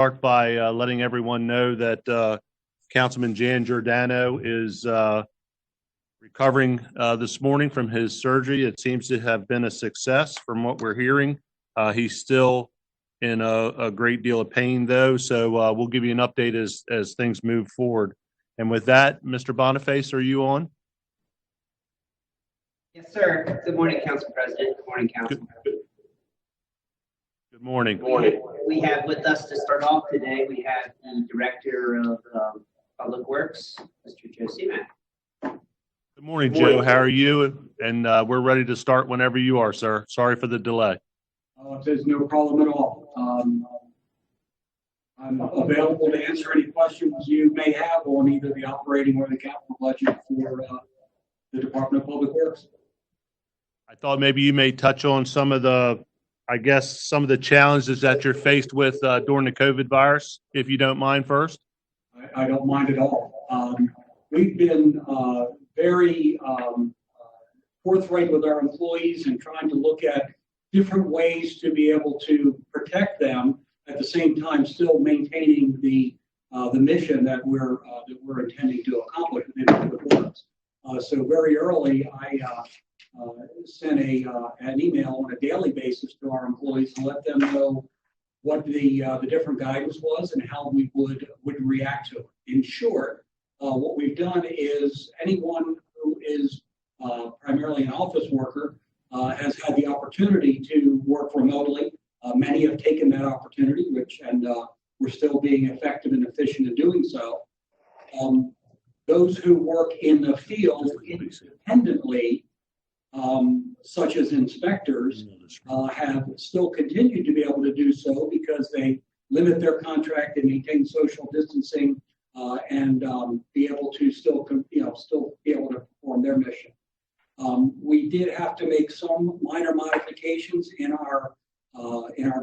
Start by letting everyone know that Councilman Jan Giordano is recovering this morning from his surgery. It seems to have been a success from what we're hearing. He's still in a great deal of pain, though, so we'll give you an update as things move forward. And with that, Mr. Boniface, are you on? Yes, sir. Good morning, Council President. Good morning, Council. Good morning. Good morning. We have with us to start off today, we have the Director of Public Works, Mr. Joe Seaman. Good morning, Joe. How are you? And we're ready to start whenever you are, sir. Sorry for the delay. There's no problem at all. I'm available to answer any questions you may have on either the operating or the capital budget for the Department of Public Works. I thought maybe you may touch on some of the challenges that you're faced with during the COVID virus, if you don't mind first. I don't mind at all. We've been very forthright with our employees and trying to look at different ways to be able to protect them at the same time still maintaining the mission that we're intending to accomplish within Public Works. So very early, I sent an email on a daily basis to our employees to let them know what the different guidance was and how we would react to it. In short, what we've done is anyone who is primarily an office worker has had the opportunity to work remotely. Many have taken that opportunity, and we're still being effective and efficient in doing so. Those who work in the field independently, such as inspectors, have still continued to be able to do so because they limit their contract and maintain social distancing and be able to still be able to perform their mission. We did have to make some minor modifications in our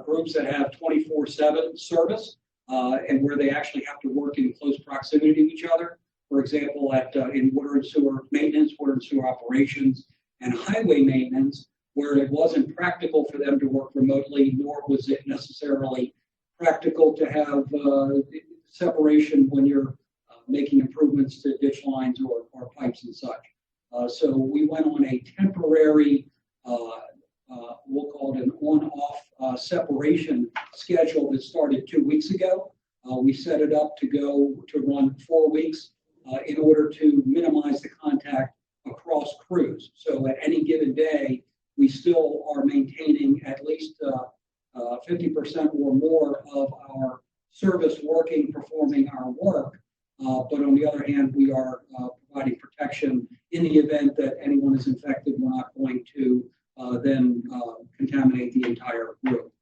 groups that have 24/7 service and where they actually have to work in close proximity to each other. For example, in water and sewer maintenance, water and sewer operations, and highway maintenance, where it wasn't practical for them to work remotely, nor was it necessarily practical to have separation when you're making improvements to ditch lines or pipes and such. So we went on a temporary, we'll call it an on-off separation schedule that started 2 weeks ago. We set it up to run 4 weeks in order to minimize the contact across crews. So at any given day, we still are maintaining at least 50% or more of our service working, performing our work. But on the other hand, we are providing protection in the event that anyone is infected. We're not going to then contaminate the entire group.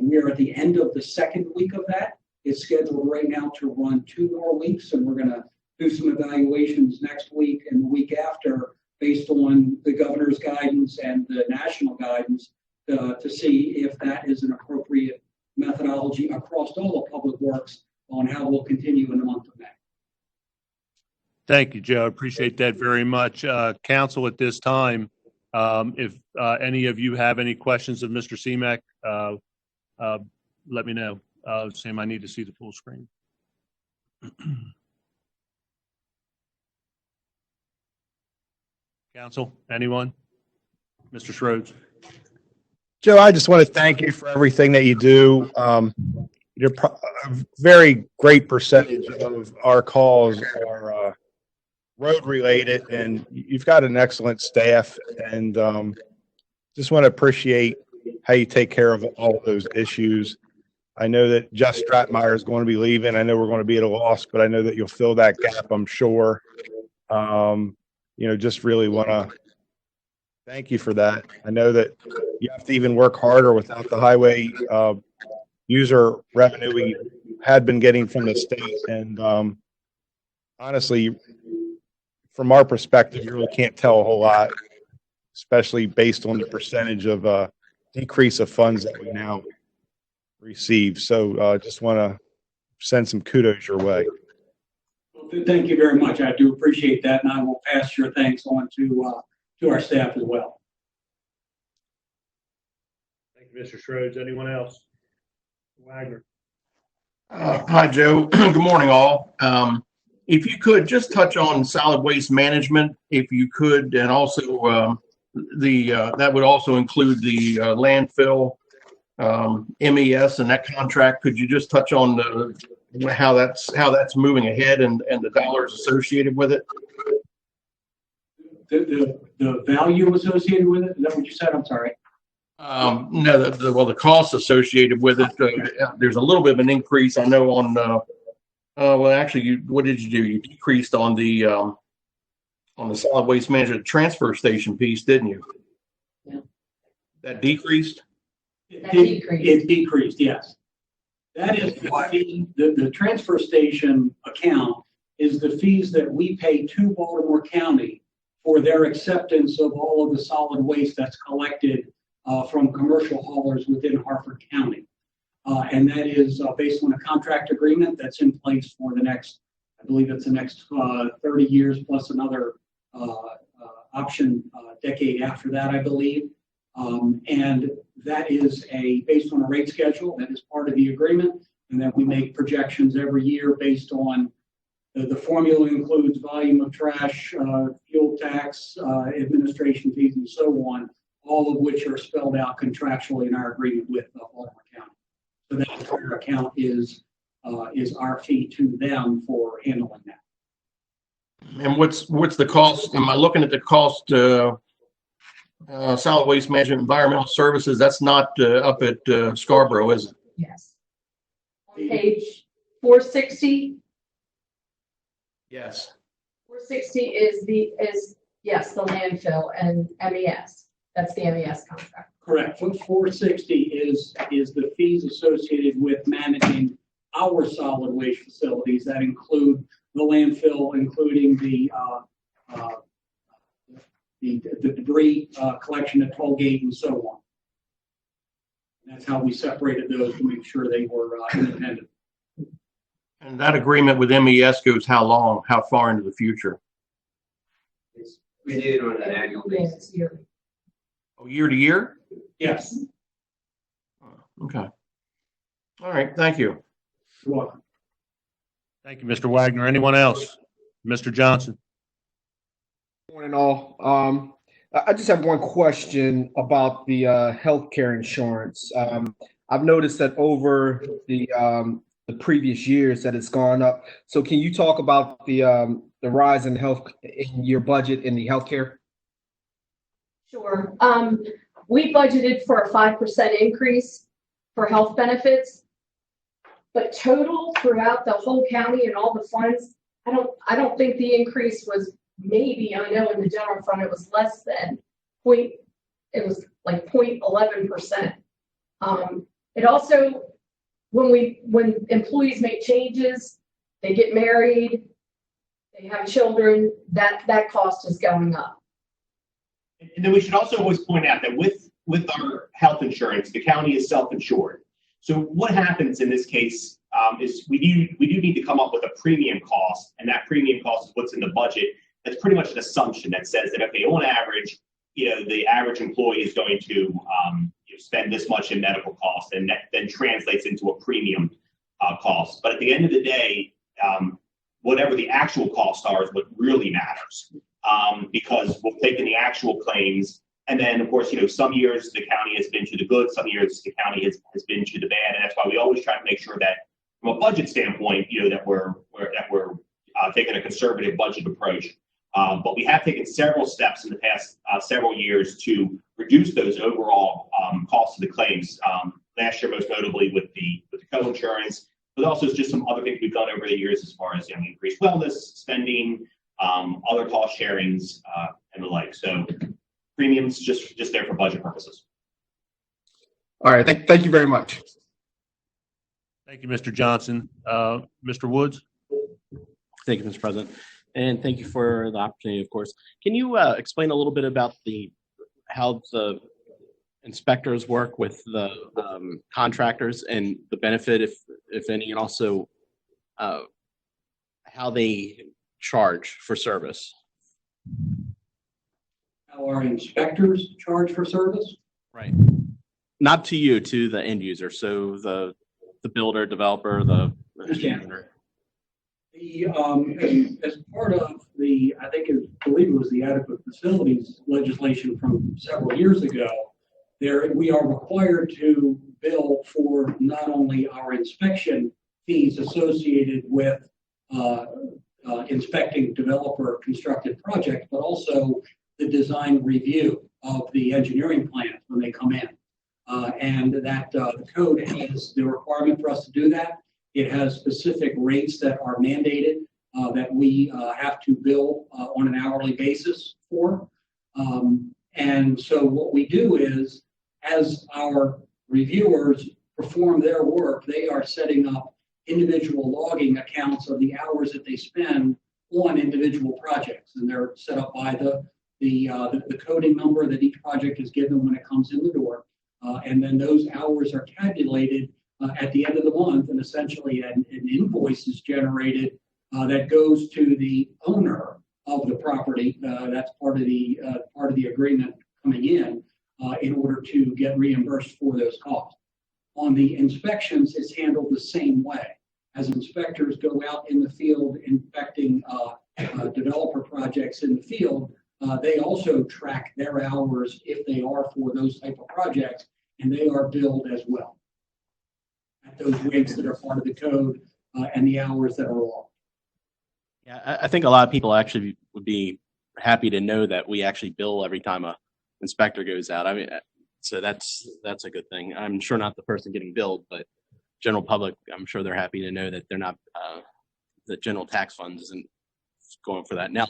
We are at the end of the second week of that. It's scheduled right now to run 2 more weeks, and we're going to do some evaluations next week and the week after based on the governor's guidance and the national guidance to see if that is an appropriate methodology across all of Public Works on how we'll continue in the month of May. Thank you, Joe. I appreciate that very much. Council, at this time, if any of you have any questions of Mr. Seaman, let me know. Sam, I need to see the full screen. Council, anyone? Mr. Schroeds. Joe, I just want to thank you for everything that you do. A very great percentage of our calls are road related, and you've got an excellent staff, and just want to appreciate how you take care of all of those issues. I know that Jeff Stratmeyer is going to be leaving. I know we're going to be at a loss, but I know that you'll fill that gap, I'm sure. Just really want to thank you for that. I know that you have to even work harder without the highway user revenue we had been getting from the state. And honestly, from our perspective, you really can't tell a whole lot, especially based on the percentage of decrease of funds that we now receive. So just want to send some kudos your way. Thank you very much. I do appreciate that, and I will pass your thanks on to our staff as well. Thank you, Mr. Schroeds. Anyone else? Wagner. Hi, Joe. Good morning, all. If you could just touch on solid waste management, if you could, and also that would also include the landfill MES and that contract. Could you just touch on how that's moving ahead and the dollars associated with it? The value associated with it, is that what you said? I'm sorry. No, the costs associated with it. There's a little bit of an increase. I know on. Well, actually, what did you do? You decreased on the solid waste management transfer station piece, didn't you? Yeah. That decreased. It decreased, yes. That is the transfer station account is the fees that we pay to Baltimore County for their acceptance of all of the solid waste that's collected from commercial haulers within Harford County. And that is based on a contract agreement that's in place for the next, I believe it's the next 30 years plus another option decade after that, I believe. And that is based on a rate schedule that is part of the agreement, and that we make projections every year based on the formula includes volume of trash, fuel tax, administration fees, and so on, all of which are spelled out contractually in our agreement with Baltimore County. So that entire account is our fee to them for handling that. And what's the cost? Am I looking at the cost? Solid waste management, environmental services. That's not up at Scarborough, is it? Yes. On page 460. Yes. 460 is yes, the landfill and MES. That's the MES contract. Correct. 460 is the fees associated with managing our solid waste facilities that include the landfill, including the debris collection at Tollgate and so on. And that's how we separated those to make sure they were independent. And that agreement with MES goes how long? How far into the future? We do it on an annual basis. Yearly. Oh, year to year? Yes. Okay. All right. Thank you. You're welcome. Thank you, Mr. Wagner. Anyone else? Mr. Johnson? Morning, all. I just have one question about the healthcare insurance. I've noticed that over the previous years that it's gone up. So, can you talk about the rise in your budget in the healthcare? Sure. We budgeted for a 5% increase for health benefits, but total throughout the whole county and all the funds, I don't think the increase was maybe, I know in the general fund it was less than it was like 0.11%. It also, when employees make changes, they get married, they have children, that cost is going up. And then we should also always point out that with our health insurance, the county is self-insured. So what happens in this case is we do need to come up with a premium cost, and that premium cost is what's in the budget. That's pretty much an assumption that says that, okay, on average, the average employee is going to spend this much in medical costs, and that then translates into a premium cost. But at the end of the day, whatever the actual costs are is what really matters, because we've taken the actual claims, and then of course, some years the county has been to the good, some years the county has been to the bad, and that's why we always try to make sure that from a budget standpoint, that we're taking a conservative budget approach. But we have taken several steps in the past several years to reduce those overall costs of the claims. Last year, most notably with the co-insurance, but also just some other things we've done over the years as far as increased wellness spending, other cost sharings, and the like. So premiums just there for budget purposes. All right. Thank you very much. Thank you, Mr. Johnson. Mr. Woods? Thank you, Mr. President. And thank you for the opportunity, of course. Can you explain a little bit about how the inspectors work with the contractors and the benefit, if any, and also how they charge for service? How our inspectors charge for service? Right. Not to you, to the end user. So the builder, developer, the Understand. owner. As part of the, I believe it was the adequate facilities legislation from several years ago, we are required to bill for not only our inspection fees associated with inspecting developer constructed projects, but also the design review of the engineering plans when they come in. And that the code has the requirement for us to do that. It has specific rates that are mandated that we have to bill on an hourly basis for. And so what we do is, as our reviewers perform their work, they are setting up individual logging accounts of the hours that they spend on individual projects. And they're set up by the coding number that each project is given when it comes in the door. And then those hours are calculated at the end of the month, and essentially an invoice is generated that goes to the owner of the property. That's part of the agreement coming in order to get reimbursed for those costs. On the inspections, it's handled the same way. As inspectors go out in the field inspecting developer projects in the field, they also track their hours if they are for those type of projects, and they are billed as well at those rates that are part of the code and the hours that are logged. Yeah, I think a lot of people actually would be happy to know that we actually bill every time a inspector goes out. I mean, so that's a good thing. I'm sure not the person getting billed, but general public, I'm sure they're happy to know that they're not, the general tax funds isn't going for that. Now,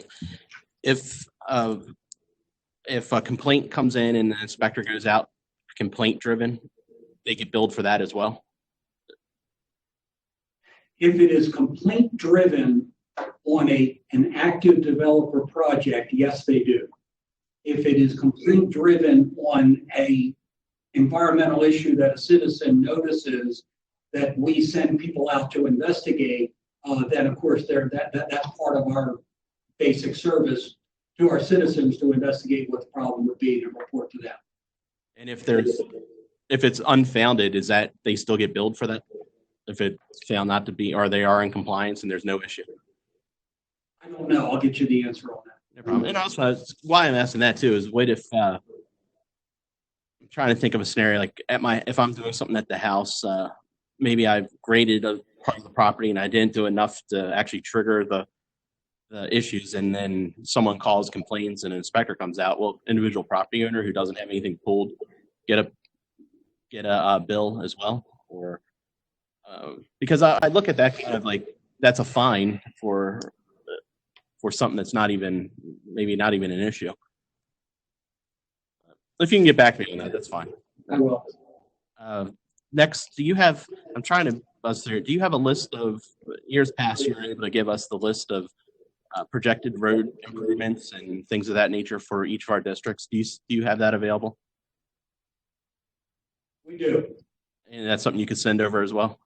if a complaint comes in and the inspector goes out, complaint driven, they get billed for that as well. If it is complaint driven on an active developer project, yes, they do. If it is complaint driven on a environmental issue that a citizen notices that we send people out to investigate, then of course that's part of our basic service to our citizens to investigate what the problem would be and report to them. And if it's unfounded, is that they still get billed for that? If it's found not to be, or they are in compliance and there's no issue? I don't know. I'll get you the answer on that. No problem. And also, why I'm asking that too is, what if I'm trying to think of a scenario like if I'm doing something at the house, maybe I've graded a part of the property and I didn't do enough to actually trigger the issues, and then someone calls, complains, and an inspector comes out. Will individual property owner who doesn't have anything pulled get a bill as well? Or because I look at that kind of like that's a fine for something that's maybe not even an issue. If you can get back to me on that, that's fine. I will. Next, do you have a list of years past? You were able to give us the list of projected road improvements and things of that nature for each of our districts. Do you have that available? We do. And that's something you could send over as well?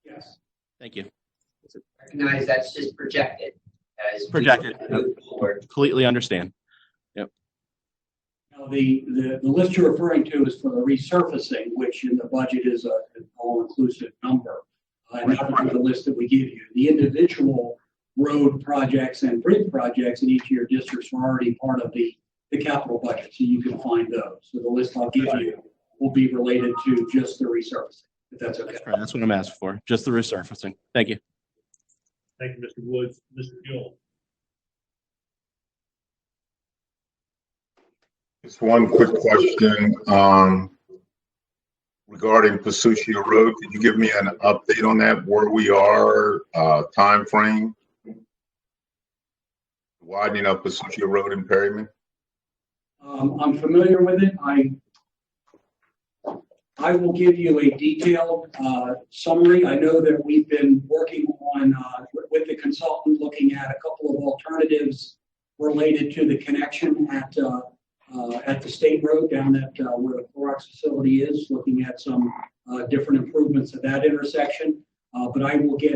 Yes. Thank you. Recognize that's just projected. As Projected. Completely understand. Yep. Now, the list you're referring to is for the resurfacing, which in the budget is an all-inclusive number. And that would be the list that we give you. The individual road projects and bridge projects in each of your districts are already part of the capital budget, so you can find those. So the list I'll give you will be related to just the resurfacing, if that's okay. That's what I'm asking for, just the resurfacing. Thank you. Thank you, Mr. Woods. Mr. Buell. Just one quick question regarding Pasuchia Road. Could you give me an update on that, where we are, time frame? Widening of Pasuchia Road in Perryman? I'm familiar with it. I will give you a detailed summary. I know that we've been working on with the consultant, looking at a couple of alternatives related to the connection at the state road down at where the Clorox facility is, looking at some different improvements at that intersection. But I will get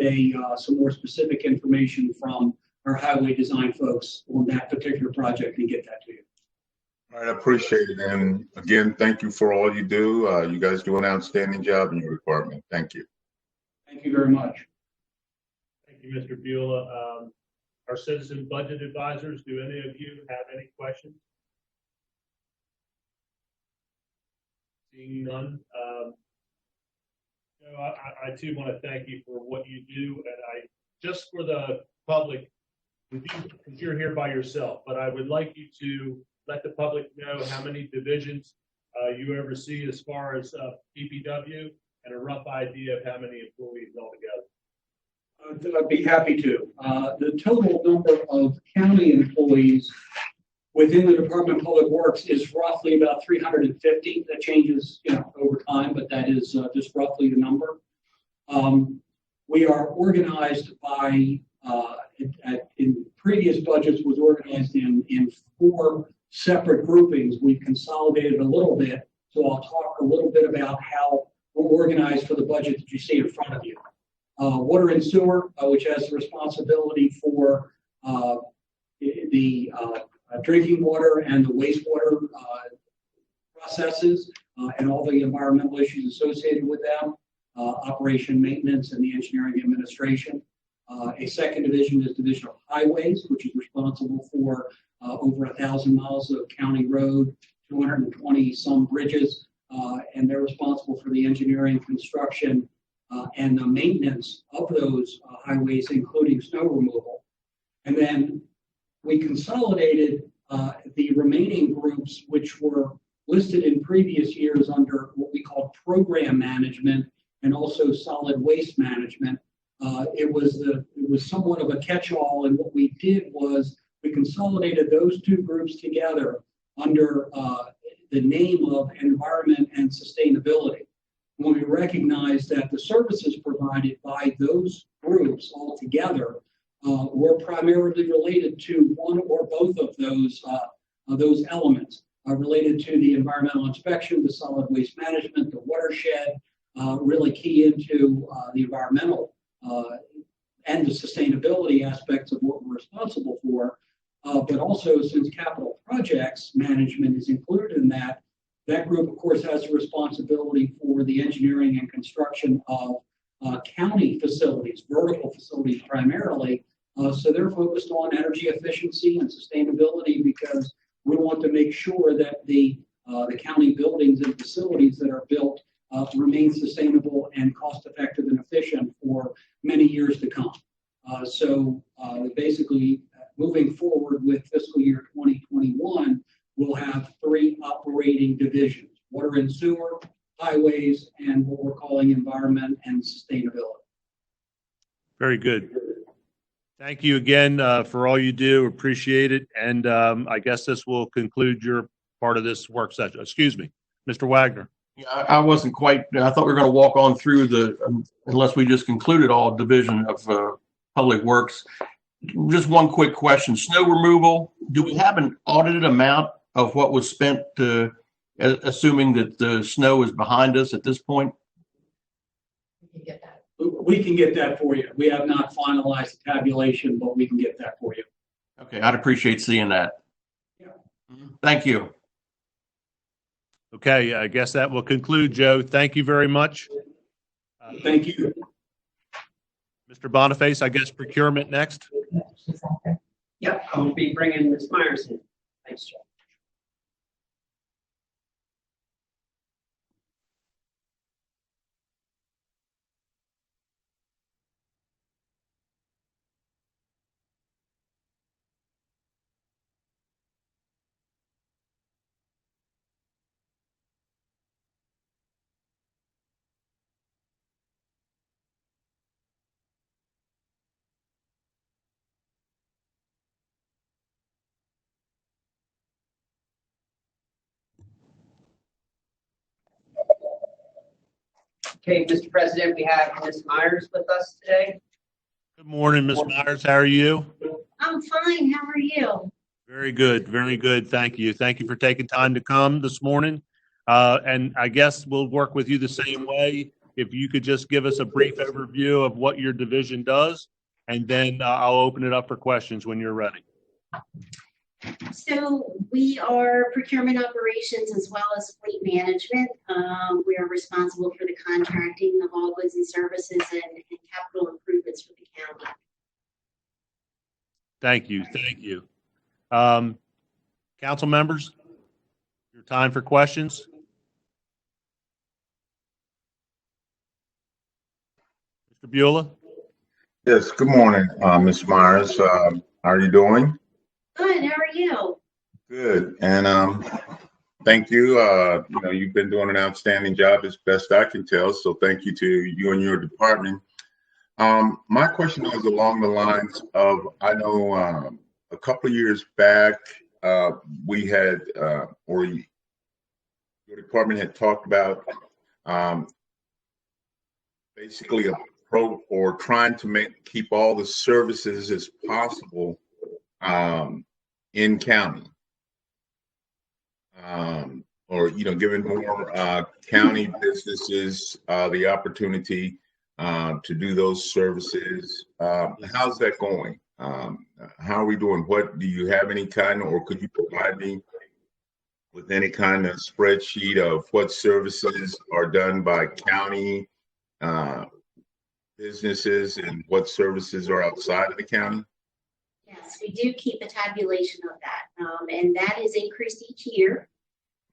some more specific information from our highway design folks on that particular project and get that to you. All right, I appreciate it. And again, thank you for all you do. You guys do an outstanding job in your department. Thank you. Thank you very much. Thank you, Mr. Beulah. Our citizen budget advisors, do any of you have any questions? Seeing none. I too want to thank you for what you do, and just for the public, because you're here by yourself, but I would like you to let the public know how many divisions you oversee as far as PPW, and a rough idea of how many employees altogether. I'd be happy to. The total number of county employees within the Department of Public Works is roughly about 350. That changes, over time, but that is just roughly the number. We are organized by, in previous budgets, was organized in 4 separate groupings. We've consolidated a little bit, so I'll talk a little bit about how we're organized for the budget that you see in front of you. Water and sewer, which has the responsibility for the drinking water and the wastewater processes and all the environmental issues associated with them, operation maintenance and the engineering administration. A second division is Division of Highways, which is responsible for over 1,000 miles of county road, 220 some bridges, and they're responsible for the engineering, construction, and the maintenance of those highways, including snow removal. And then we consolidated the remaining groups, which were listed in previous years under what we called program management and also solid waste management. It was somewhat of a catch-all, and what we did was we consolidated those 2 groups together under the name of environment and sustainability. When we recognized that the services provided by those groups altogether were primarily related to one or both of those elements, related to the environmental inspection, the solid waste management, the watershed, really key into the environmental and the sustainability aspects of what we're responsible for. But also, since capital projects management is included in that, that group, of course, has a responsibility for the engineering and construction of county facilities, vertical facilities primarily. So they're focused on energy efficiency and sustainability because we want to make sure that the county buildings and facilities that are built remain sustainable and cost-effective and efficient for many years to come. So basically, moving forward with fiscal year 2021, we'll have 3 operating divisions: water and sewer, highways, and what we're calling environment and sustainability. Very good. Thank you again for all you do. Appreciate it. And I guess this will conclude your part of this work session. Excuse me, Mr. Wagner. Yeah, I wasn't quite, I thought we were going to walk on through unless we just concluded all division of Public Works. Just one quick question. Snow removal, do we have an audited amount of what was spent, assuming that the snow is behind us at this point? We can get that for you. We have not finalized the tabulation, but we can get that for you. Okay, I'd appreciate seeing that. Yeah. Thank you. Okay, I guess that will conclude, Joe. Thank you very much. Thank you. Mr. Boniface, I guess procurement next. Yep, I will be bringing Ms. Myers in. Thanks, Joe. Okay, Mr. President, we have Ms. Myers with us today. Good morning, Ms. Myers. How are you? I'm fine. How are you? Very good. Very good. Thank you. Thank you for taking time to come this morning. And I guess we'll work with you the same way. If you could just give us a brief overview of what your division does, and then I'll open it up for questions when you're ready. So we are procurement operations as well as fleet management. We are responsible for the contracting of all goods and services and capital improvements for the county. Thank you. Thank you. Council members, your time for questions. Mr. Beulah? Yes, good morning, Ms. Myers. How are you doing? Good, how are you? Good. And thank you. You've been doing an outstanding job as best I can tell. So thank you to you and your department. My question is along the lines of, I know a couple of years back, we had, or your department had talked about basically a or trying to keep all the services as possible in county, or giving more county businesses the opportunity to do those services. How's that going? How are we doing? What do you have any kind, or could you provide me with any kind of spreadsheet of what services are done by county businesses and what services are outside of the county? Yes, we do keep a tabulation of that, and that is increased each year.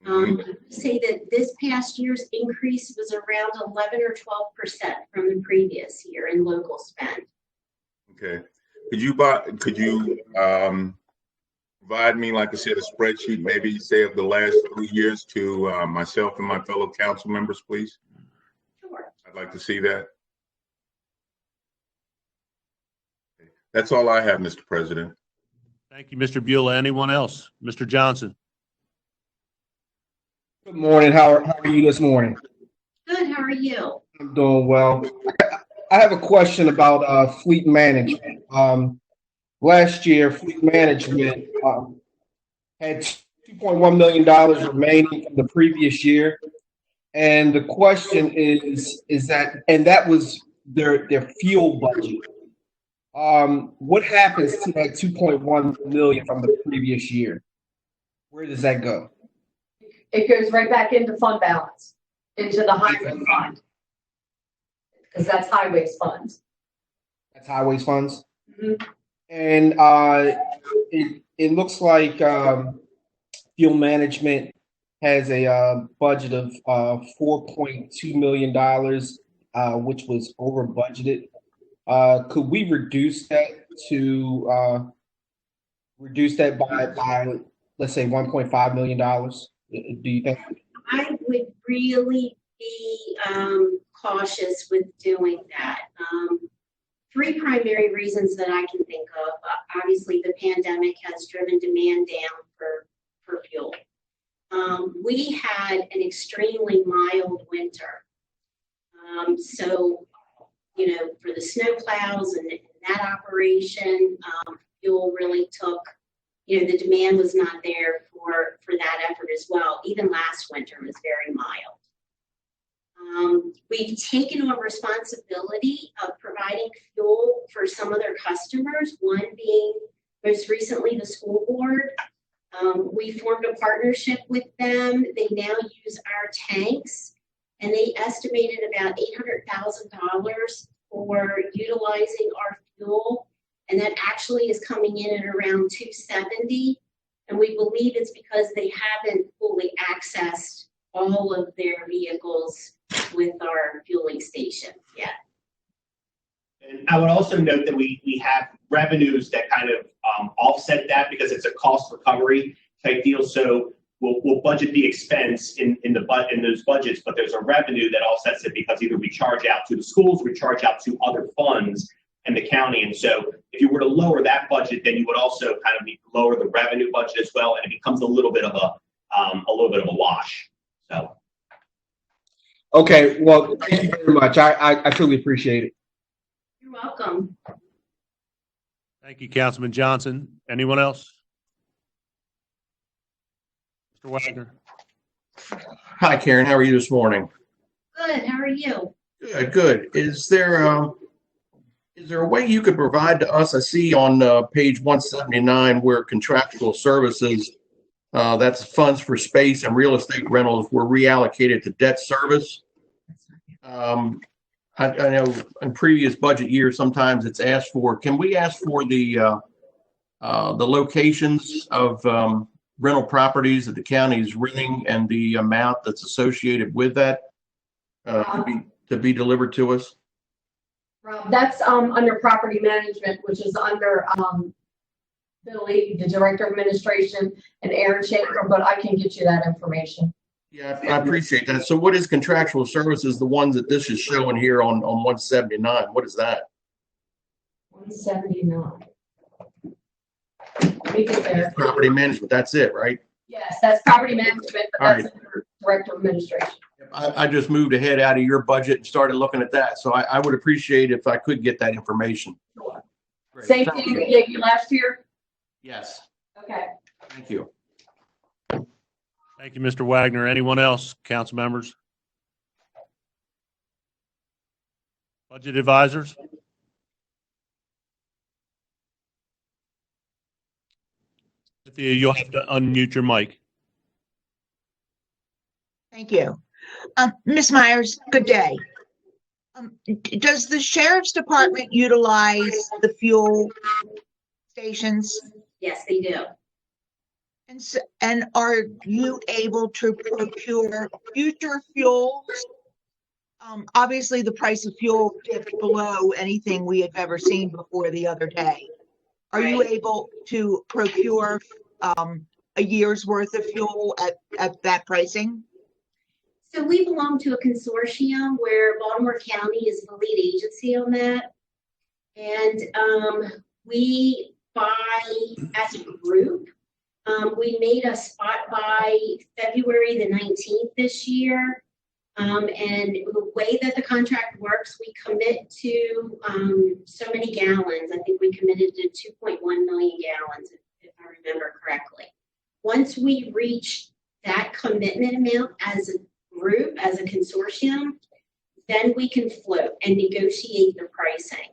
I would say that this past year's increase was around 11 or 12% from the previous year in local spend. Okay. Could you provide me, like I said, a spreadsheet, maybe say of the last 3 years to myself and my fellow council members, please? Sure. I'd like to see that. That's all I have, Mr. President. Thank you, Mr. Beulah. Anyone else? Mr. Johnson? Good morning. How are you this morning? Good, how are you? I'm doing well. I have a question about fleet management. Last year, fleet management had $2.1 million remaining from the previous year. And the question is that, and that was their fuel budget. What happens to that 2.1 million from the previous year? Where does that go? It goes right back into fund balance, into the highway fund. Because that's highways funds. That's highways funds? Mm-hmm. And it looks like fuel management has a budget of $4.2 million, which was over budgeted. Could we reduce that by let's say $1.5 million? Do you think? I would really be cautious with doing that. 3 primary reasons that I can think of. Obviously, the pandemic has driven demand down for fuel. We had an extremely mild winter. So, for the snow plows and that operation, fuel really took, the demand was not there for that effort as well. Even last winter was very mild. We've taken on responsibility of providing fuel for some of their customers, one being most recently the school board. We formed a partnership with them. They now use our tanks, and they estimated about $800,000 for utilizing our fuel, and that actually is coming in at around $270,000. And we believe it's because they haven't fully accessed all of their vehicles with our fueling stations yet. And I would also note that we have revenues that kind of offset that because it's a cost recovery type deal. So we'll budget the expense in those budgets, but there's a revenue that offsets it because either we charge out to the schools, we charge out to other funds and the county. And so if you were to lower that budget, then you would also kind of lower the revenue budget as well, and it becomes a little bit of a wash. So. Okay, well, thank you very much. I truly appreciate it. You're welcome. Thank you, Councilman Johnson. Anyone else? Mr. Wagner. Hi, Karen. How are you this morning? Good. How are you? Good. Is there Is there a way you could provide to us? I see on page 179 where contractual services, that's funds for space and real estate rentals were reallocated to debt service. I know in previous budget years, sometimes it's asked for. Can we ask for the locations of rental properties that the county is renting and the amount that's associated with that to be delivered to us? Rob, that's under property management, which is under Billy, the director of administration, and Aaron Shaker, but I can get you that information. Yeah, I appreciate that. So what is contractual services, the ones that this is showing here on 179? What is that? 179. Let me get there. Property management, that's it, right? Yes, that's property management, but All that's right. under director of administration. I just moved ahead out of your budget and started looking at that. So I would appreciate if I could get that information. Sure. Great. Same Thank thing you. we gave you last year? Yes, Okay. thank you. Thank you, Mr. Wagner. Anyone else, council members? Budget advisors? You'll have to unmute your mic. Thank you. Ms. Myers, good day. Does the sheriff's department utilize the fuel stations? Yes, they do. And are you able to procure future fuels? Obviously, the price of fuel dipped below anything we have ever seen before the other day. Are you able to procure a year's worth of fuel at that pricing? So we belong to a consortium where Baltimore County is the lead agency on that. And we buy as a group. We made a spot buy February the 19th this year. And the way that the contract works, we commit to so many gallons. I think we committed to 2.1 million gallons, if I remember correctly. Once we reach that commitment amount as a group, as a consortium, then we can float and negotiate the pricing.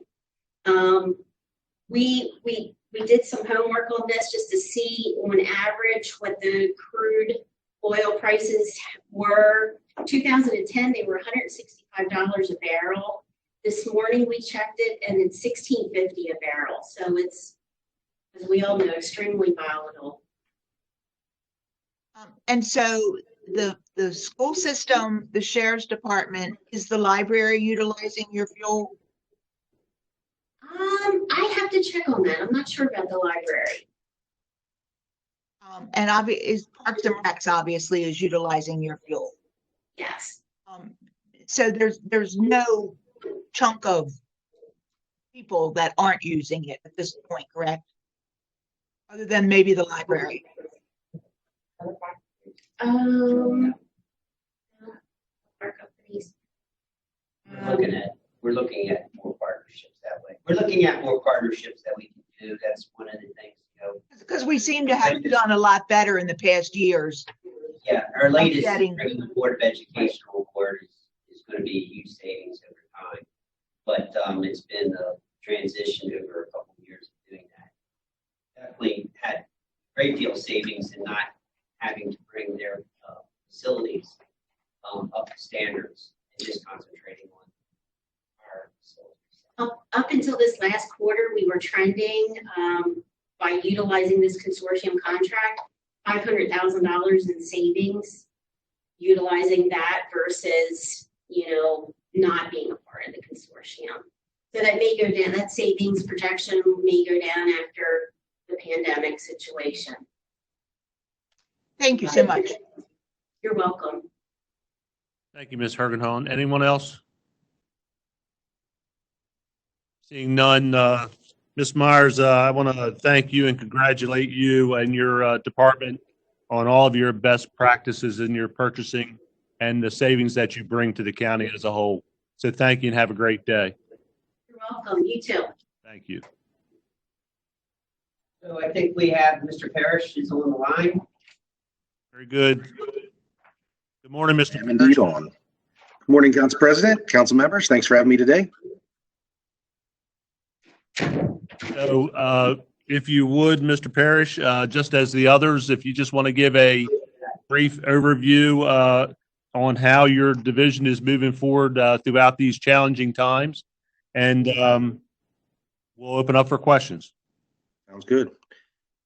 We did some homework on this just to see on average what the crude oil prices were. 2010, they were $165 a barrel. This morning we checked it and it's $16.50 a barrel. So it's, as we all know, extremely volatile. And so the school system, the sheriff's department, is the library utilizing your fuel? I have to check on that. I'm not sure about the library. And is Parks and Recs obviously is utilizing your fuel? Yes. So there's no chunk of people that aren't using it at this point, correct? Other than maybe the library. Our companies. We're looking at more partnerships that way. We're looking at more partnerships that we can do. That's one of the things, Because we seem to have done a lot better in the past years. Yeah, our latest Getting- bringing the Board of Education report is going to be a huge savings over time. But it's been a transition over a couple of years of doing that. Definitely had a great deal of savings in not having to bring their facilities up to standards and just concentrating on our facilities. Up until this last quarter, we were trending by utilizing this consortium contract, $500,000 in savings, utilizing that versus, not being a part of the consortium. So that may go down, that savings projection may go down after the pandemic situation. Thank you so much. You're welcome. Thank you, Ms. Hergenhoven. Anyone else? Seeing none, Ms. Myers, I want to thank you and congratulate you and your department on all of your best practices in your purchasing and the savings that you bring to the county as a whole. So thank you and have a great day. You're welcome. You too. Thank you. So I think we have Mr. Parrish is on the line. Very good. Good morning, Mr. I'm indeed on. Good morning, Council President, council members. Thanks for having me today. So if you would, Mr. Parrish, just as the others, if you just want to give a brief overview on how your division is moving forward throughout these challenging times, and we'll open up for questions. Sounds good.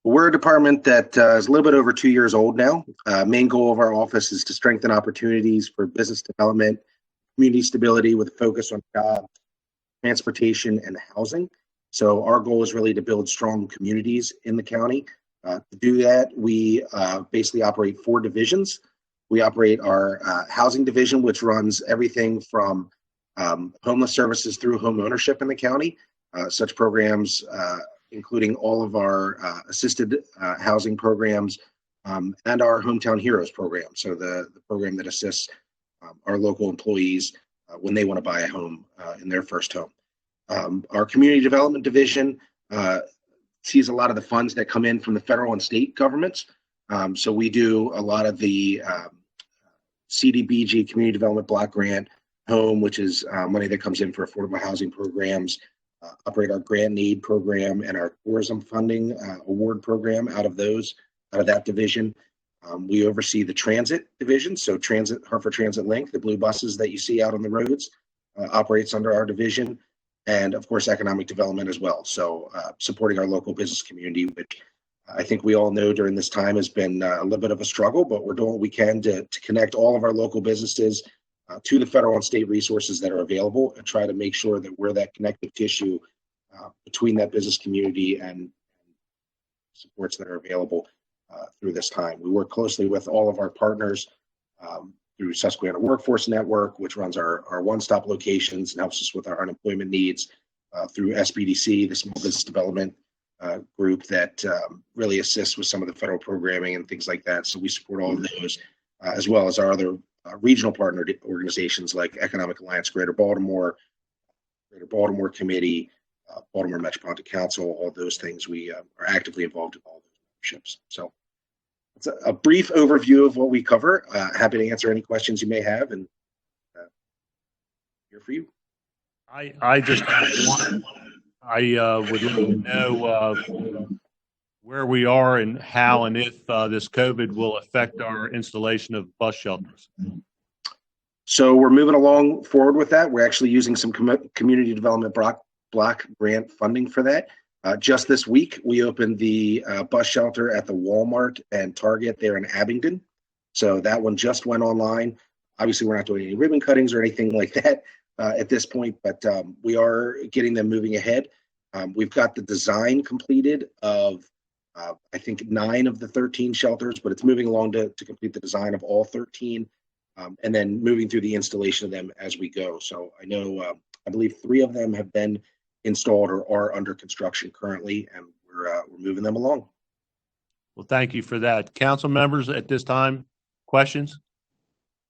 We're a department that is a little bit over 2 years old now. Main goal of our office is to strengthen opportunities for business development, community stability with a focus on jobs, transportation, and housing. So our goal is really to build strong communities in the county. To do that, we basically operate 4 divisions. We operate our housing division, which runs everything from homeless services through home ownership in the county. Such programs including all of our assisted housing programs and our Hometown Heroes program. So the program that assists our local employees when they want to buy a home in their first home. Our community development division sees a lot of the funds that come in from the federal and state governments. So we do a lot of the CDBG, Community Development Block Grant Home, which is money that comes in for affordable housing programs, operate our grant and aid program and our tourism funding award program out of that division. We oversee the transit division. So Hartford Transit Link, the blue buses that you see out on the roads, operates under our division. And of course, economic development as well. So supporting our local business community, which I think we all know during this time has been a little bit of a struggle, but we're doing what we can to connect all of our local businesses to the federal and state resources that are available and try to make sure that we're that connective tissue between that business community and supports that are available through this time. We work closely with all of our partners through Susquehanna Workforce Network, which runs our one-stop locations and helps us with our unemployment needs, through SBDC, the Small Business Development group that really assists with some of the federal programming and things like that. So we support all of those, as well as our other regional partner organizations like Economic Alliance Greater Baltimore Committee, Baltimore Metropolitan Council, all those things. We are actively involved in all those memberships. So it's a brief overview of what we cover. Happy to answer any questions you may have, and here for you. I just want, I would like to know where we are and how and if this COVID will affect our installation of bus shelters. So we're moving along forward with that. We're actually using some community development block grant funding for that. Just this week, we opened the bus shelter at the Walmart and Target there in Abingdon. So that one just went online. Obviously, we're not doing any ribbon cuttings or anything like that at this point, but we are getting them moving ahead. We've got the design completed of, I think, 9 of the 13 shelters, but it's moving along to complete the design of all 13, and then moving through the installation of them as we go. So I know, I believe 3 of them have been installed or are under construction currently, and we're moving them along. Well, thank you for that. Council members at this time, questions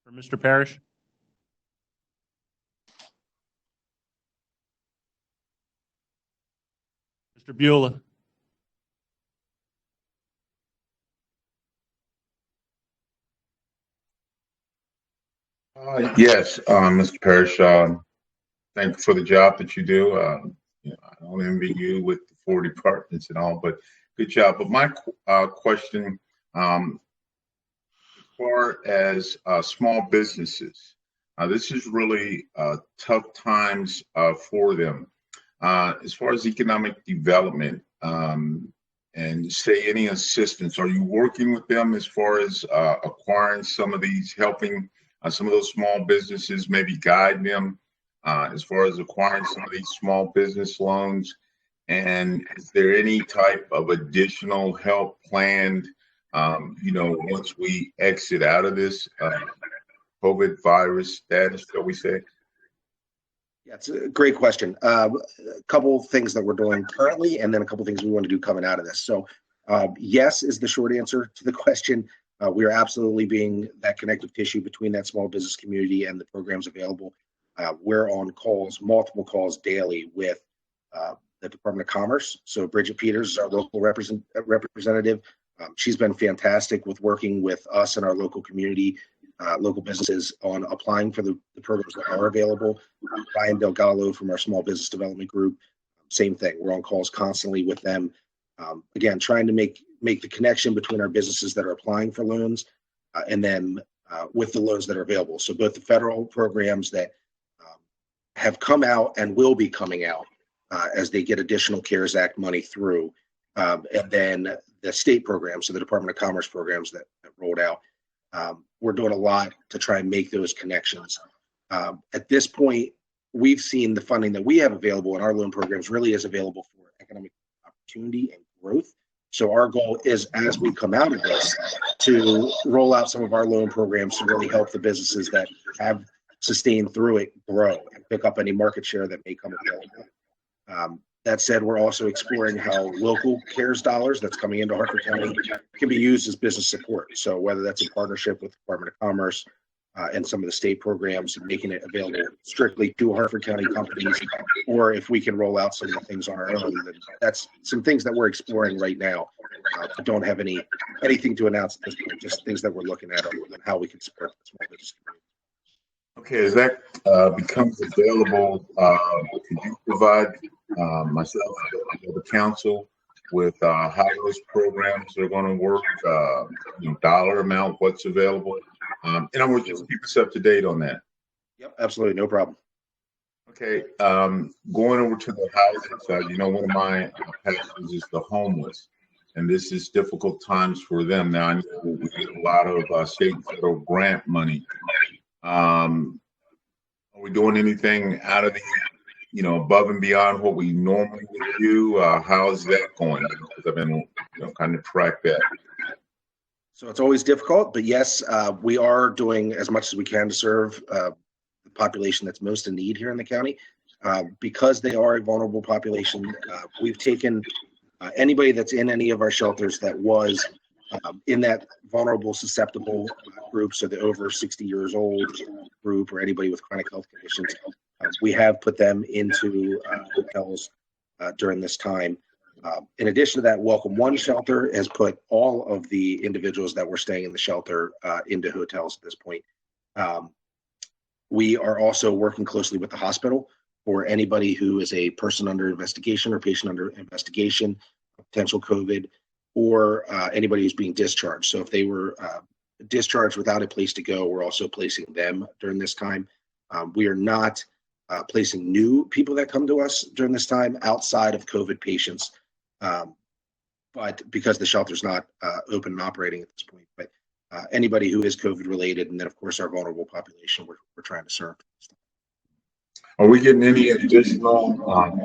for Mr. Parrish? Mr. Beulah? Yes, Mr. Parrish, thank you for the job that you do. I don't envy you with the 4 departments and all, but good job. But my question, as far as small businesses, this is really tough times for them. As far as economic development, and say any assistance, are you working with them as far as acquiring some of these, helping some of those small businesses, maybe guide them as far as acquiring some of these small business loans? And is there any type of additional help planned, once we exit out of this COVID virus status, shall we say? Yeah, it's a great question. A couple of things that we're doing currently, and then a couple of things we want to do coming out of this. So yes is the short answer to the question. We are absolutely being that connective tissue between that small business community and the programs available. We're on calls, multiple calls daily with the Department of Commerce. So Bridget Peters is our local representative. She's been fantastic with working with us and our local community, local businesses on applying for the programs that are available. Ryan Delgado from our Small Business Development Group. same thing. We're on calls constantly with them. Again, trying to make the connection between our businesses that are applying for loans and then with the loans that are available. So both the federal programs that have come out and will be coming out as they get additional CARES Act money through, and then the state programs, so the Department of Commerce programs that rolled out. We're doing a lot to try and make those connections. At this point, we've seen the funding that we have available in our loan programs really is available for economic opportunity and growth. So our goal is, as we come out of this, to roll out some of our loan programs to really help the businesses that have sustained through it grow and pick up any market share that may come available. That said, we're also exploring how local CARES dollars that's coming into Hartford County can be used as business support. So whether that's in partnership with the Department of Commerce and some of the state programs and making it available strictly to Hartford County companies, or if we can roll out some of the things on our own, then that's some things that we're exploring right now. But don't have anything to announce at this point, just things that we're looking at on how we can support the small business community. Okay, as that becomes available, could you provide myself and the council with how those programs are going to work, dollar amount, what's available? And I want you to keep us up to date on that. Yep, absolutely, no problem. Okay, going over to the housing side, one of my passions is the homeless, and this is difficult times for them. Now, I know we get a lot of state and federal grant money. Are we doing anything out of the, above and beyond what we normally would do? How is that going? Because I've been, kind of track that. So it's always difficult, but yes, we are doing as much as we can to serve the population that's most in need here in the county. Because they are a vulnerable population, we've taken anybody that's in any of our shelters that was in that vulnerable, susceptible group, so the over 60 years old group or anybody with chronic health conditions, we have put them into hotels during this time. In addition to that, Welcome One Shelter has put all of the individuals that were staying in the shelter into hotels at this point. We are also working closely with the hospital for anybody who is a person under investigation or patient under investigation, potential COVID, or anybody who's being discharged. So if they were discharged without a place to go, we're also placing them during this time. We are not placing new people that come to us during this time outside of COVID patients, but because the shelter's not open and operating at this point. But anybody who is COVID related, and then of course our vulnerable population, we're trying to serve. Are we getting any additional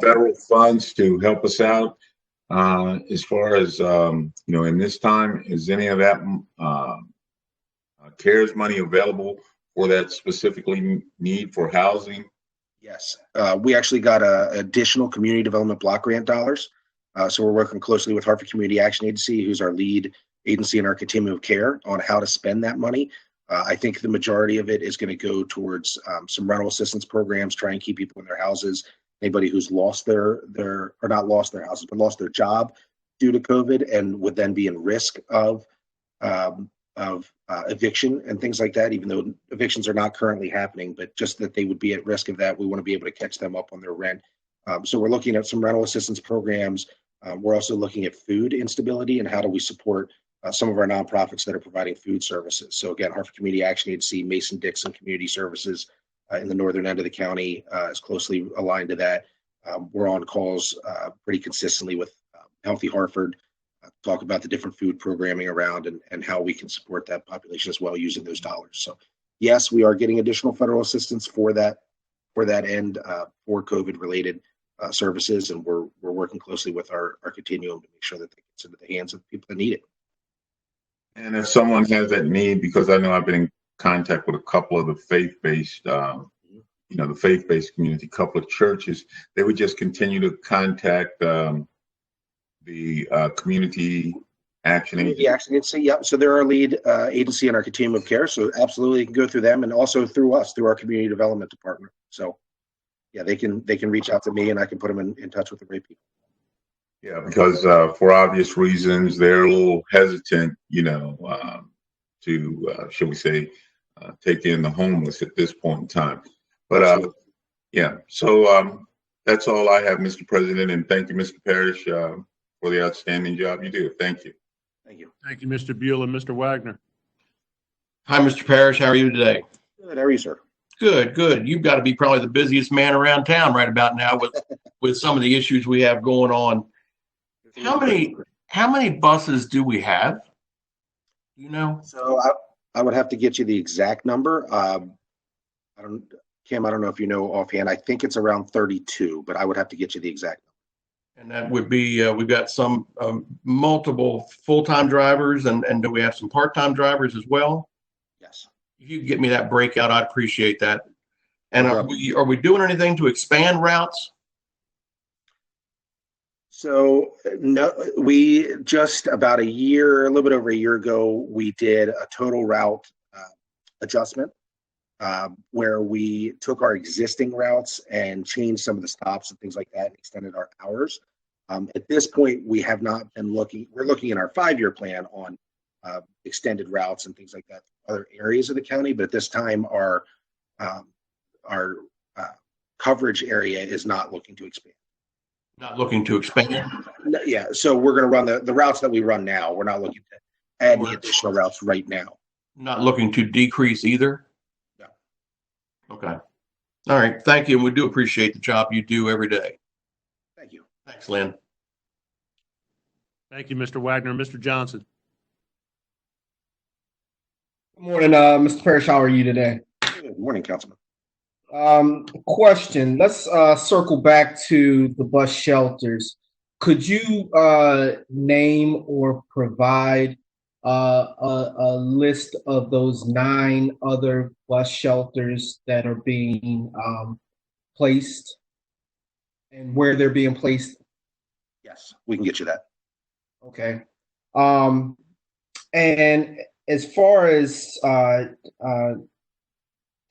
federal funds to help us out? As far as, in this time, is any of that CARES money available for that specifically need for housing? Yes, we actually got additional community development block grant dollars. So we're working closely with Hartford Community Action Agency, who's our lead agency in our continuum of care, on how to spend that money. I think the majority of it is going to go towards some rental assistance programs, try and keep people in their houses. Anybody who's lost or not lost their houses, but lost their job due to COVID and would then be in risk of eviction and things like that, even though evictions are not currently happening, but just that they would be at risk of that. We want to be able to catch them up on their rent. So we're looking at some rental assistance programs. We're also looking at food instability and how do we support some of our nonprofits that are providing food services. So again, Hartford Community Action Agency, Mason-Dixon Community Services, in the northern end of the county is closely aligned to that. We're on calls pretty consistently with Healthy Hartford, talk about the different food programming around and how we can support that population as well using those dollars. So yes, we are getting additional federal assistance for that end for COVID related services, and we're working closely with our continuum to make sure that they get into the hands of people that need it. And if someone has that need, because I know I've been in contact with a couple of the faith-based, the faith-based community, a couple of churches, they would just continue to contact the community action agency. Yeah. So they're our lead agency in our continuum of care. So absolutely, you can go through them and also through us, through our community development department. So yeah, they can reach out to me and I can put them in touch with the right people. Yeah, because for obvious reasons, they're a little hesitant, to, shall we say, take in the homeless at this point in time. But yeah, so That's all I have, Mr. President, and thank you, Mr. Parrish, for the outstanding job you do. Thank you. Thank you. Thank you, Mr. Buell and Mr. Wagner. Hi, Mr. Parrish. How are you today? Good. How are you, sir? Good, good. You've got to be probably the busiest man around town right about now with some of the issues we have going on. How many buses do we have? You know? So I would have to get you the exact number. Kim, I don't know if you know offhand. I think it's around 32, but I would have to get you the exact number. And that would be, we've got some multiple full-time drivers, and do we have some part-time drivers as well? Yes. If you could get me that breakout, I'd appreciate that. And No are we doing anything to expand routes? So no, we just about a little bit over a year ago, we did a total route adjustment where we took our existing routes and changed some of the stops and things like that and extended our hours. At this point, we have not been looking. We're looking in our 5-year plan on extended routes and things like that, other areas of the county. But at this time, our coverage area is not looking to expand. Not looking to expand? Yeah, so we're going to run the routes that we run now. We're not looking to add any additional routes right now. Not looking to decrease either? No. Okay. All right. Thank you. And we do appreciate the job you do every day. Thank you. Thanks, Lynn. Thank you, Mr. Wagner. Mr. Johnson. Good morning, Mr. Parrish. How are you today? Good morning, Councilman. Question. Let's circle back to the bus shelters. Could you name or provide a list of those 9 other bus shelters that are being placed and where they're being placed? Yes, we can get you that. Okay. And as far as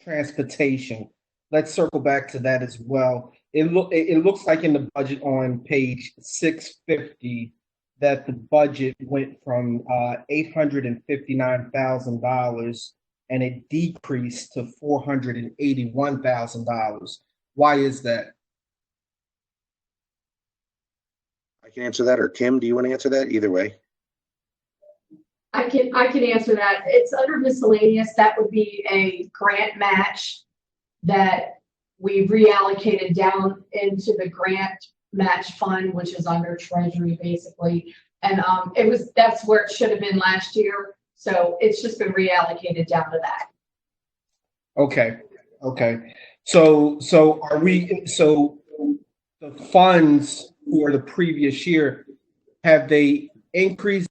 transportation, let's circle back to that as well. It looks like in the budget on page 650 that the budget went from $859,000 and it decreased to $481,000. Why is that? I can answer that, or Kim, do you want to answer that? Either way. I can answer that. It's under miscellaneous. That would be a grant match that we reallocated down into the grant match fund, which is under treasury basically. And that's where it should have been last year. So it's just been reallocated down to that. Okay. So the funds for the previous year, have they increased?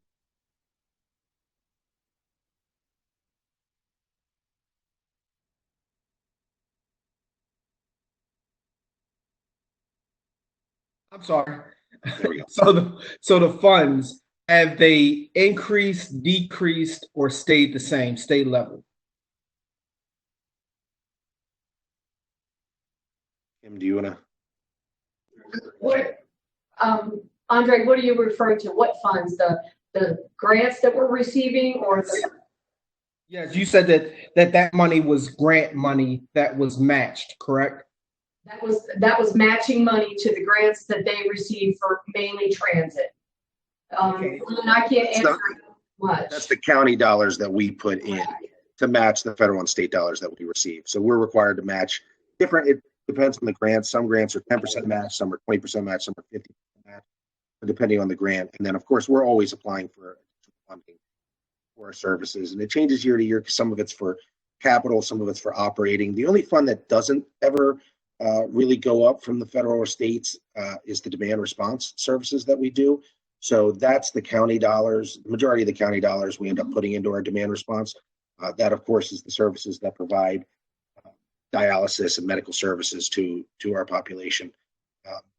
I'm sorry. There we go. So the funds, have they increased, decreased, or stayed the same, stayed level? Kim, do you want to? What, Andre, what are you referring to? What funds? The grants that we're receiving, or the? Yes, you said that money was grant money that was matched, correct? That was matching money to the grants that they received for mainly transit. Okay. And I can't answer much. That's the county dollars that we put in to match the federal and state dollars that we receive. So we're required to match different. It depends on the grant. Some grants are 10% match, some are 20% match, some are 50% match, depending on the grant. And then, of course, we're always applying for funding for our services. And it changes year to year because some of it's for capital, some of it's for operating. The only fund that doesn't ever really go up from the federal or states is the demand response services that we do. So that's the county dollars. The majority of the county dollars we end up putting into our demand response. That, of course, is the services that provide dialysis and medical services to our population.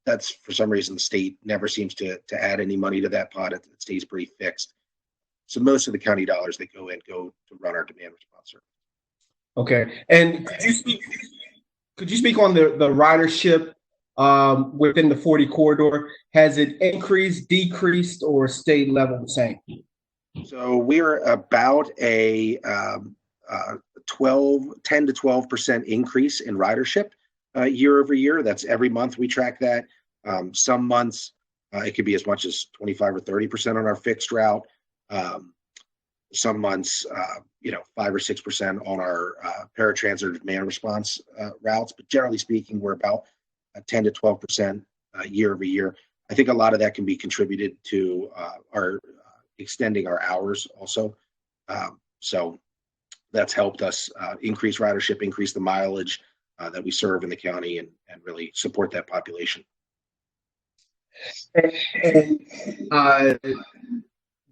That's, for some reason, the state never seems to add any money to that pot. It stays pretty fixed. So most of the county dollars that go in go to run our demand response service. Okay. And could you speak on the ridership within the 40 corridor? Has it increased, decreased, or stayed level the same? So we're about a 10 to 12% increase in ridership. year over year. That's every month we track that. Some months it could be as much as 25 or 30% on our fixed route. Some months, 5 or 6% on our paratransit demand response routes. But generally speaking, we're about 10 to 12% year over year. I think a lot of that can be contributed to our extending our hours also. So that's helped us increase ridership, increase the mileage that we serve in the county, and really support that population. And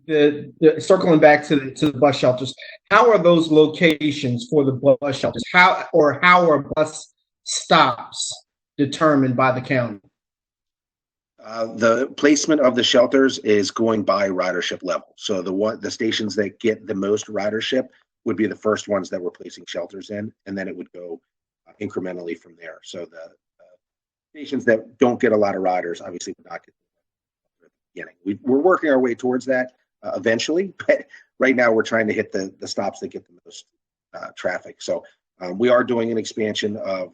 the circling back to the bus shelters, how are those locations for the bus shelters? How are bus stops determined by the county? The placement of the shelters is going by ridership level. So the stations that get the most ridership would be the first ones that we're placing shelters in, and then it would go incrementally from there. So the stations that don't get a lot of riders obviously would not get at the beginning. We're working our way towards that eventually, but right now we're trying to hit the stops that get the most traffic. So we are doing an expansion of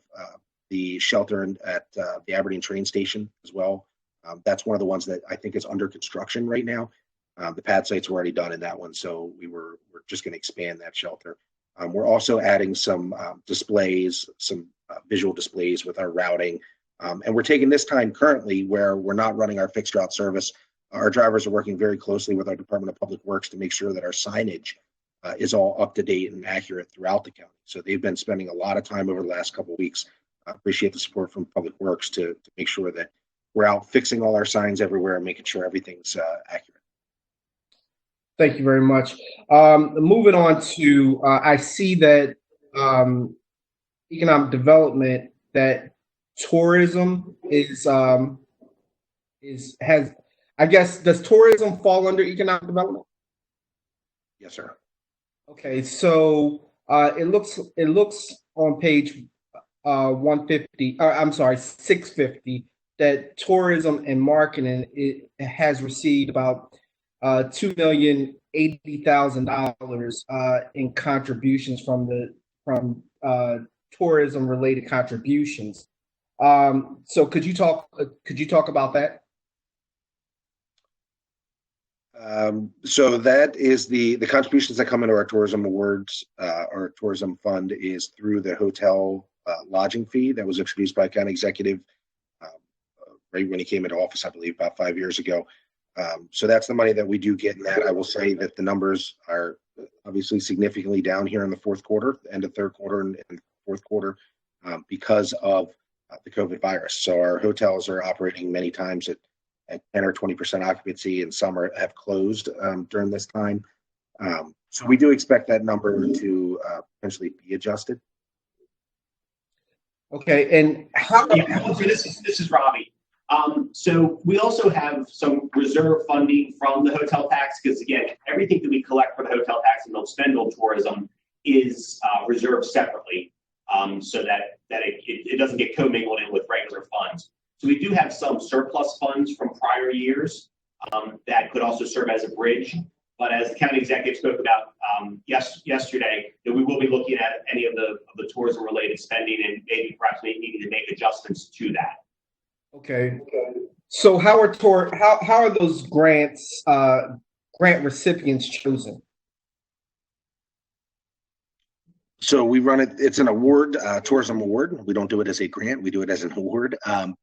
the shelter at the Aberdeen train station as well. That's one of the ones that I think is under construction right now. The pad sites were already done in that one, so we're just going to expand that shelter. We're also adding some displays, some visual displays with our routing. And we're taking this time currently where we're not running our fixed route service. Our drivers are working very closely with our Department of Public Works to make sure that our signage is all up to date and accurate throughout the county. So they've been spending a lot of time over the last couple of weeks. I appreciate the support from Public Works to make sure that we're out fixing all our signs everywhere and making sure everything's accurate. Thank you very much. Moving on to, I see that economic development, that tourism has, I guess, does tourism fall under economic development? Yes, sir. Okay, so it looks on page 150, I'm sorry, 650, that tourism and marketing it has received about $2,080,000 in contributions from tourism related contributions. So could you talk about that? So that is the contributions that come into our tourism awards. Our tourism fund is through the hotel lodging fee that was introduced by county executive right when he came into office, I believe about 5 years ago. So that's the money that we do get in that. I will say that the numbers are obviously significantly down here in the fourth quarter, end of third quarter and fourth quarter, because of the COVID virus. So our hotels are operating many times at 10 or 20% occupancy, and some have closed during this time. So we do expect that number to potentially be adjusted. Okay, and how? Yeah, so this is Robbie. So we also have some reserve funding from the hotel tax, because again, everything that we collect for the hotel tax and don't spend on tourism is reserved separately, so that it doesn't get commingled in with regular funds. So we do have some surplus funds from prior years that could also serve as a bridge. But as the county executive spoke about yesterday, that we will be looking at any of the tourism related spending and maybe perhaps needing to make adjustments to that. Okay. So how are those grant recipients chosen? So we run it. It's an award, tourism award. We don't do it as a grant. We do it as an award.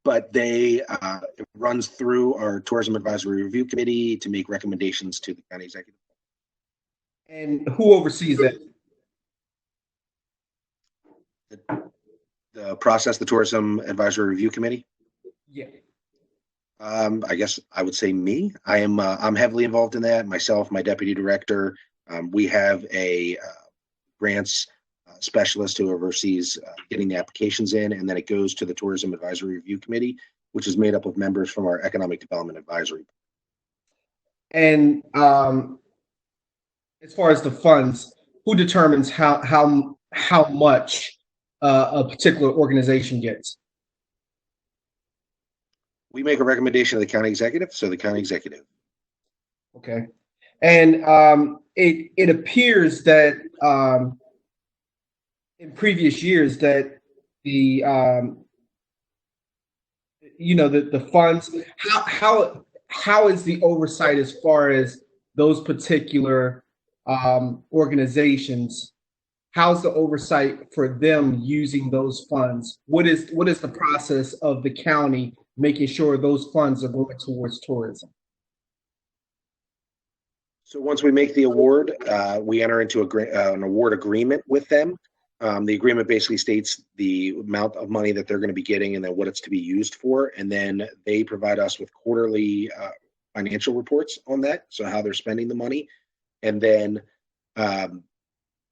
But it runs through our tourism advisory review committee to make recommendations to the county executive. And who oversees that? The process, the tourism advisory review committee. Yeah. I guess I would say me. I'm heavily involved in that. Myself, my deputy director. We have a grants specialist who oversees getting the applications in, and then it goes to the tourism advisory review committee, which is made up of members from our economic development advisory. And as far as the funds, who determines how much a particular organization gets? We make a recommendation to the county executive, so the county executive. Okay. And it appears that in previous years that the the funds, how is the oversight as far as those particular organizations? How's the oversight for them using those funds? What is the process of the county making sure those funds are going towards tourism? So once we make the award, we enter into an award agreement with them. The agreement basically states the amount of money that they're going to be getting and then what it's to be used for. And then they provide us with quarterly financial reports on that, so how they're spending the money. And then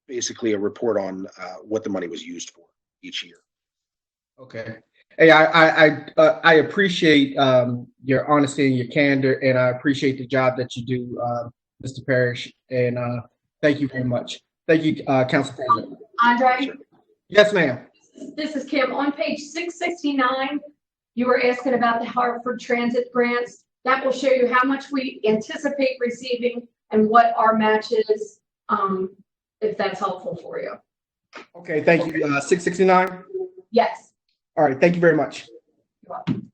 basically a report on what the money was used for each year. Okay. Hey, I appreciate your honesty and your candor, and I appreciate the job that you do, Mr. Parrish. And thank you very much. Thank you, Council President. Andre? Yes, ma'am. This is Kim. On page 669, you were asking about the Hartford Transit grants. That will show you how much we anticipate receiving and what our match is, if that's helpful for you. Okay, thank you. 669? Yes. All right, thank you very much. You're welcome.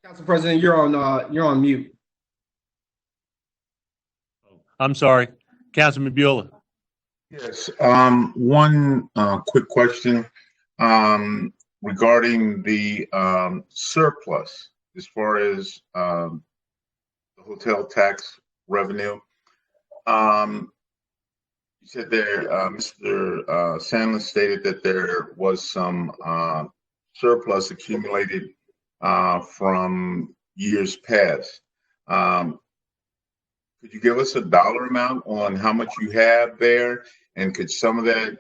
Council President, you're on mute. I'm sorry, Councilman Beulah. Yes, one quick question regarding the surplus as far as the hotel tax revenue. You said there, Mr. Sandlin stated that there was some surplus accumulated from years past. Could you give us a dollar amount on how much you have there? And could some of that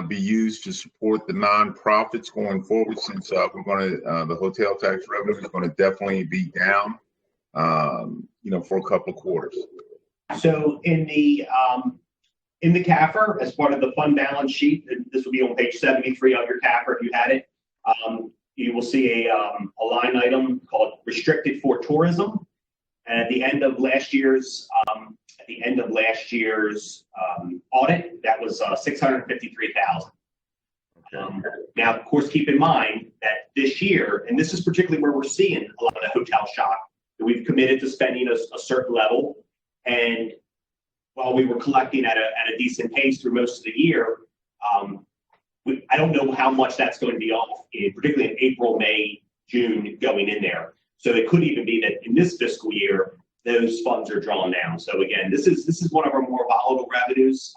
be used to support the nonprofits going forward, since we're going to, the hotel tax revenue is going to definitely be down, for a couple of quarters? So in the CAFR, as part of the fund balance sheet, this will be on page 73 of your CAFR if you had it, you will see a line item called restricted for tourism. And at the end of last year's audit, that was $653,000. Now, of course, keep in mind that this year, and this is particularly where we're seeing a lot of the hotel shock, that we've committed to spending a certain level. And while we were collecting at a decent pace through most of the year, I don't know how much that's going to be off, particularly in April, May, June going in there. So it could even be that in this fiscal year, those funds are drawn down. So again, this is one of our more volatile revenues.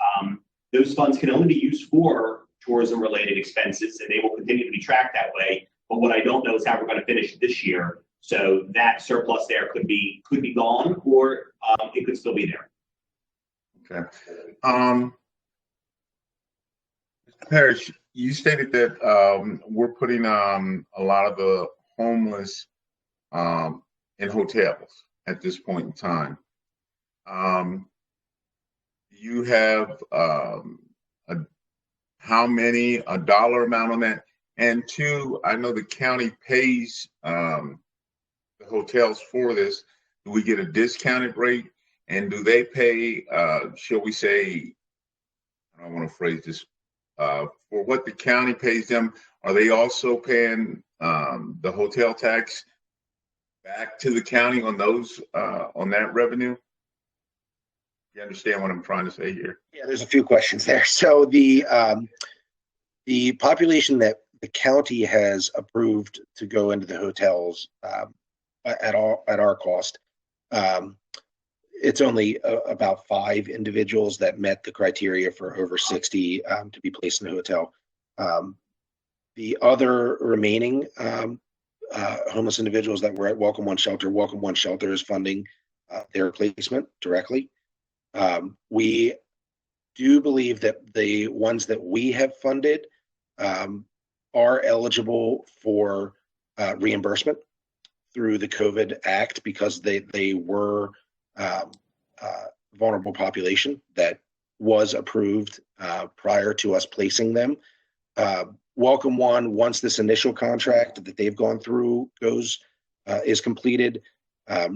Those funds can only be used for tourism-related expenses, and they will continue to be tracked that way. But what I don't know is how we're going to finish this year. So that surplus there could be gone, or it could still be there. Okay. Mr. Parrish, you stated that we're putting a lot of the homeless in hotels at this point in time. You have how many, a dollar amount on that? And two, I know the county pays the hotels for this. Do we get a discounted rate? And do they pay, shall we say, I don't want to phrase this, for what the county pays them, are they also paying the hotel tax back to the county on those, on that revenue? You understand what I'm trying to say here? Yeah, there's a few questions there. So the population that the county has approved to go into the hotels at our cost, it's only about 5 individuals that met the criteria for over 60 to be placed in a hotel. The other remaining homeless individuals that were at Welcome One Shelter is funding their placement directly. We do believe that the ones that we have funded are eligible for reimbursement through the COVID Act because they were vulnerable population that was approved prior to us placing them. Welcome One, once this initial contract that they've gone through is completed,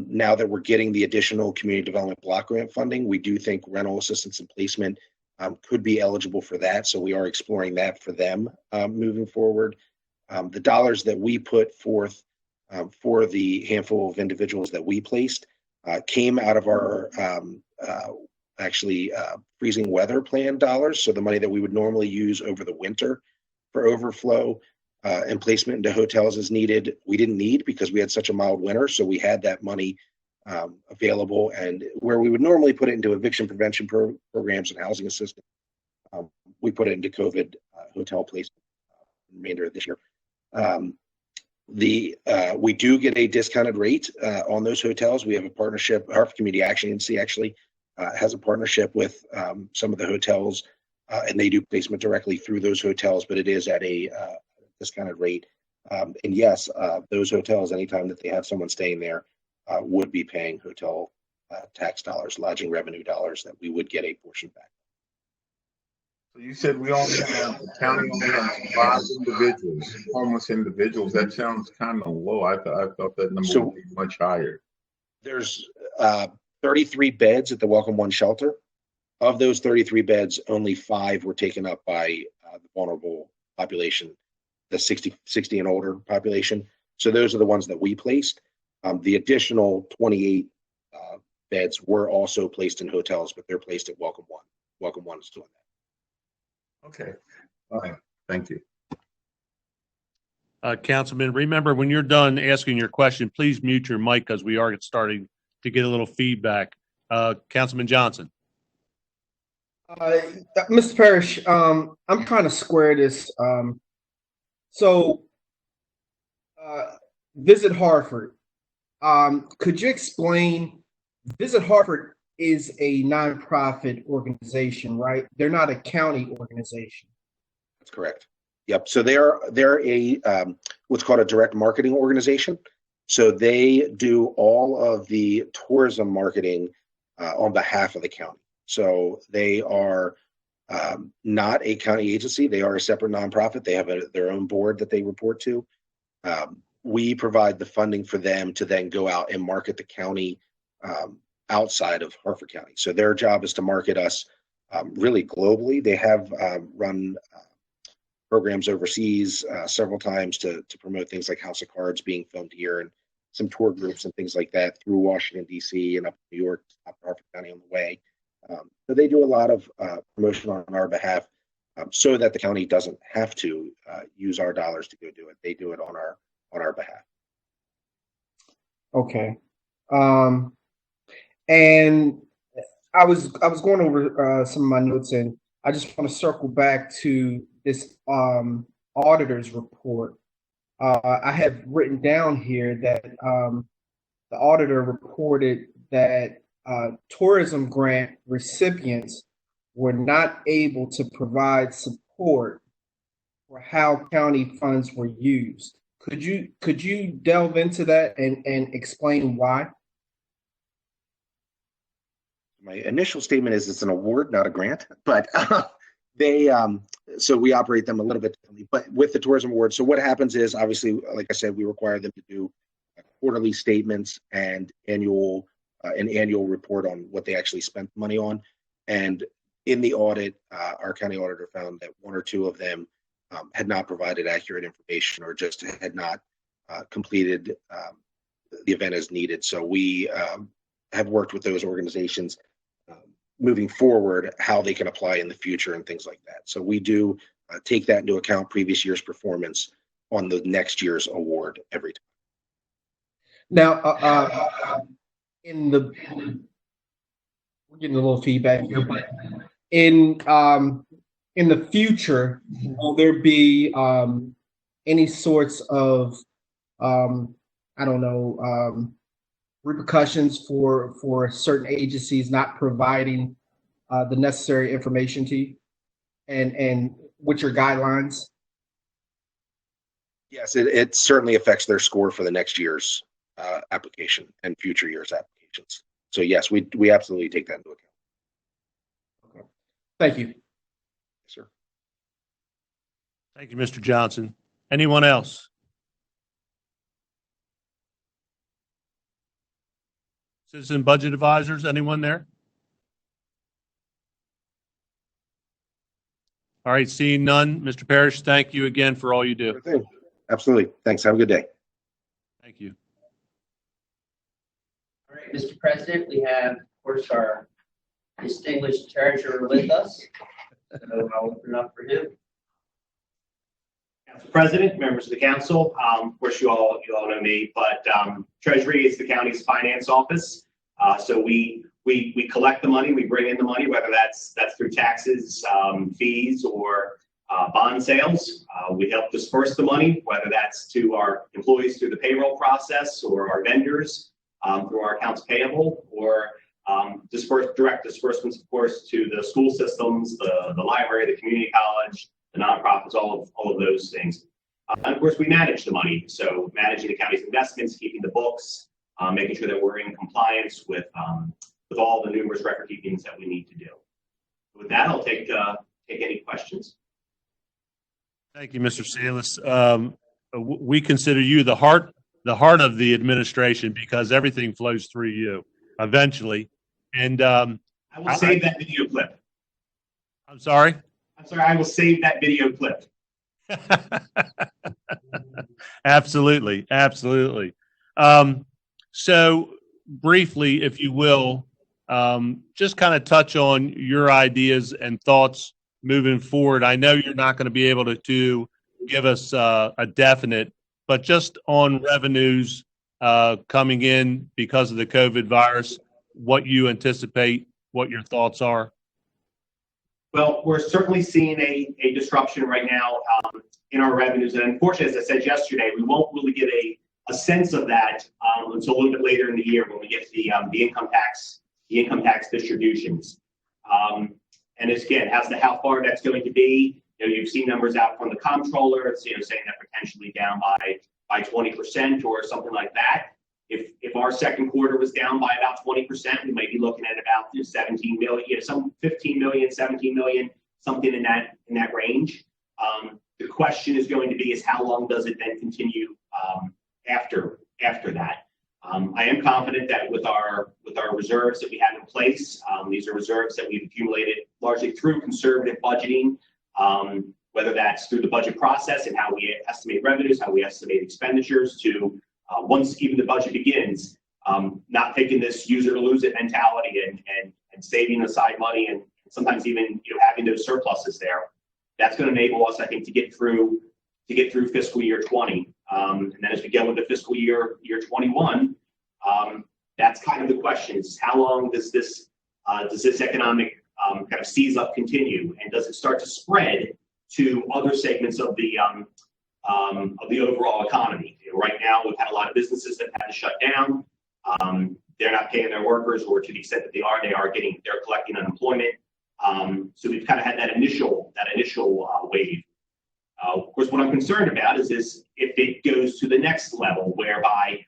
Now that we're getting the additional community development block grant funding, we do think rental assistance and placement could be eligible for that. So we are exploring that for them moving forward. The dollars that we put forth for the handful of individuals that we placed came out of our freezing weather plan dollars. So the money that we would normally use over the winter for overflow and placement into hotels as needed, we didn't need because we had such a mild winter. So we had that money available, and where we would normally put it into eviction prevention programs and housing assistance, we put it into COVID hotel placement remainder of this year. We do get a discounted rate on those hotels. We have a partnership. Hartford Community Action Agency actually has a partnership with some of the hotels, and they do placement directly through those hotels, but it is at a discounted rate. And yes, those hotels, anytime that they have someone staying there, would be paying hotel tax dollars, lodging revenue dollars that we would get a portion back. So you said the county only has 5 individuals, homeless individuals. That sounds kind of low. I thought that number would be much higher. There's 33 beds at the Welcome One shelter. Of those 33 beds, only 5 were taken up by the vulnerable population, the 60 and older population. So those are the ones that we placed. The additional 28 beds were also placed in hotels, but they're placed at Welcome One. Welcome One is doing that. Okay. All right. Thank you. Councilman, remember when you're done asking your question, please mute your mic because we are starting to get a little feedback. Councilman Johnson. Mr. Parrish, I'm trying to square this. Visit Hartford. Could you explain? Visit Hartford is a nonprofit organization, right? They're not a county organization. That's correct. Yep. So they're a what's called a direct marketing organization. So they do all of the tourism marketing on behalf of the county. So they are not a county agency. They are a separate nonprofit. They have their own board that they report to. We provide the funding for them to then go out and market the county outside of Hartford County. So their job is to market us really globally. They have run programs overseas several times to promote things like House of Cards being filmed here and some tour groups and things like that through Washington, D.C. and up New York, up Hartford County on the way. So they do a lot of promotion on our behalf so that the county doesn't have to use our dollars to go do it. They do it on our behalf. Okay. And I was going over some of my notes, and I just want to circle back to this auditor's report. I have written down here that the auditor reported that tourism grant recipients were not able to provide support for how county funds were used. Could you delve into that and explain why? My initial statement is it's an award, not a grant, but so we operate them a little bit differently, but with the tourism award. So what happens is, obviously, like I said, we require them to do quarterly statements and an annual report on what they actually spent money on. And in the audit, our county auditor found that 1 or 2 of them had not provided accurate information or just had not completed the event as needed. So we have worked with those organizations moving forward, how they can apply in the future and things like that. So we do take that into account, previous year's performance on the next year's award every time. Now, we're getting a little feedback here, but in the future, will there be any sorts of repercussions for certain agencies not providing the necessary information to you, and what's your guidelines? Yes, it certainly affects their score for the next year's application and future years' applications. So yes, we absolutely take that into account. Okay. Thank you. Yes, sir. Thank you, Mr. Johnson. Anyone else? Citizen Budget Advisors, anyone there? All right, seeing none. Mr. Parrish, thank you again for all you do. Sure thing. Absolutely. Thanks. Have a good day. Thank you. All right, Mr. President, we have, of course, our distinguished treasurer with us. So I'll open it up for him. Council President, members of the council, of course, you all know me, but Treasury is the county's finance office. So we collect the money, we bring in the money, whether that's through taxes, fees, or bond sales. We help disperse the money, whether that's to our employees through the payroll process, or our vendors through our accounts payable, or direct disbursements, of course, to the school systems, the library, the community college, the nonprofits, all of those things. And of course, we manage the money. So managing the county's investments, keeping the books, making sure that we're in compliance with all the numerous record keepings that we need to do. With that, I'll take any questions. Thank you, Mr. Salas. We consider you the heart of the administration because everything flows through you eventually. And I will save that video clip. I'm sorry? I will save that video clip. Absolutely. Absolutely. So briefly, if you will, just kind of touch on your ideas and thoughts moving forward. I know you're not going to be able to give us a definite, but just on revenues coming in because of the COVID virus, what you anticipate, what your thoughts are. Well, we're certainly seeing a disruption right now in our revenues. And unfortunately, as I said yesterday, we won't really get a sense of that until a little bit later in the year when we get the income tax distributions. And again, as to how far that's going to be, you've seen numbers out from the comptroller, it's saying that potentially down by 20% or something like that. If our second quarter was down by about 20%, we might be looking at about 17 million, some 15 million, 17 million, something in that range. The question is going to be how long does it then continue after that? I am confident that with our reserves that we have in place, these are reserves that we've accumulated largely through conservative budgeting, whether that's through the budget process and how we estimate revenues, how we estimate expenditures, to once even the budget begins, not taking this use it or lose it mentality and saving aside money and sometimes even having those surpluses there. That's going to enable us, I think, to get through fiscal year 20. And then as we go into fiscal year 21, that's kind of the question: is how long does this economic kind of seize up continue, and does it start to spread to other segments of the overall economy? Right now, we've had a lot of businesses that have had to shut down. They're not paying their workers, or to the extent that they're collecting unemployment. So we've kind of had that initial wave. Of course, what I'm concerned about is if it goes to the next level, whereby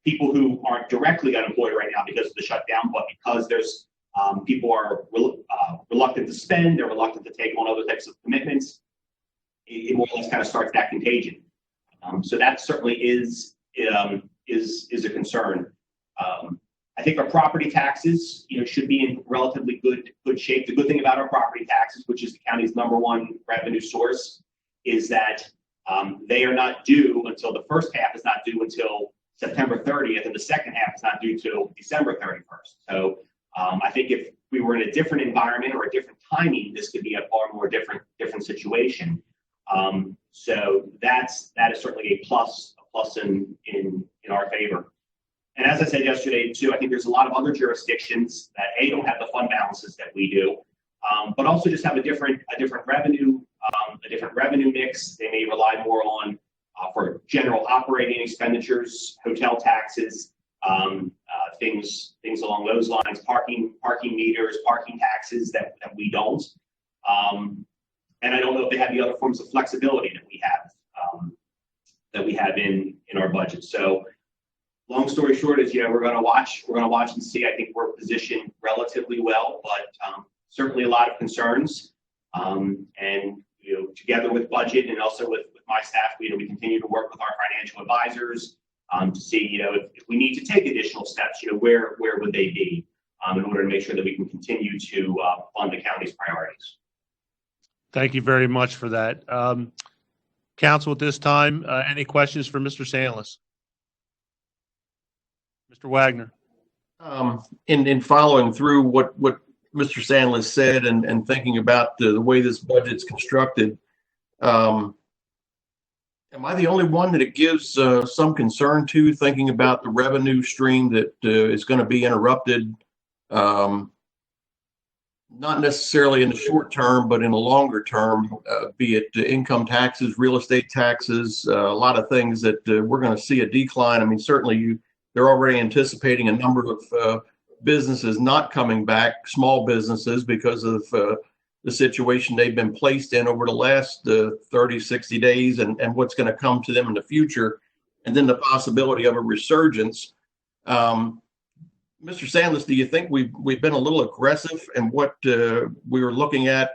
people who aren't directly unemployed right now because of the shutdown, but because there's people are reluctant to spend, they're reluctant to take on other types of commitments, it more or less kind of starts that contagion. So that certainly is a concern. I think our property taxes, should be in relatively good shape. The good thing about our property taxes, which is the county's #1 revenue source, is that they are not due until the first half is not due until September 30th, and the second half is not due till December 31st. So I think if we were in a different environment or a different timing, this could be a far more different situation. So that is certainly a plus in our favor. And as I said yesterday too, I think there's a lot of other jurisdictions that don't have the fund balances that we do, but also just have a different revenue mix. They may rely more on for general operating expenditures, hotel taxes, things along those lines, parking meters, parking taxes that we don't. And I don't know if they have the other forms of flexibility that we have in our budget. So long story short is, we're going to watch and see. I think we're positioned relatively well, but certainly a lot of concerns. And together with budget and also with my staff, we continue to work with our financial advisors, to see, if we need to take additional steps, where would they be in order to make sure that we can continue to fund the county's priorities. Thank you very much for that. Council, at this time, any questions for Mr. Sandless? Mr. Wagner? In following through what Mr. Sandless said and thinking about the way this budget's constructed, am I the only one that it gives some concern to, thinking about the revenue stream that is going to be interrupted, not necessarily in the short term, but in the longer term, be it income taxes, real estate taxes, a lot of things that we're going to see a decline. I mean, certainly they're already anticipating a number of businesses not coming back, small businesses, because of the situation they've been placed in over the last 30, 60 days and what's going to come to them in the future, and then the possibility of a resurgence. Mr. Sandless, do you think we've been a little aggressive in what we were looking at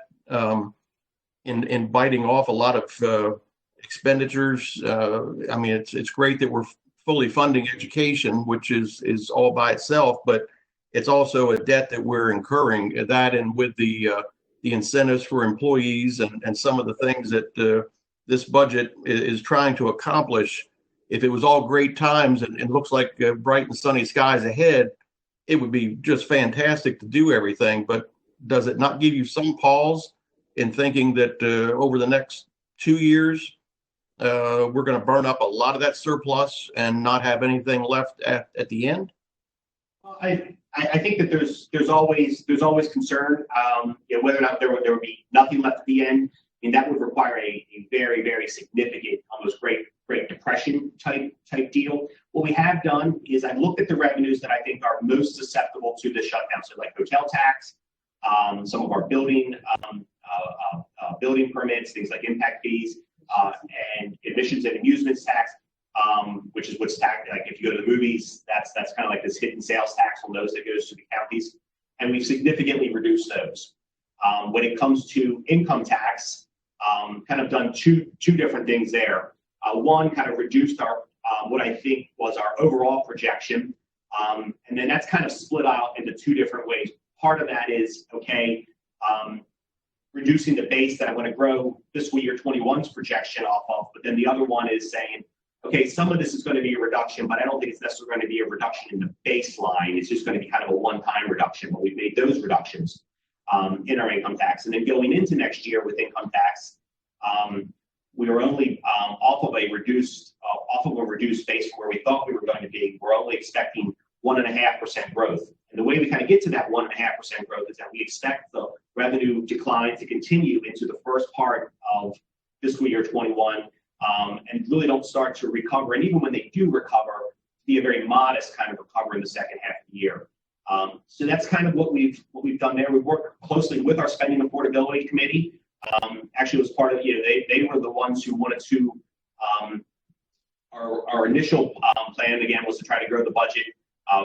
in biting off a lot of expenditures? I mean, it's great that we're fully funding education, which is all by itself, but it's also a debt that we're incurring, that and with the incentives for employees and some of the things that this budget is trying to accomplish. If it was all great times and it looks like bright and sunny skies ahead, it would be just fantastic to do everything. But does it not give you some pause in thinking that over the next 2 years, we're going to burn up a lot of that surplus and not have anything left at the end? Well, I think that there's always concern, whether or not there would be nothing left at the end. I mean, that would require a very, very significant, almost Great Depression type deal. What we have done is I've looked at the revenues that I think are most susceptible to the shutdown. So like hotel tax, some of our building permits, things like impact fees, and admissions and amusements tax, which is what's taxed. Like if you go to the movies, that's kind of like this hidden sales tax on those that goes to the counties. And we've significantly reduced those. When it comes to income tax, kind of done two different things there. One, kind of reduced our what I think was our overall projection, and then that's kind of split out into two different ways. Part of that is reducing the base that I'm going to grow fiscal year 21's projection off of, but then the other one is saying, okay, some of this is going to be a reduction, but I don't think it's necessarily going to be a reduction in the baseline. It's just going to be kind of a one-time reduction, but we've made those reductions in our income tax. And then going into next year with income tax, we were only off of a reduced base from where we thought we were going to be. We're only expecting 1.5% growth. And the way we kind of get to that 1.5% growth is that we expect the revenue decline to continue into the first part of fiscal year 21, and really don't start to recover. And even when they do recover, be a very modest kind of recovery in the second half of the year. So that's kind of what we've done there. We've worked closely with our spending affordability committee. Actually, it was part of, they were the ones who wanted to, our initial plan again was to try to grow the budget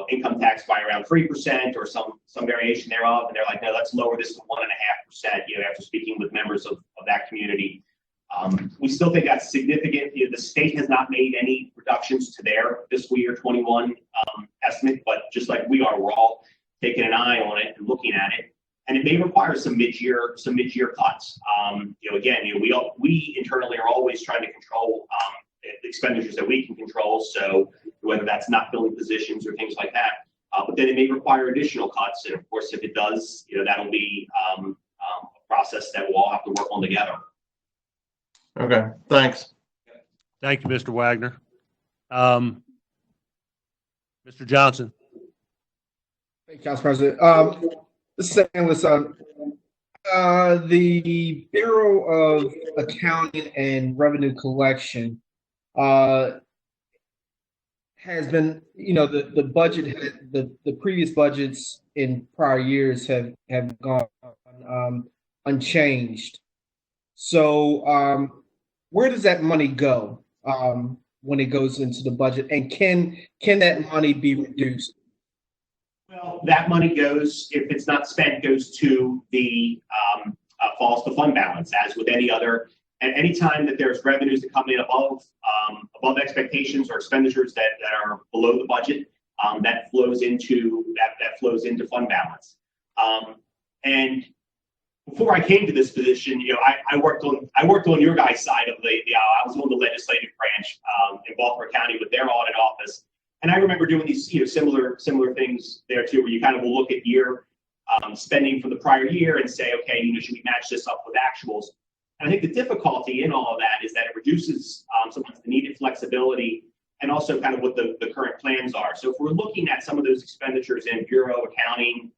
income tax by around 3% or some variation thereof. And they're like, no, let's lower this to 1.5%, after speaking with members of that community. We still think that's significant. The state has not made any reductions to their fiscal year 21 estimate, but just like we are, we're all taking an eye on it and looking at it. And it may require some mid-year cuts. We internally are always trying to control the expenditures that we can control. So whether that's not filling positions or things like that, but then it may require additional cuts. And of course, if it does, that'll be a process that we'll all have to work on together. Okay, thanks. Thank you, Mr. Wagner. Mr. Johnson. Thank you, Council President. This is Sandless. The Bureau of Accounting and Revenue Collection has been, the budget, the previous budgets in prior years have gone unchanged. So where does that money go when it goes into the budget, and can that money be reduced? Well, that money goes, if it's not spent, goes to the falls to fund balance, as with any other And anytime that there's revenues that come in above expectations or expenditures that are below the budget, that flows into fund balance. And before I came to this position, I worked on your guys' side of the aisle. I was on the legislative branch in Baltimore County with their audit office, and I remember doing these similar things there too, where you kind of will look at year spending from the prior year and say, okay, should we match this up with actuals? And I think the difficulty in all of that is that it reduces sometimes the needed flexibility and also kind of what the current plans are. So if we're looking at some of those expenditures in bureau accounting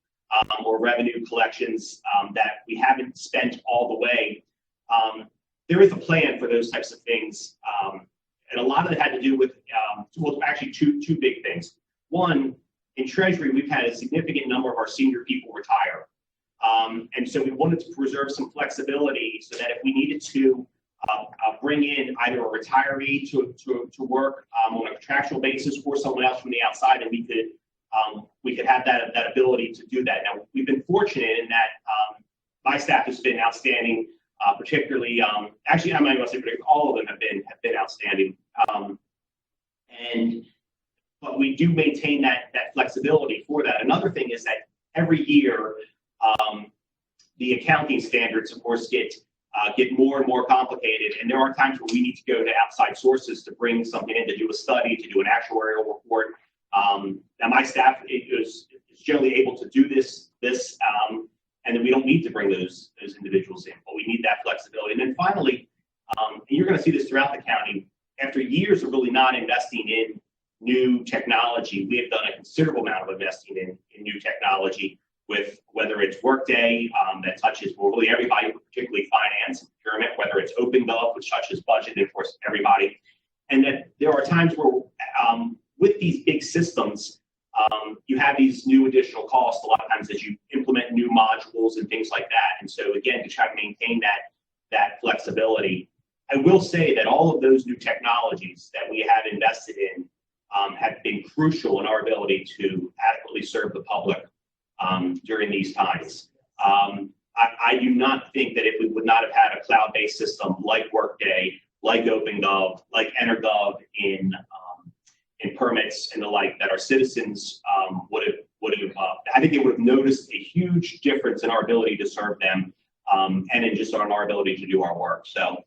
or revenue collections that we haven't spent all the way, there is a plan for those types of things. And a lot of it had to do with, well, actually two big things. One, in Treasury, we've had a significant number of our senior people retire. And so we wanted to preserve some flexibility so that if we needed to bring in either a retiree to work on a contractual basis or someone else from the outside, and we could have that ability to do that. Now, we've been fortunate in that my staff has been outstanding, particularly, actually, I'm not even going to say particularly, all of them have been outstanding. But we do maintain that flexibility for that. Another thing is that every year, the accounting standards, of course, get more and more complicated, and there are times where we need to go to outside sources to bring something in, to do a study, to do an actuarial report. Now, my staff is generally able to do this, and then we don't need to bring those individuals in, but we need that flexibility. And then finally, and you're going to see this throughout the county, after years of really not investing in new technology, we have done a considerable amount of investing in new technology, with whether it's Workday that touches really everybody, particularly finance and procurement, whether it's OpenGov, which touches budget, and of course everybody. And that there are times where with these big systems, you have these new additional costs a lot of times as you implement new modules and things like that. And so again, to try to maintain that flexibility, I will say that all of those new technologies that we have invested in have been crucial in our ability to adequately serve the public during these times. I do not think that if we would not have had a cloud-based system like Workday, like OpenGov, like EnerGov in permits and the like, that our citizens would have. I think they would have noticed a huge difference in our ability to serve them, and in just on our ability to do our work. So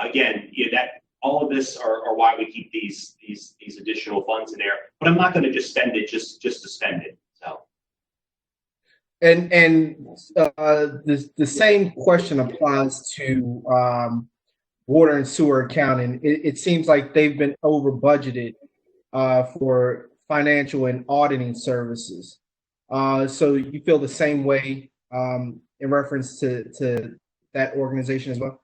again, that all of this are why we keep these additional funds in there. But I'm not going to just spend it just to spend it. So. And the same question applies to water and sewer accounting. It seems like they've been over budgeted for financial and auditing services. So you feel the same way in reference to that organization as well?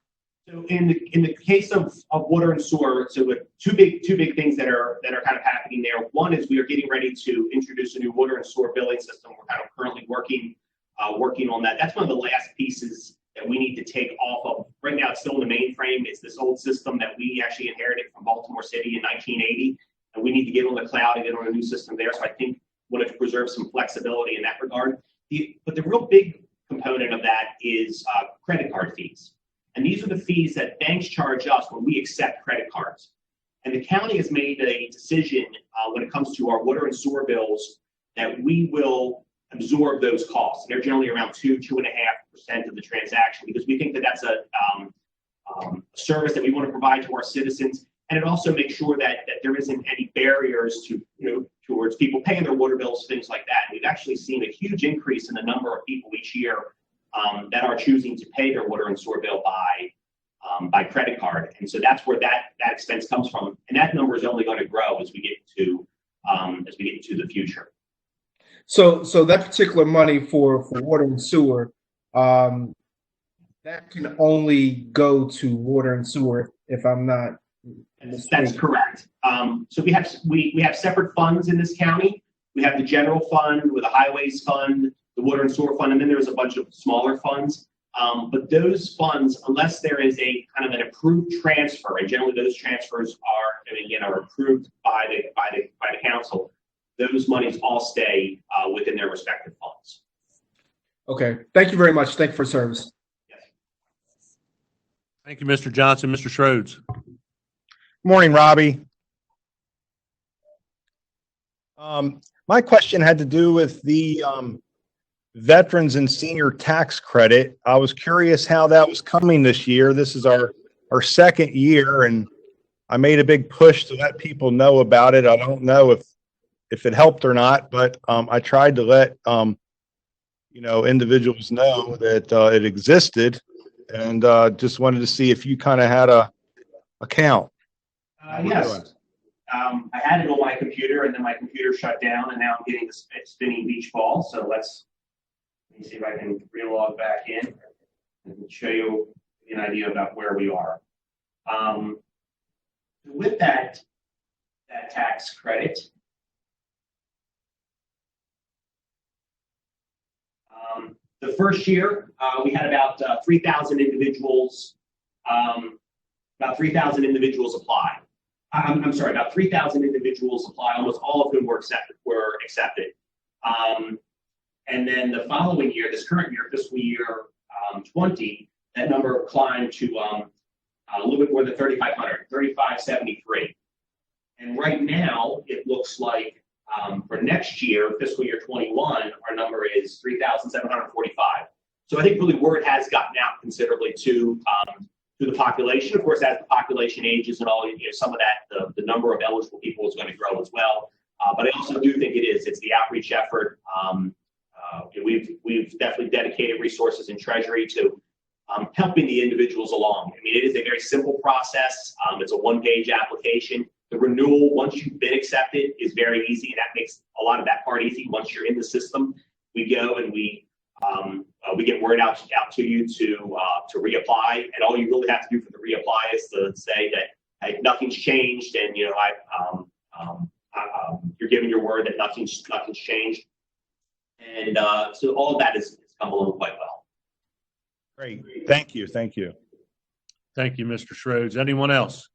So in the case of water and sewer, so with two big things that are kind of happening there. One is we are getting ready to introduce a new water and sewer billing system. We're kind of currently working on that. That's one of the last pieces that we need to take off of. Right now, it's still in the mainframe. It's this old system that we actually inherited from Baltimore City in 1980, and we need to get on the cloud and get on a new system there. So I think we want to preserve some flexibility in that regard. But the real big component of that is credit card fees. And these are the fees that banks charge us when we accept credit cards. And the county has made a decision when it comes to our water and sewer bills that we will absorb those costs. And they're generally around 2.5% of the transaction, because we think that that's a service that we want to provide to our citizens. And it also makes sure that there isn't any barriers towards people paying their water bills, things like that. And we've actually seen a huge increase in the number of people each year that are choosing to pay their water and sewer bill by credit card. And so that's where that expense comes from. And that number is only going to grow as we get into the future. So that particular money for water and sewer, that can only go to water and sewer if I'm not mistaken. That's correct. So we have separate funds in this county. We have the general fund with a highways fund, the water and sewer fund, and then there's a bunch of smaller funds. But those funds, unless there is a kind of an approved transfer, and generally those transfers are approved by the council, those monies all stay within their respective funds. Okay. Thank you very much. Thank you for service. Yes. Thank you, Mr. Johnson. Mr. Schroeds. Morning, Robbie. My question had to do with the veterans and senior tax credit. I was curious how that was coming this year. This is our second year, and I made a big push to let people know about it. I don't know if it helped or not, but I tried to let individuals know that it existed, and just wanted to see if you kind of had a count. Yes. I had it on my computer, and then my computer shut down, and now I'm getting the spinning beach ball. So let me see if I can relog back in and show you an idea about where we are. With that tax credit, the first year we had about 3,000 individuals. About 3,000 individuals apply. I'm sorry, about 3,000 individuals apply, almost all of whom were accepted. And then the following year, this current year, fiscal year 20, that number climbed to a little bit more than 3,500, 3,573. And right now, it looks like for next year, fiscal year 21, our number is 3,745. So I think really word has gotten out considerably to the population. Of course, as the population ages and all, some of that, the number of eligible people is going to grow as well. But I also do think it's the outreach effort. We've definitely dedicated resources in Treasury to helping the individuals along. I mean, it is a very simple process. It's a one-page application. The renewal, once you've been accepted, is very easy, and that makes a lot of that part easy. Once you're in the system, we go and we get word out to you to reapply, and all you really have to do for the reapply is to say that hey, nothing's changed, and you're giving your word that nothing's changed, and so all of that has come along quite well. Great, thank you. Thank you, Mr. Schroeds. Anyone else?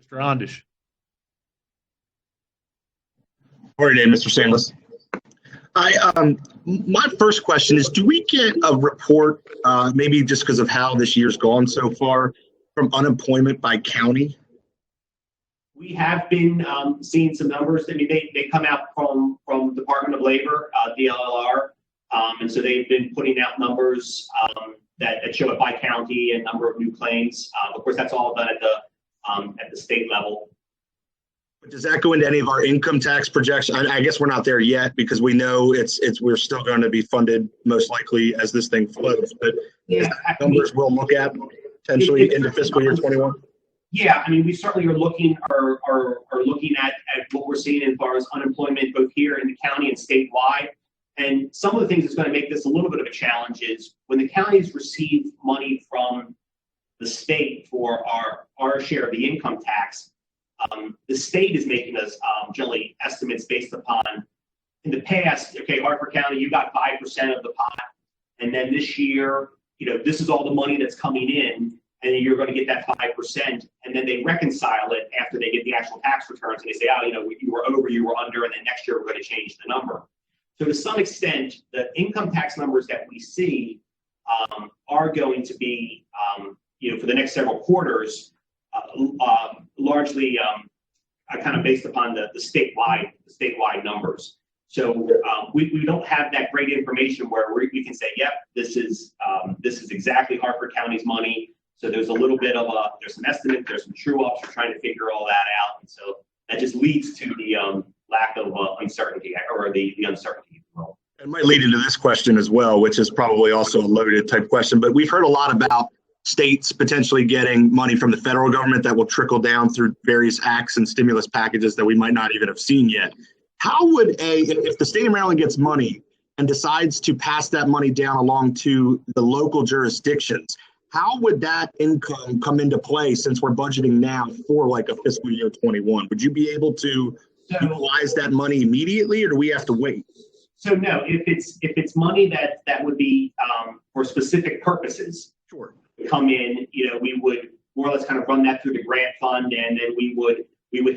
Mr. Ondish. Morning, Mr. Sandless. My first question is, do we get a report, maybe just because of how this year's gone so far, from unemployment by county? We have been seeing some numbers. I mean, they come out from Department of Labor, DLLR, and so they've been putting out numbers that show it by county and number of new claims. Of course, that's all done at the state level. Does that go into any of our income tax projections? I guess we're not there yet because we know we're still going to be funded most likely as this thing flows. But yeah, numbers we'll look at potentially into fiscal year 21. Yeah, I mean, we certainly are looking at what we're seeing as far as unemployment both here in the county and statewide. And some of the things that's going to make this a little bit of a challenge is when the counties receive money from the state for our share of the income tax. The state is making us generally estimates based upon, in the past, okay, Hartford County, you got 5% of the pot, and then this year, this is all the money that's coming in, and you're going to get that 5%, and then they reconcile it after they get the actual tax returns, and they say, oh, you were over, you were under, and then next year we're going to change the number. So to some extent, the income tax numbers that we see are going to be, for the next several quarters, largely kind of based upon the statewide numbers. So we don't have that great information where we can say, yep, this is exactly Hartford County's money. So there's a little bit of there's some estimates, there's some true ups. We're trying to figure all that out, and so that just leads to the lack of uncertainty or the uncertainty. It might lead into this question as well, which is probably also a loaded type question. But we've heard a lot about states potentially getting money from the federal government that will trickle down through various acts and stimulus packages that we might not even have seen yet. How would if the state of Maryland gets money and decides to pass that money down along to the local jurisdictions, how would that income come into play since we're budgeting now for like a fiscal year 21? Would you be able to utilize that money immediately, or do we have to wait? So no, if it's money that would be for specific purposes, sure, come in, we would more or less kind of run that through the grant fund, and then we would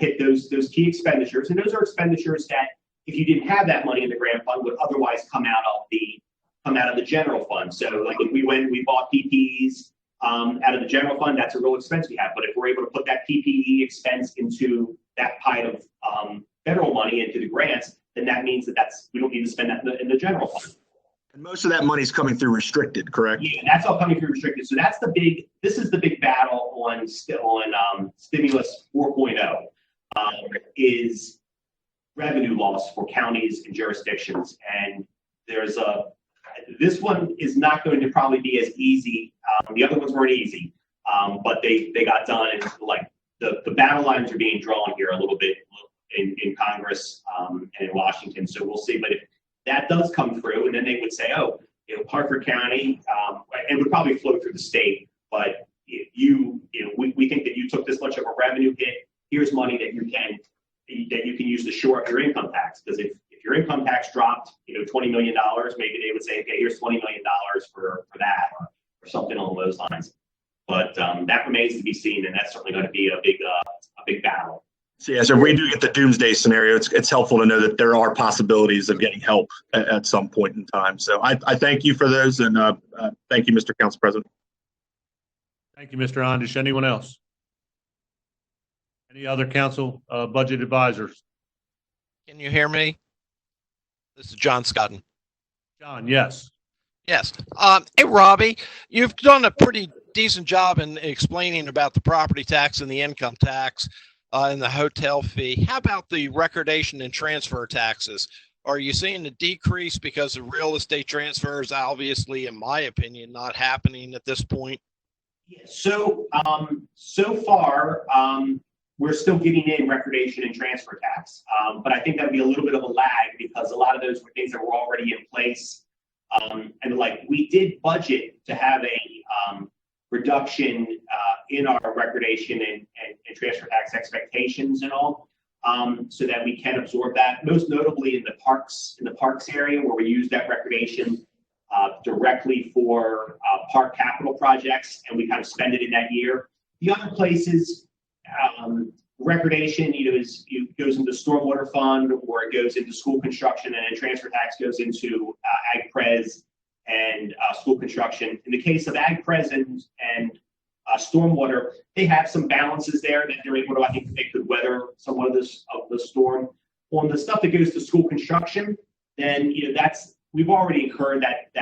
hit those key expenditures, and those are expenditures that if you didn't have that money in the grant fund would otherwise come out come out of the general fund. So like if we bought PPEs out of the general fund, that's a real expense we have. But if we're able to put that PPE expense into that pile of federal money into the grants, then that means that we don't need to spend that in the general fund. And most of that money is coming through restricted, correct? Yeah, that's all coming through restricted. So this is the big battle on stimulus 4.0 is revenue loss for counties and jurisdictions. And this one is not going to probably be as easy. The other ones weren't easy, but they got done. And like the battle lines are being drawn here a little bit in Congress and in Washington. So we'll see. But if that does come through, and then they would say, oh, Hartford County, it would probably flow through the state, but we think that you took this much of a revenue hit. Here's money that you can use to shore up your income tax. Because if your income tax dropped, $20 million, maybe they would say, okay, here's $20 million for that or something along those lines. But that remains to be seen, and that's certainly going to be a big battle. So yes, if we do get the doomsday scenario, it's helpful to know that there are possibilities of getting help at some point in time. So I thank you for those, and thank you, Mr. Council President. Thank you, Mr. Ondish. Anyone else? Any other council budget advisors? Can you hear me? This is John Scotton. John, yes. Yes. Hey, Robbie, you've done a pretty decent job in explaining about the property tax and the income tax and the hotel fee. How about the recordation and transfer taxes? Are you seeing a decrease because of real estate transfers? Obviously, in my opinion, not happening at this point. Yeah, so far, we're still getting in recordation and transfer tax. But I think that'll be a little bit of a lag because a lot of those were things that were already in place. And like we did budget to have a reduction in our recordation and transfer tax expectations and all, so that we can absorb that. Most notably in the parks area where we use that recordation directly for park capital projects, and we kind of spend it in that year. The other places, recordation, goes into stormwater fund or it goes into school construction, and then transfer tax goes into ag pres and school construction. In the case of ag pres and stormwater, they have some balances there that they're able to, I think, they could weather somewhat of the storm. On the stuff that goes to school construction, then we've already incurred that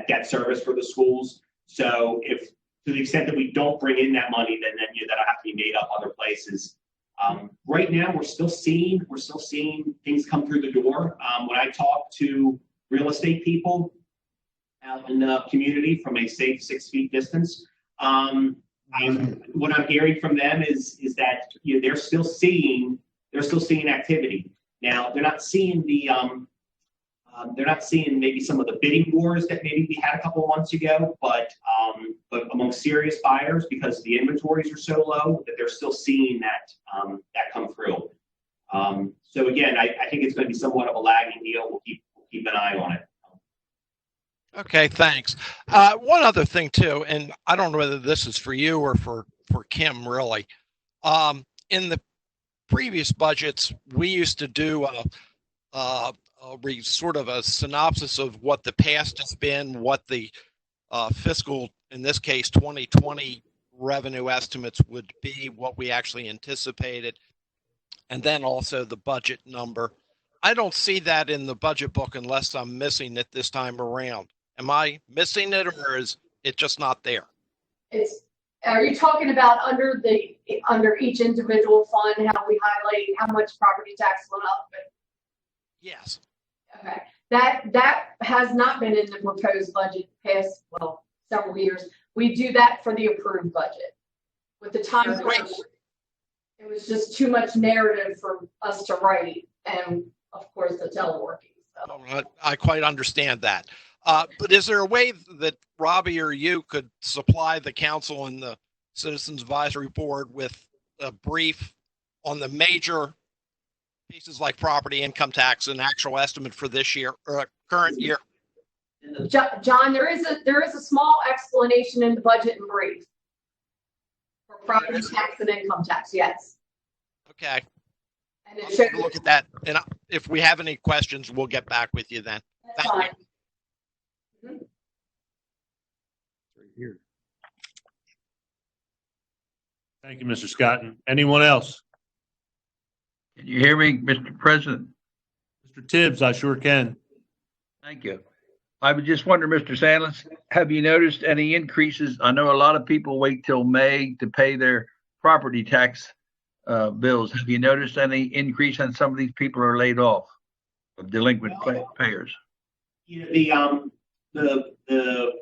debt service for the schools. So if to the extent that we don't bring in that money, then that'll have to be made up other places. Right now, we're still seeing things come through the door. When I talk to real estate people out in the community from a safe 6 feet distance, what I'm hearing from them is that they're still seeing activity. Now they're not seeing maybe some of the bidding wars that maybe we had a couple of months ago, but among serious buyers, because the inventories are so low, that they're still seeing that come through. So again, I think it's going to be somewhat of a lagging deal. We'll keep an eye on it. Okay, thanks. One other thing too, and I don't know whether this is for you or for Kim really. In the previous budgets, we used to do sort of a synopsis of what the past has been, what the fiscal, in this case, 2020 revenue estimates would be, what we actually anticipated, and then also the budget number. I don't see that in the budget book unless I'm missing it this time around. Am I missing it, or is it just not there? Are you talking about under each individual fund, how we highlight how much property tax went up? Yes. Okay. That has not been in the proposed budget past, several years. We do that for the approved budget. With the time, it was just too much narrative for us to write, and of course the teleworking. So. I quite understand that. But is there a way that Robbie or you could supply the council and the Citizens Advisory Board with a brief on the major pieces like property, income tax, and actual estimate for this year or current year? John, there is a small explanation in the budget and brief for property tax and income tax. Yes. Okay. And it should look at that, and if we have any questions, we'll get back with you then. Thank you. here. Thank you, Mr. Scotton. Anyone else? Can you hear me, Mr. President? Mr. Tibbs, I sure can. Thank you. I was just wondering, Mr. Sandless, have you noticed any increases? I know a lot of people wait till May to pay their property tax bills. Have you noticed any increase on some of these people are laid off of delinquent payers? You know, the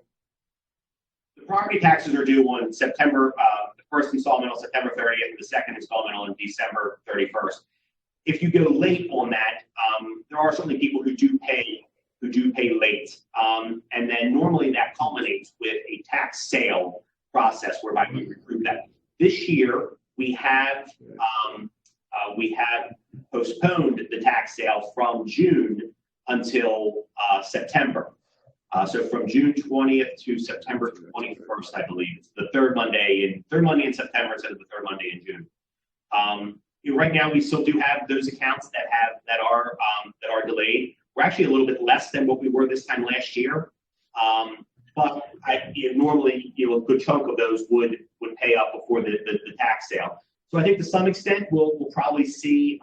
property taxes are due on September, the first installment on September 30th and the second installment on December 31st. If you go late on that, there are certainly people who do pay late. And then normally that culminates with a tax sale process whereby we recoup that. This year, we have postponed the tax sale from June until September. So from June 20th to September 21st, I believe. It's the third Monday in September instead of the third Monday in June. Right now, we still do have those accounts that are delayed. We're actually a little bit less than what we were this time last year. But normally, a good chunk of those would pay up before the tax sale. So I think to some extent, we'll probably see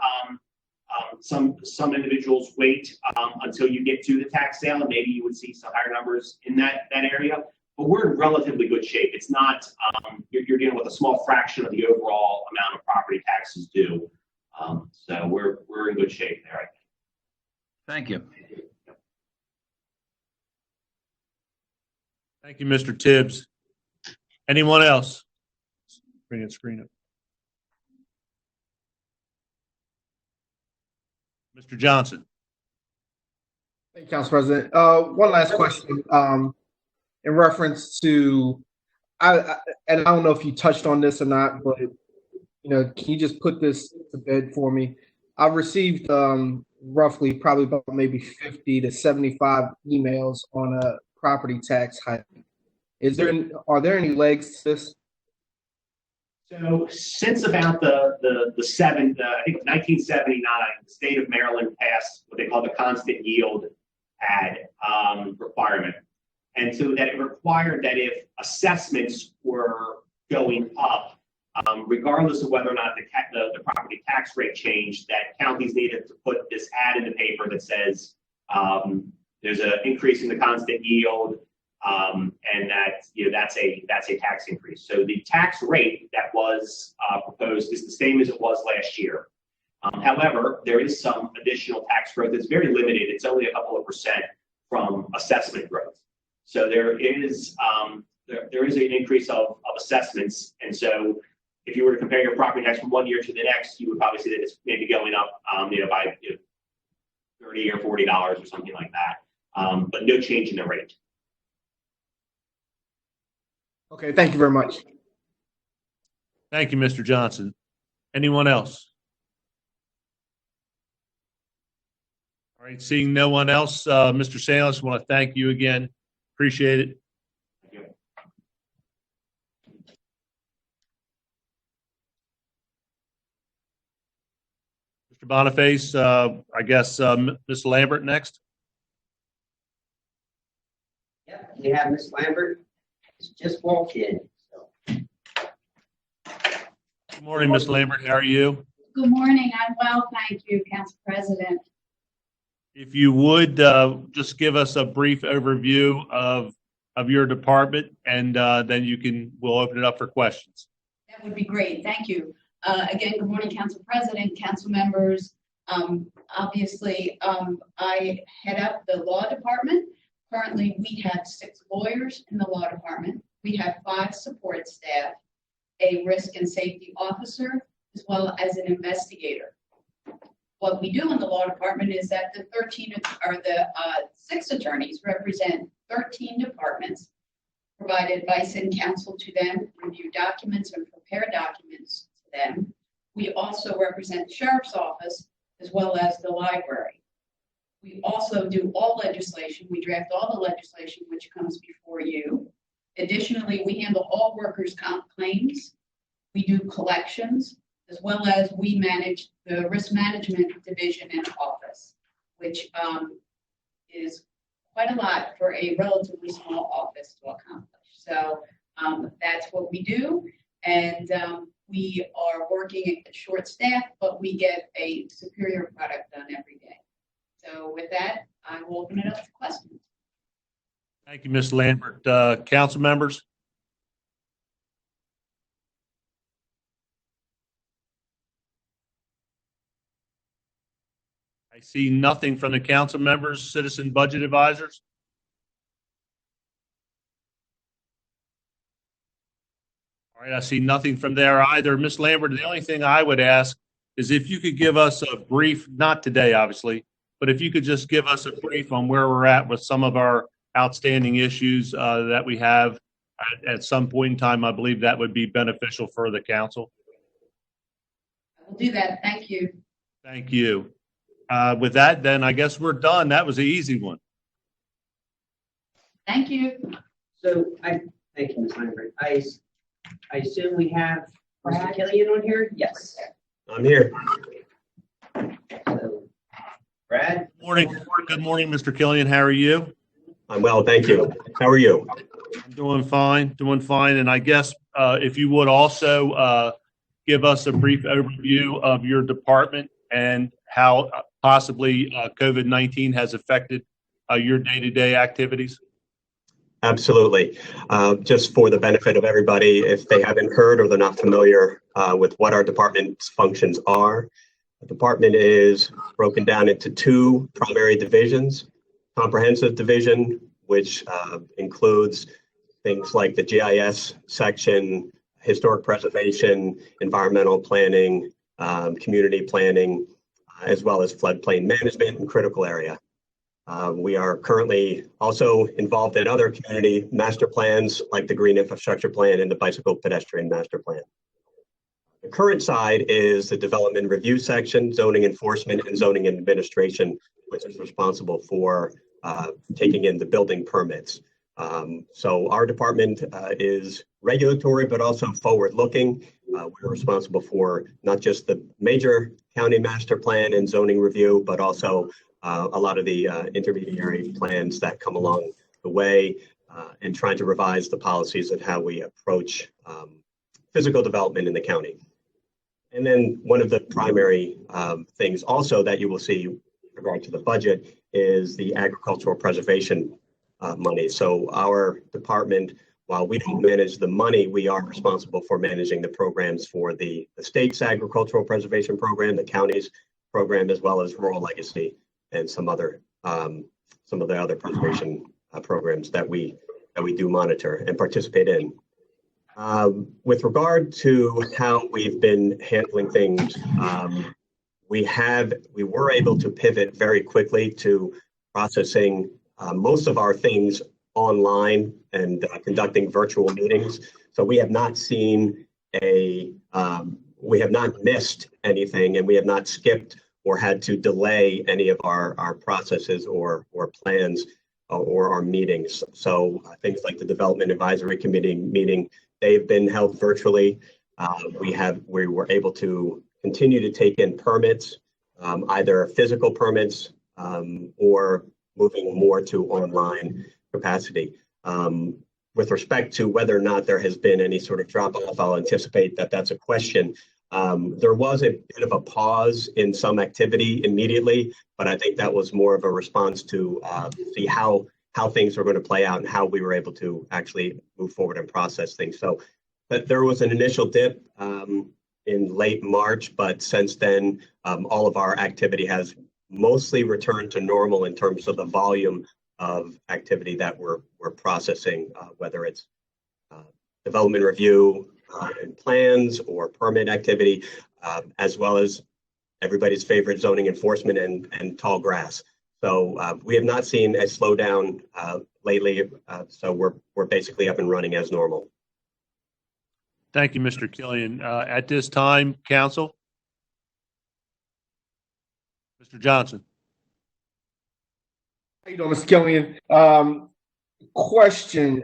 some individuals wait until you get to the tax sale, and maybe you would see some higher numbers in that area. But we're in relatively good shape. It's not you're dealing with a small fraction of the overall amount of property taxes due. So we're in good shape there, I think. Thank you. Thank you, Mr. Tibbs. Anyone else? Bring it, screen it. Mr. Johnson. Thank you, Council President. One last question in reference to, and I don't know if you touched on this or not, but can you just put this to bed for me? I've received roughly probably about maybe 50 to 75 emails on a property tax hike. Are there any legs to this? So since about I think 1979, the state of Maryland passed what they call the constant yield add requirement. And so that it required that if assessments were going up, regardless of whether or not the property tax rate changed, that counties needed to put this ad in the paper that says there's an increase in the constant yield, and that's a tax increase. So the tax rate that was proposed is the same as it was last year. However, there is some additional tax growth. It's very limited. It's only a couple of percent from assessment growth. So there is an increase of assessments, and so if you were to compare your property tax from one year to the next, you would probably see that it's maybe going up, by $30 or $40 or something like that. But no change in the rate. Okay, thank you very much. Thank you, Mr. Johnson. Anyone else? All right, seeing no one else, Mr. Salas, I want to thank you again. Appreciate it. Thank you. Mr. Boniface, I guess Ms. Lambert next. Yep, we have Ms. Lambert. She's just walked in. So. Good morning, Ms. Lambert. How are you? Good morning. I'm well, thank you, Council President. If you would just give us a brief overview of your department, and then we'll open it up for questions. That would be great. Thank you. Again, good morning, Council President, council members. Obviously, I head up the law department. Currently, we have 6 lawyers in the law department. We have 5 support staff, a risk and safety officer, as well as an investigator. What we do in the law department is that the 6 attorneys represent 13 departments, provide advice and counsel to them, review documents and prepare documents to them. We also represent the sheriff's office as well as the library. We also do all legislation. We draft all the legislation which comes before you. Additionally, we handle all workers' comp claims. We do collections, as well as we manage the risk management division in office, which is quite a lot for a relatively small office to accomplish. So that's what we do. And we are working at short staff, but we get a superior product done every day. So with that, I will open it up to questions. Thank you, Ms. Lambert. Council members? I see nothing from the council members, citizen budget advisors. All right, I see nothing from there either. Ms. Lambert, the only thing I would ask is if you could give us a brief, not today, obviously, but if you could just give us a brief on where we're at with some of our outstanding issues that we have at some point in time, I believe that would be beneficial for the council. I will do that. Thank you. Thank you. With that, then I guess we're done. That was an easy one. Thank you. So thank you, Ms. Lambert. I assume we have Mr. Killian on here? Yes. I'm here. So, Brad? Good morning, Mr. Killian. How are you? I'm well, thank you. How are you? I'm doing fine. And I guess if you would also give us a brief overview of your department and how possibly COVID-19 has affected your day-to-day activities. Absolutely. Just for the benefit of everybody, if they haven't heard or they're not familiar with what our department's functions are, the department is broken down into two primary divisions. Comprehensive division, which includes things like the GIS section, historic preservation, environmental planning, community planning, as well as floodplain management and critical area. We are currently also involved in other community master plans like the Green Infrastructure Plan and the Bicycle Pedestrian Master Plan. The current side is the Development Review section, Zoning Enforcement and Zoning Administration, which is responsible for taking in the building permits. So our department is regulatory, but also forward-looking. We're responsible for not just the major county master plan and zoning review, but also a lot of the intermediary plans that come along the way and trying to revise the policies and how we approach physical development in the county. And then one of the primary things also that you will see in regard to the budget is the agricultural preservation money. So our department, while we don't manage the money, we are responsible for managing the programs for the state's agricultural preservation program, the county's program, as well as rural legacy and some of the other preservation programs that we do monitor and participate in. With regard to how we've been handling things, we were able to pivot very quickly to processing most of our things online and conducting virtual meetings. So we have not seen we have not missed anything, and we have not skipped or had to delay any of our processes or plans or our meetings. So things like the Development Advisory Committee meeting, they've been held virtually. We were able to continue to take in permits, either physical permits or moving more to online capacity. With respect to whether or not there has been any sort of drop off, I'll anticipate that that's a question. There was a bit of a pause in some activity immediately, but I think that was more of a response to see how things were going to play out and how we were able to actually move forward and process things. So but there was an initial dip in late March, but since then, all of our activity has mostly returned to normal in terms of the volume of activity that we're processing, whether it's development review and plans or permit activity, as well as everybody's favorite zoning enforcement and tall grass. So we have not seen a slowdown lately, so we're basically up and running as normal. Thank you, Mr. Killian. At this time, council. Mr. Johnson. How you doing, Mr. Killian? Question: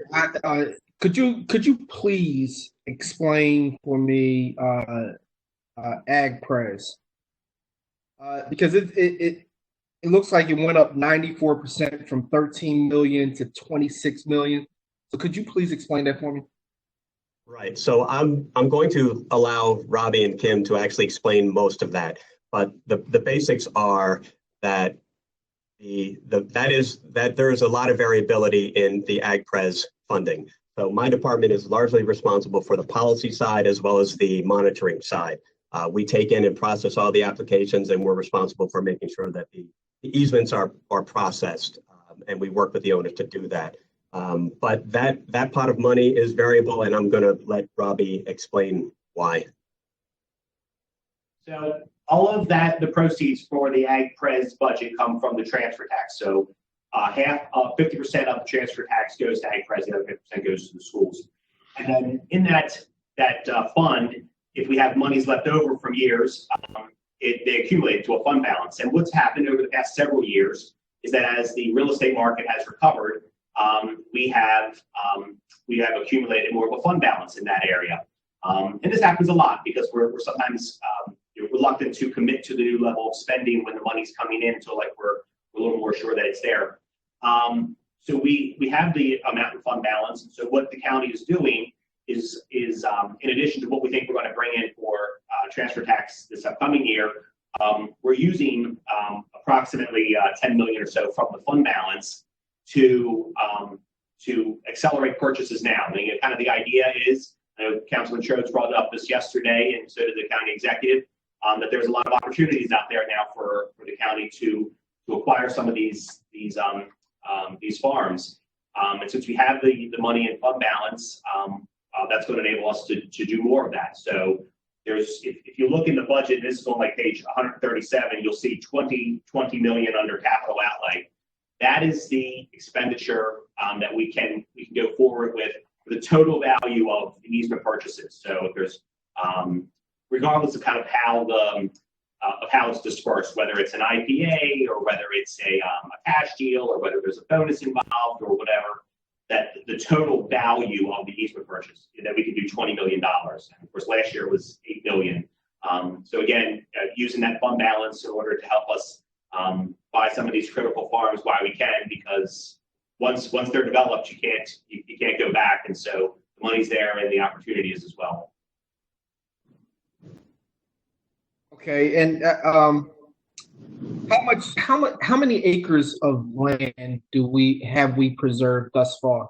could you please explain for me AgPres? Because it looks like it went up 94% from 13 million to 26 million. So could you please explain that for me? Right. So I'm going to allow Robbie and Kim to actually explain most of that. But the basics are that that there is a lot of variability in the AgPres funding. So my department is largely responsible for the policy side as well as the monitoring side. We take in and process all the applications, and we're responsible for making sure that the easements are processed, and we work with the owners to do that. But that pot of money is variable, and I'm going to let Robbie explain why. So all of that, the proceeds for the AgPres budget come from the transfer tax. So 50% of the transfer tax goes to AgPres, the other 50% goes to the schools. And then in that fund, if we have monies left over from years, they accumulate to a fund balance. And what's happened over the past several years is that as the real estate market has recovered, we have accumulated more of a fund balance in that area. And this happens a lot because we're sometimes reluctant to commit to the new level of spending when the money's coming in until like we're a little more sure that it's there. So we have the amount in fund balance. And so what the county is doing is in addition to what we think we're going to bring in for transfer tax this upcoming year, we're using approximately 10 million or so from the fund balance to accelerate purchases now. I mean, kind of the idea is, I know Councilman Schroeder brought up this yesterday, and so did the county executive, that there's a lot of opportunities out there now for the county to acquire some of these farms. And since we have the money in fund balance, that's going to enable us to do more of that. So if you look in the budget, this is on like page 137, you'll see 20 million under capital outlay. That is the expenditure that we can go forward with for the total value of the easement purchases. So if there's regardless of kind of how it's dispersed, whether it's an IPA or whether it's a cash deal or whether there's a bonus involved or whatever, that the total value of the easement purchase, that we can do $20 million. And of course, last year was $8 million. So again, using that fund balance in order to help us buy some of these critical farms while we can, because once they're developed, you can't go back. And so the money's there and the opportunity is as well. Okay, and how many acres of land have we preserved thus far?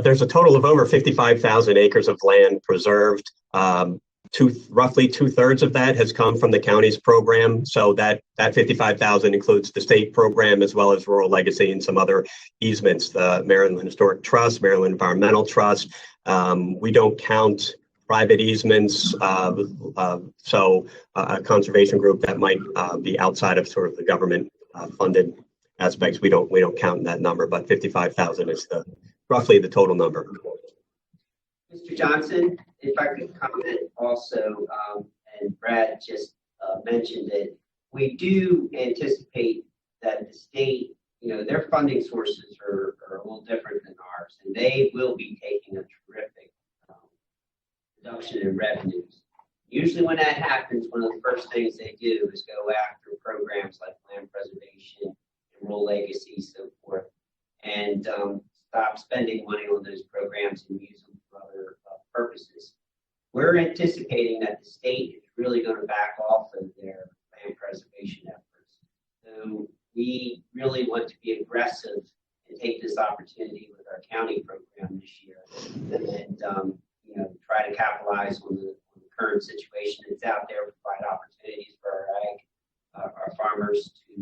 There's a total of over 55,000 acres of land preserved. Roughly 2/3 of that has come from the county's program. So that 55,000 includes the state program as well as Rural Legacy and some other easements, the Maryland Historic Trust, Maryland Environmental Trust. We don't count private easements. So a conservation group that might be outside of sort of the government funded aspects, we don't count that number, but 55,000 is roughly the total number. Mr. Johnson, if I could comment also, and Brad just mentioned it, we do anticipate that the state, their funding sources are a little different than ours, and they will be taking a terrific reduction in revenues. Usually when that happens, one of the first things they do is go after programs like land preservation and rural legacy, so forth, and stop spending money on those programs and use them for other purposes. We're anticipating that the state is really going to back off of their land preservation efforts. So we really want to be aggressive and take this opportunity with our county program this year, and try to capitalize on the current situation that's out there, provide opportunities for our farmers to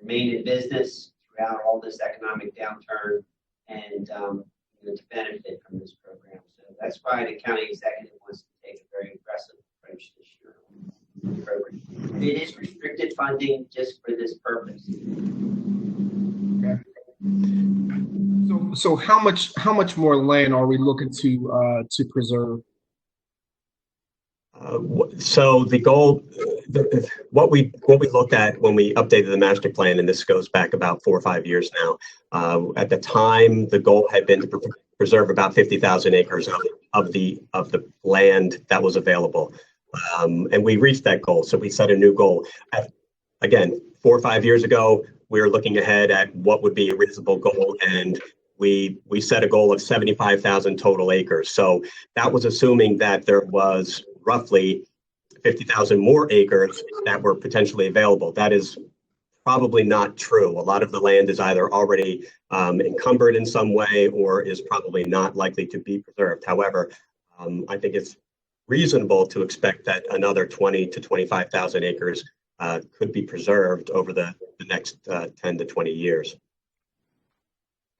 remain in business throughout all this economic downturn and to benefit from this program. So that's why the county executive wants to take a very aggressive approach this year on the program. And it is restricted funding just for this purpose. Okay. So how much more land are we looking to preserve? So the goal, what we looked at when we updated the master plan, and this goes back about 4 or 5 years now. At the time, the goal had been to preserve about 50,000 acres of the land that was available. And we reached that goal. So we set a new goal. Again, 4 or 5 years ago, we were looking ahead at what would be a reasonable goal, and we set a goal of 75,000 total acres. So that was assuming that there was roughly 50,000 more acres that were potentially available. That is probably not true. A lot of the land is either already encumbered in some way or is probably not likely to be preserved. However, I think it's reasonable to expect that another 20 to 25,000 acres could be preserved over the next 10 to 20 years.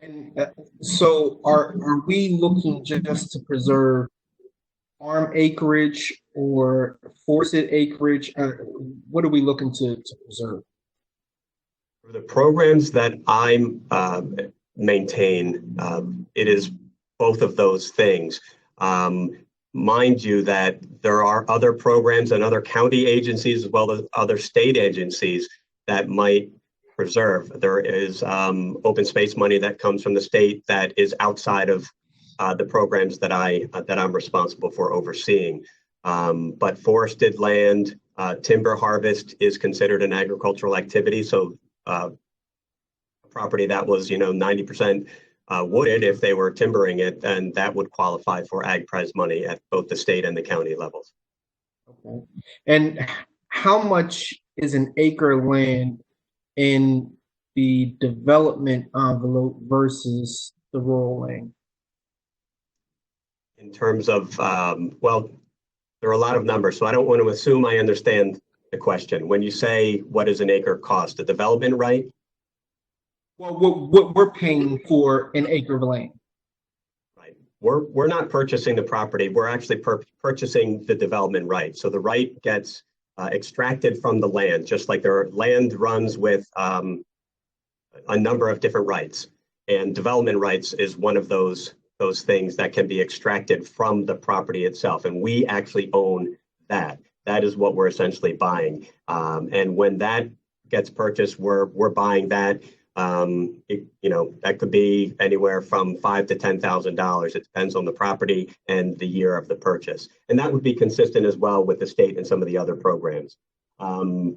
And so are we looking just to preserve farm acreage or forested acreage? What are we looking to preserve? For the programs that I maintain, it is both of those things. Mind you that there are other programs and other county agencies as well as other state agencies that might preserve. There is open space money that comes from the state that is outside of the programs that I'm responsible for overseeing. But forested land, timber harvest is considered an agricultural activity. So a property that was 90% wooded, if they were timbering it, then that would qualify for ag pres money at both the state and the county levels. Okay. And how much is an acre of land in the development envelope versus the rural land? In terms of, well, there are a lot of numbers, so I don't want to assume I understand the question. When you say what does an acre cost, the development right? Well, what we're paying for an acre of land. Right. We're not purchasing the property. We're actually purchasing the development right. So the right gets extracted from the land, just like their land runs with a number of different rights. And development rights is one of those things that can be extracted from the property itself. And we actually own that. That is what we're essentially buying. And when that gets purchased, we're buying that. That could be anywhere from $5,000 to $10,000. It depends on the property and the year of the purchase. And that would be consistent as well with the state and some of the other programs. The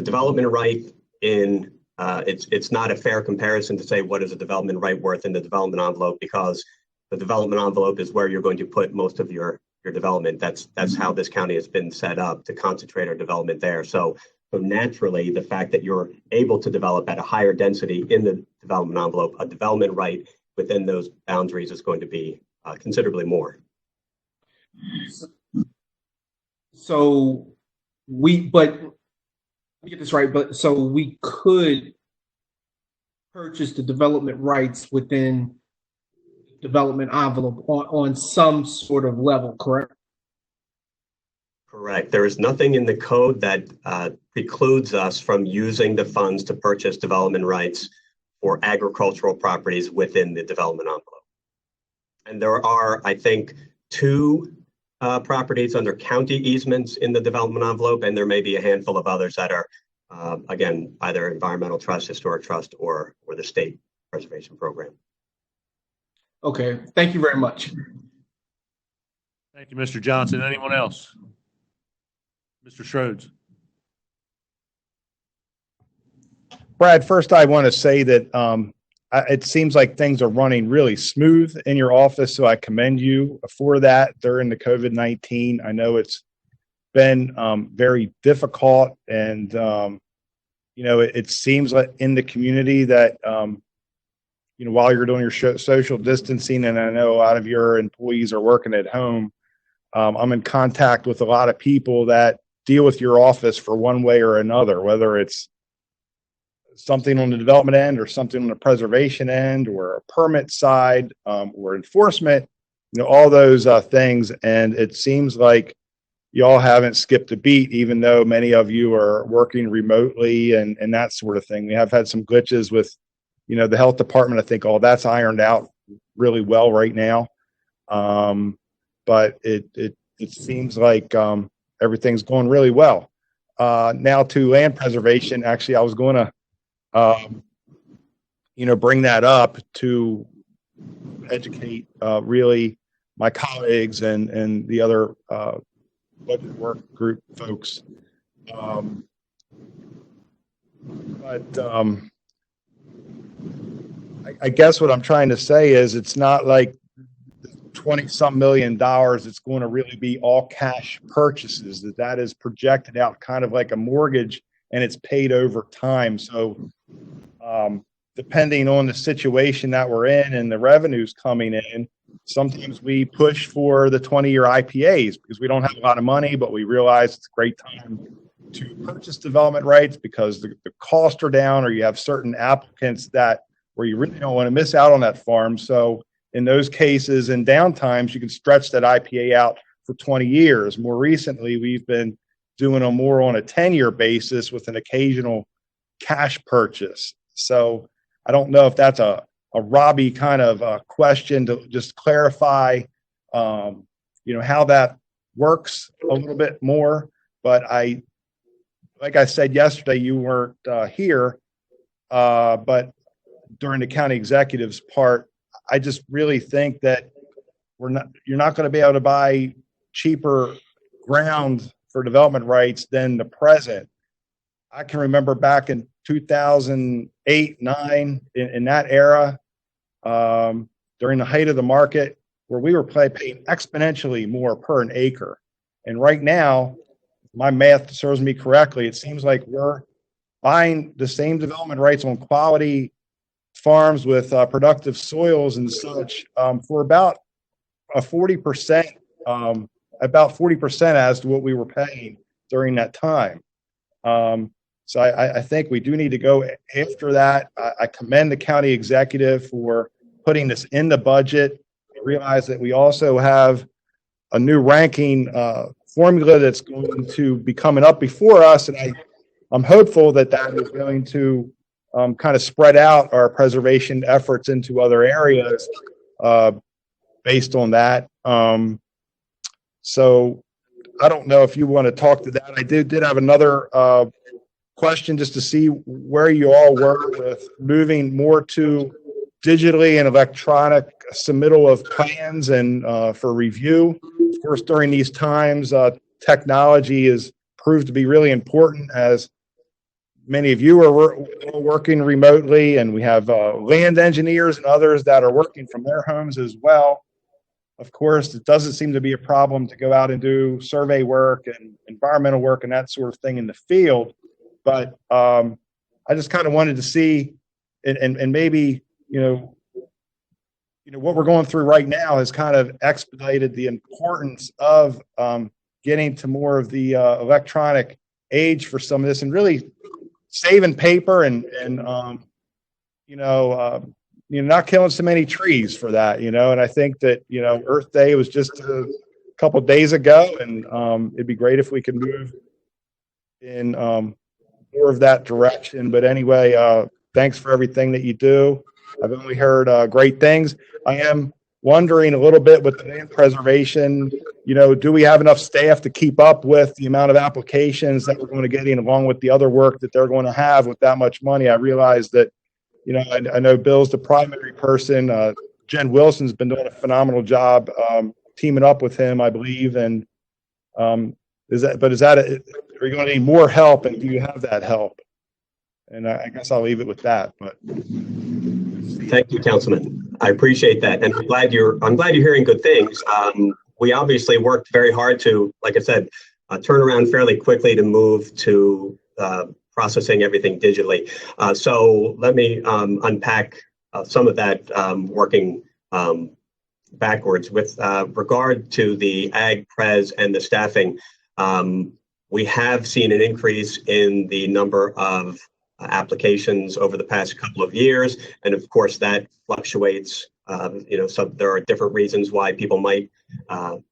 development right in it's not a fair comparison to say what is a development right worth in the development envelope, because the development envelope is where you're going to put most of your development. That's how this county has been set up to concentrate our development there. So naturally, the fact that you're able to develop at a higher density in the development envelope, a development right within those boundaries is going to be considerably more. So let me get this right, so we could purchase the development rights within development envelope on some sort of level, correct? Correct. There is nothing in the code that precludes us from using the funds to purchase development rights for agricultural properties within the development envelope. And there are, I think, 2 properties under county easements in the development envelope, and there may be a handful of others that are, again, either environmental trust, historic trust, or the state preservation program. Okay, thank you very much. Thank you, Mr. Johnson. Anyone else? Mr. Schroeds. Brad, first I want to say that it seems like things are running really smooth in your office, so I commend you for that during the COVID-19. I know it's been very difficult, and it seems like in the community that while you're doing your social distancing, and I know a lot of your employees are working at home, I'm in contact with a lot of people that deal with your office for one way or another, whether it's something on the development end or something on the preservation end or a permit side or enforcement, all those things. And it seems like y'all haven't skipped a beat, even though many of you are working remotely and that sort of thing. We have had some glitches with, the health department. I think all that's ironed out really well right now. But it seems like everything's going really well. Now to land preservation, actually, I was going to bring that up to educate really my colleagues and the other budget work group folks. I guess what I'm trying to say is it's not like 20-some million dollars it's going to really be all cash purchases, that is projected out kind of like a mortgage, and it's paid over time. So depending on the situation that we're in and the revenues coming in, sometimes we push for the 20-year IPAs because we don't have a lot of money, but we realize it's a great time to purchase development rights because the costs are down, or you have certain applicants that where you really don't want to miss out on that farm. So in those cases and downtimes, you can stretch that IPA out for 20 years. More recently, we've been doing them more on a 10-year basis with an occasional cash purchase. So I don't know if that's a Robbie kind of question to just clarify, how that works a little bit more. But like I said yesterday, you weren't here, but during the county executive's part, I just really think that you're not going to be able to buy cheaper ground for development rights than the present. I can remember back in 2008, 9, in that era, during the height of the market, where we were paying exponentially more per an acre. And right now, my math serves me correctly, it seems like we're buying the same development rights on quality farms with productive soils and such for about 40%, as to what we were paying during that time. So I think we do need to go after that. I commend the county executive for putting this in the budget. I realize that we also have a new ranking formula that's going to be coming up before us, and I'm hopeful that is going to kind of spread out our preservation efforts into other areas based on that. So I don't know if you want to talk to that. I did have another question just to see where you all were with moving more to digitally and electronic submittal of plans and for review. Of course, during these times, technology is proved to be really important, as many of you are working remotely, and we have land engineers and others that are working from their homes as well. Of course, it doesn't seem to be a problem to go out and do survey work and environmental work and that sort of thing in the field. But I just kind of wanted to see, and maybe, what we're going through right now has kind of expedited the importance of getting to more of the electronic age for some of this, and really saving paper and not killing so many trees for that, and I think that, Earth Day was just a couple of days ago, and it'd be great if we could move in more of that direction. But anyway, thanks for everything that you do. I've only heard great things. I am wondering a little bit with the land preservation, do we have enough staff to keep up with the amount of applications that we're going to get in, along with the other work that they're going to have with that much money? I realize that, I know Bill's the primary person. Jen Wilson's been doing a phenomenal job teaming up with him, I believe. And are you going to need more help, and do you have that help? And I guess I'll leave it with that. But thank you, Councilman. I appreciate that, and I'm glad you're hearing good things. We obviously worked very hard to, like I said, turn around fairly quickly to move to processing everything digitally. So let me unpack some of that, working backwards. With regard to the ag pres and the staffing, we have seen an increase in the number of applications over the past couple of years, and of course that fluctuates. So there are different reasons why people might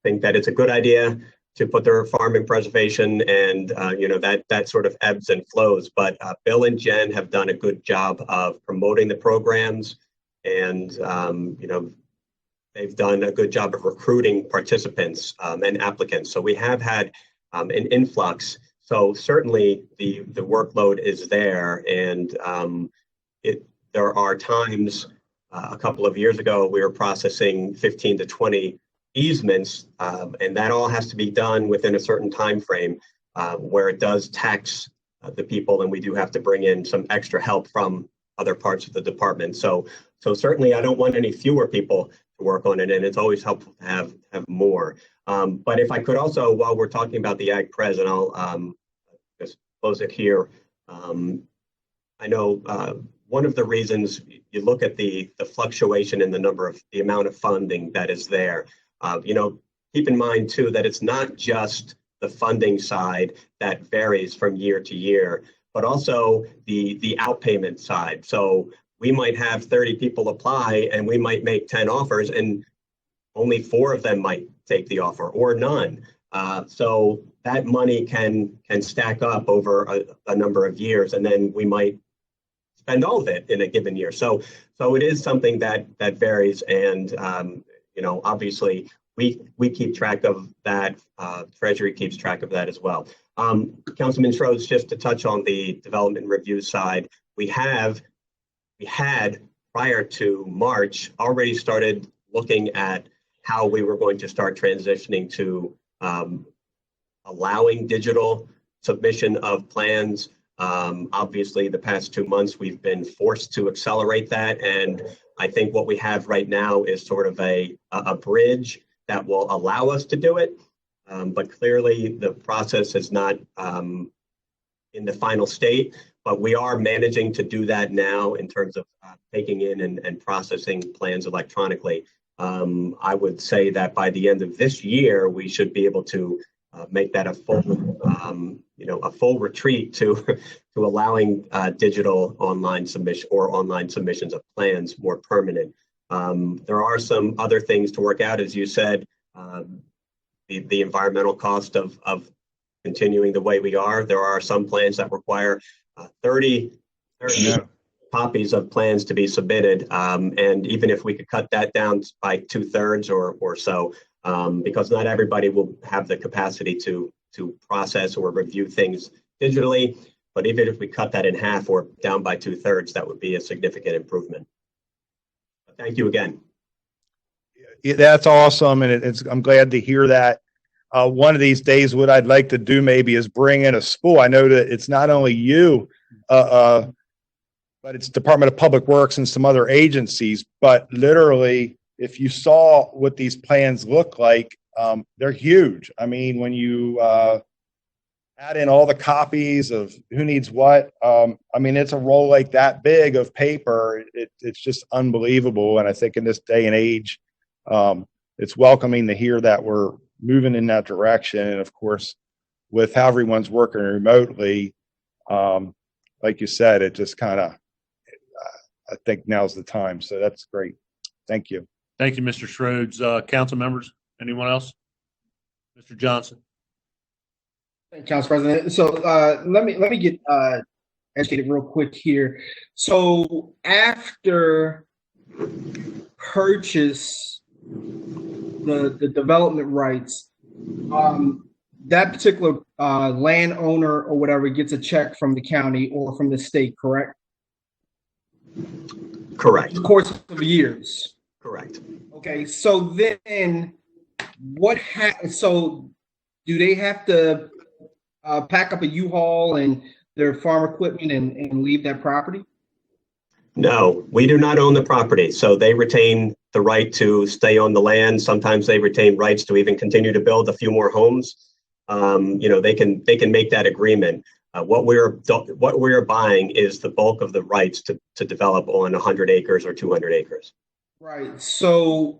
think that it's a good idea to put their farm in preservation, and that sort of ebbs and flows. But Bill and Jen have done a good job of promoting the programs, and they've done a good job of recruiting participants and applicants. So we have had an influx. So certainly the workload is there, and there are times. A couple of years ago, we were processing 15 to 20 easements, and that all has to be done within a certain time frame where it does tax the people, and we do have to bring in some extra help from other parts of the department. So certainly I don't want any fewer people to work on it, and it's always helpful to have more. But if I could also, while we're talking about the Ag Pres, and I'll just close it here. I know one of the reasons you look at the fluctuation in the amount of funding that is there. Keep in mind too that it's not just the funding side that varies from year to year, but also the outpayment side. So we might have 30 people apply and we might make 10 offers and only 4 of them might take the offer or none. So that money can stack up over a number of years, and then we might spend all of it in a given year. So it is something that varies, and obviously we keep track of that. Treasury keeps track of that as well. Councilman Schroeds, just to touch on the development review side, we had prior to March already started looking at how we were going to start transitioning to allowing digital submission of plans. Obviously, the past 2 months, we've been forced to accelerate that. And I think what we have right now is sort of a bridge that will allow us to do it. But clearly, the process is not in the final state. But we are managing to do that now in terms of taking in and processing plans electronically. I would say that by the end of this year, we should be able to make that a full retreat to allowing digital online submissions of plans more permanent. There are some other things to work out, as you said, the environmental cost of continuing the way we are. There are some plans that require 30 copies of plans to be submitted. And even if we could cut that down by 2/3 or so, because not everybody will have the capacity to process or review things digitally. But even if we cut that in half or down by 2/3, that would be a significant improvement. Thank you again. Yeah, that's awesome. And I'm glad to hear that. One of these days, what I'd like to do maybe is bring in a school. I know that it's not only you, but it's Department of Public Works and some other agencies. But literally, if you saw what these plans look like, they're huge. I mean, when you add in all the copies of who needs what, I mean, it's a roll like that big of paper. It's just unbelievable. And I think in this day and age, it's welcoming to hear that we're moving in that direction. And of course, with how everyone's working remotely, like you said, it just kind of, I think now's the time. So that's great. Thank you. Thank you, Mr. Schroeds. Council members, anyone else? Mr. Johnson. Thank you, Council President. So let me get educated real quick here. So after purchase the development rights, that particular landowner or whatever gets a check from the county or from the state, correct? Correct. In the course of years. Correct. Okay, so then so do they have to pack up a U-Haul and their farm equipment and leave that property? No, we do not own the property. So they retain the right to stay on the land. Sometimes they retain rights to even continue to build a few more homes. They can make that agreement. What we're buying is the bulk of the rights to develop on 100 acres or 200 acres. Right. So,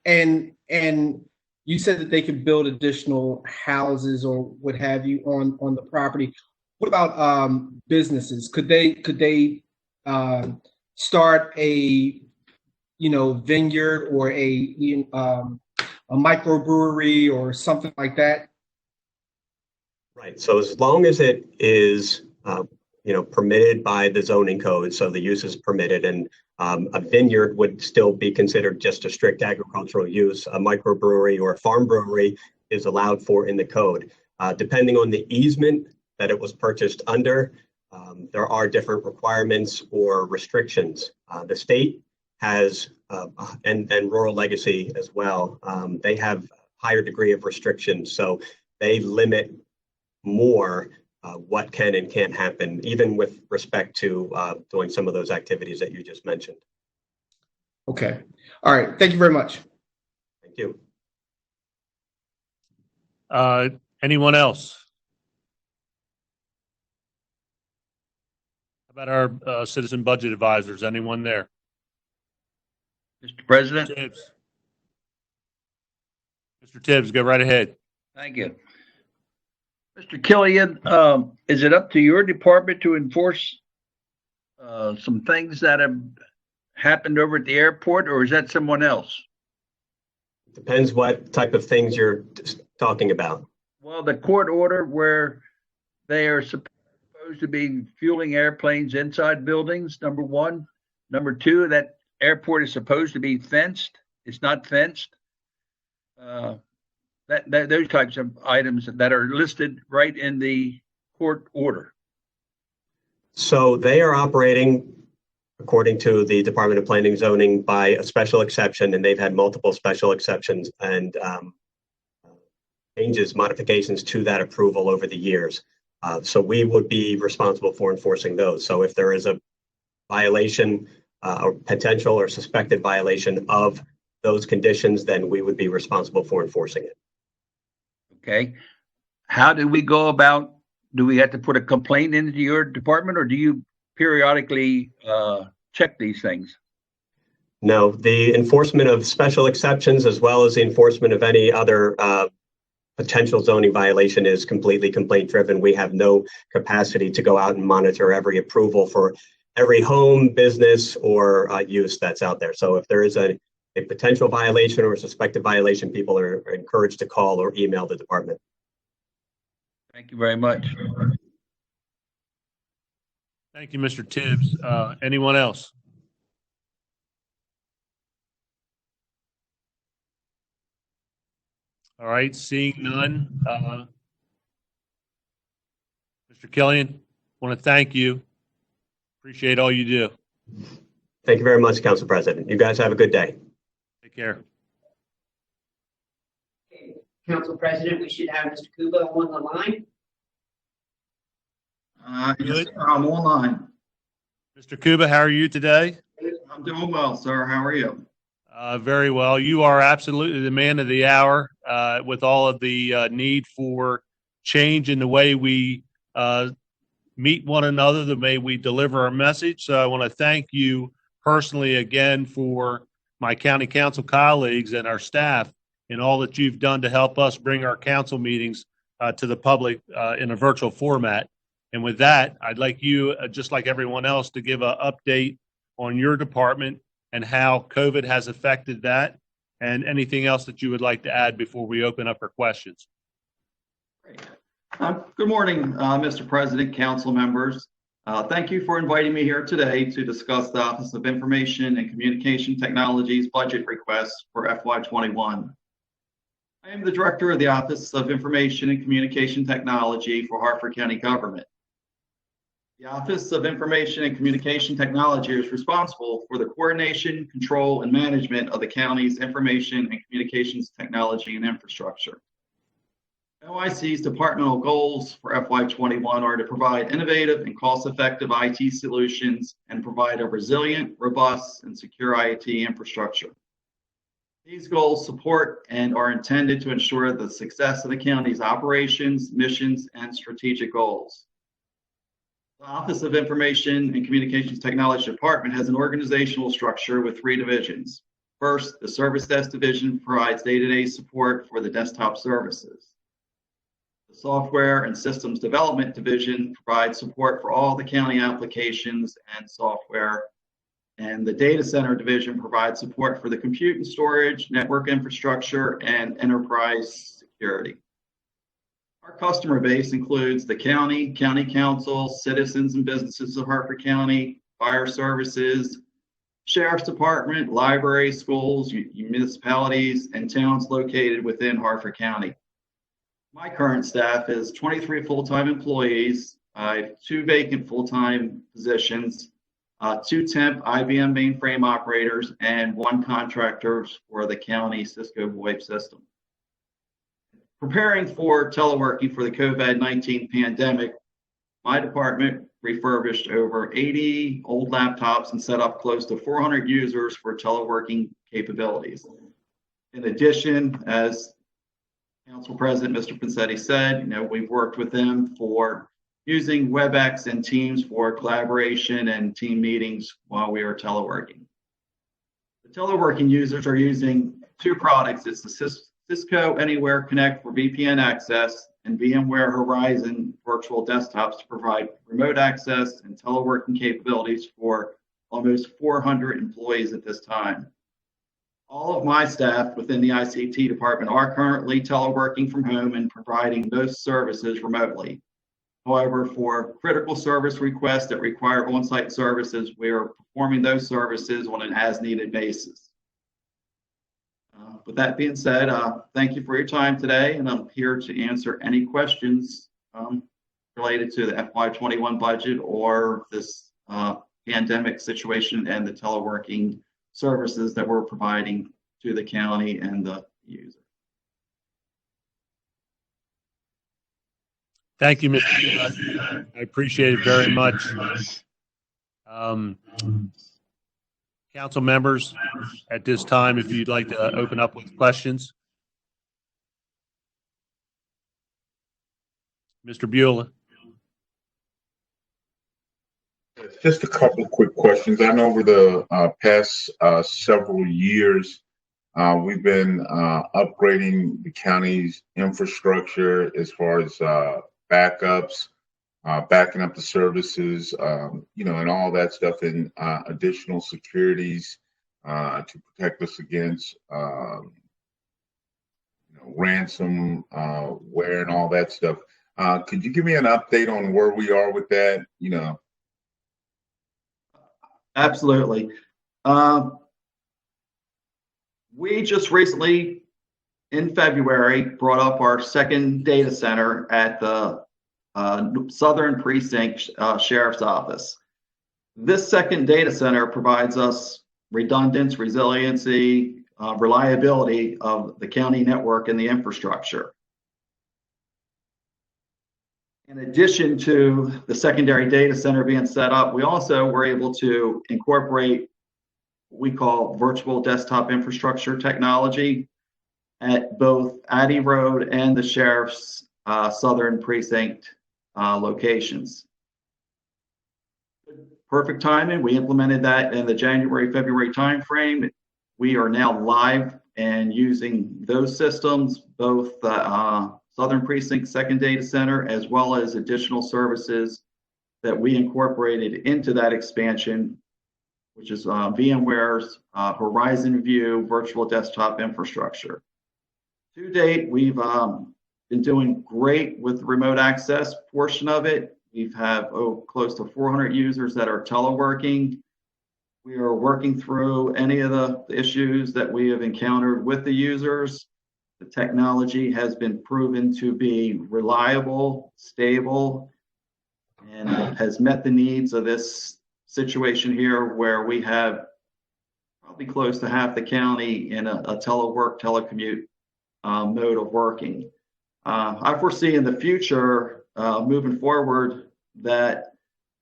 and you said that they could build additional houses or what have you on the property. What about businesses? Could they start a vineyard or a microbrewery or something like that? Right. So as long as it is permitted by the zoning code, so the use is permitted, and a vineyard would still be considered just a strict agricultural use. A microbrewery or a farm brewery is allowed for in the code. Depending on the easement that it was purchased under, there are different requirements or restrictions. The state has and rural legacy as well. They have higher degree of restrictions, so they limit more what can and can't happen, even with respect to doing some of those activities that you just mentioned. Okay. All right. Thank you very much. Thank you. Anyone else? How about our citizen budget advisors? Anyone there? Mr. President. Tibbs. Mr. Tibbs, go right ahead. Thank you. Mr. Killian, is it up to your department to enforce some things that have happened over at the airport, or is that someone else? Depends what type of things you're talking about. Well, the court order where they are supposed to be fueling airplanes inside buildings, number one. Number two, that airport is supposed to be fenced. It's not fenced. Those types of items that are listed right in the court order. So they are operating according to the Department of Planning and Zoning by a special exception, and they've had multiple special exceptions and changes, modifications to that approval over the years. So we would be responsible for enforcing those. So if there is a violation or potential or suspected violation of those conditions, then we would be responsible for enforcing it. Okay. How do we go about, do we have to put a complaint into your department, or do you periodically check these things? No, the enforcement of special exceptions as well as the enforcement of any other potential zoning violation is completely complaint driven. We have no capacity to go out and monitor every approval for every home, business, or use that's out there. So if there is a potential violation or a suspected violation, people are encouraged to call or email the department. Thank you very much. Thank you, Mr. Tibbs. Anyone else? All right, seeing none. Mr. Killian, want to thank you. Appreciate all you do. Thank you very much, Council President. You guys have a good day. Take care. Okay, Council President, we should have Mr. Kuba on the line. Good. I'm online. Mr. Kuba, how are you today? I'm doing well, sir. How are you? Very well. You are absolutely the man of the hour with all of the need for change in the way we meet one another, the way we deliver our message. So I want to thank you personally again for my county council colleagues and our staff and all that you've done to help us bring our council meetings to the public in a virtual format. And with that, I'd like you, just like everyone else, to give an update on your department and how COVID has affected that, and anything else that you would like to add before we open up for questions. Great. Good morning, Mr. President, council members. Thank you for inviting me here today to discuss the Office of Information and Communication Technology's budget request for FY21. I am the Director of the Office of Information and Communication Technology for Harford County Government. The Office of Information and Communication Technology is responsible for the coordination, control, and management of the county's information and communications technology and infrastructure. OIC's departmental goals for FY21 are to provide innovative and cost-effective IT solutions and provide a resilient, robust, and secure IT infrastructure. These goals support and are intended to ensure the success of the county's operations, missions, and strategic goals. The Office of Information and Communications Technology Department has an organizational structure with 3 divisions. First, the Service Desk Division provides day-to-day support for the desktop services. The Software and Systems Development Division provides support for all the county applications and software. And the Data Center Division provides support for the compute and storage, network infrastructure, and enterprise security. Our customer base includes the county, county council, citizens and businesses of Harford County, fire services, sheriff's department, library, schools, municipalities, and towns located within Harford County. My current staff is 23 full-time employees. I have 2 vacant full-time positions. 2 temp IBM mainframe operators, and 1 contractor for the county Cisco VoIP system. Preparing for teleworking for the COVID-19 pandemic, my department refurbished over 80 old laptops and set up close to 400 users for teleworking capabilities. In addition, as Council President Mr. Pinsetti said, we've worked with them for using WebEx and Teams for collaboration and team meetings while we are teleworking. The teleworking users are using 2 products. It's the Cisco Anywhere Connect for VPN access and VMware Horizon virtual desktops to provide remote access and teleworking capabilities for almost 400 employees at this time. All of my staff within the ICT department are currently teleworking from home and providing those services remotely. However, for critical service requests that require on-site services, we are performing those services on an as-needed basis. With that being said, thank you for your time today, and I'm here to answer any questions related to the FY21 budget or this pandemic situation and the teleworking services that we're providing to the county and the user. Thank you, Mr. I appreciate it very much. Council members, at this time, if you'd like to open up with questions. Mr. Beulah. Just a couple of quick questions. I know over the past several years, we've been upgrading the county's infrastructure as far as backups, backing up the services, and all that stuff, and additional securities to protect us against ransomware and all that stuff. Could you give me an update on where we are with that? Absolutely. We just recently, in February, brought up our second data center at the Southern Precinct Sheriff's Office. This second data center provides us redundancy, resiliency, reliability of the county network and the infrastructure. In addition to the secondary data center being set up, we also were able to incorporate what we call virtual desktop infrastructure technology at both Addy Road and the Sheriff's Southern Precinct locations. Perfect timing. We implemented that in the January-February timeframe. We are now live and using those systems, both the Southern Precinct second data center, as well as additional services that we incorporated into that expansion, which is VMware's Horizon View virtual desktop infrastructure. To date, we've been doing great with the remote access portion of it. We've have close to 400 users that are teleworking. We are working through any of the issues that we have encountered with the users. The technology has been proven to be reliable, stable, and has met the needs of this situation here, where we have probably close to half the county in a telecommute mode of working. I foresee in the future, moving forward, that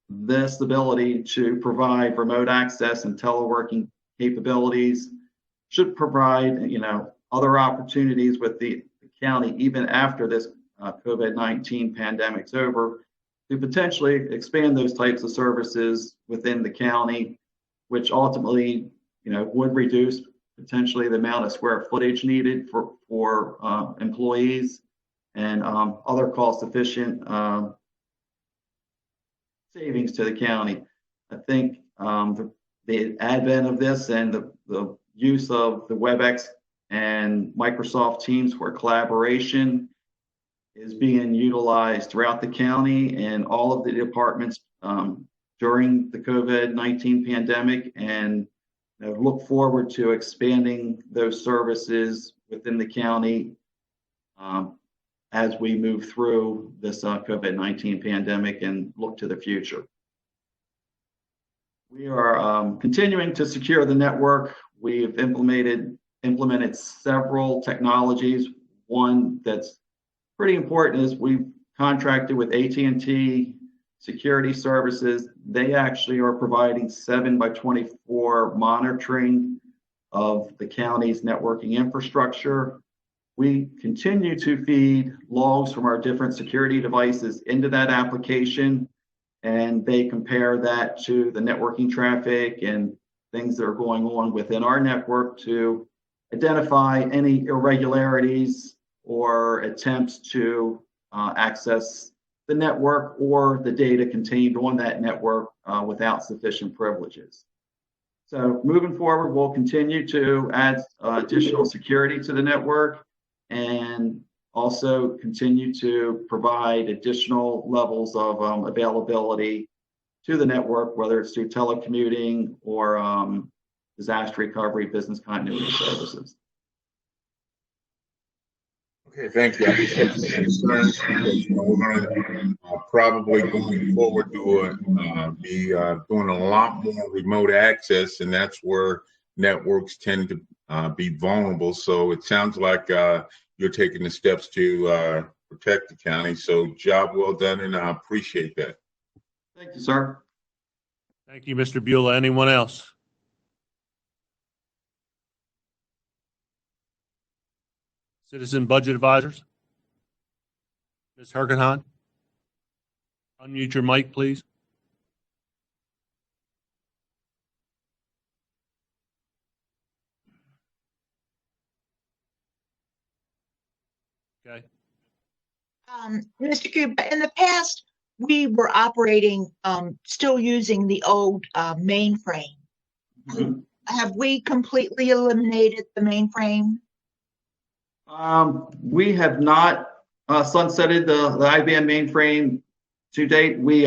this ability to provide remote access and teleworking capabilities should provide, other opportunities with the county, even after this COVID-19 pandemic's over, to potentially expand those types of services within the county, which ultimately, would reduce potentially the amount of square footage needed for employees and other cost-efficient savings to the county. I think the advent of this and the use of the WebEx and Microsoft Teams for collaboration is being utilized throughout the county and all of the departments during the COVID-19 pandemic, and look forward to expanding those services within the county as we move through this COVID-19 pandemic and look to the future. We are continuing to secure the network. We've implemented several technologies. One that's pretty important is we've contracted with AT&T Security Services. They actually are providing 7x24 monitoring of the county's networking infrastructure. We continue to feed logs from our different security devices into that application, and they compare that to the networking traffic and things that are going on within our network to identify any irregularities or attempts to access the network or the data contained on that network without sufficient privileges. So moving forward, we'll continue to add additional security to the network and also continue to provide additional levels of availability to the network, whether it's through telecommuting or disaster recovery, business continuity services. Okay, thank you. I just have some concerns because we're going to probably going forward be doing a lot more remote access, and that's where networks tend to be vulnerable. So it sounds like you're taking the steps to protect the county. So job well done, and I appreciate that. Thank you, sir. Thank you, Mr. Beulah. Anyone else? Citizen Budget Advisors? Ms. Hergenhahn? Unmute your mic, please. Okay. Mr. Cuba, in the past, we were operating, still using the old mainframe. Have we completely eliminated the mainframe? We have not sunsetted the IBM mainframe to date. We,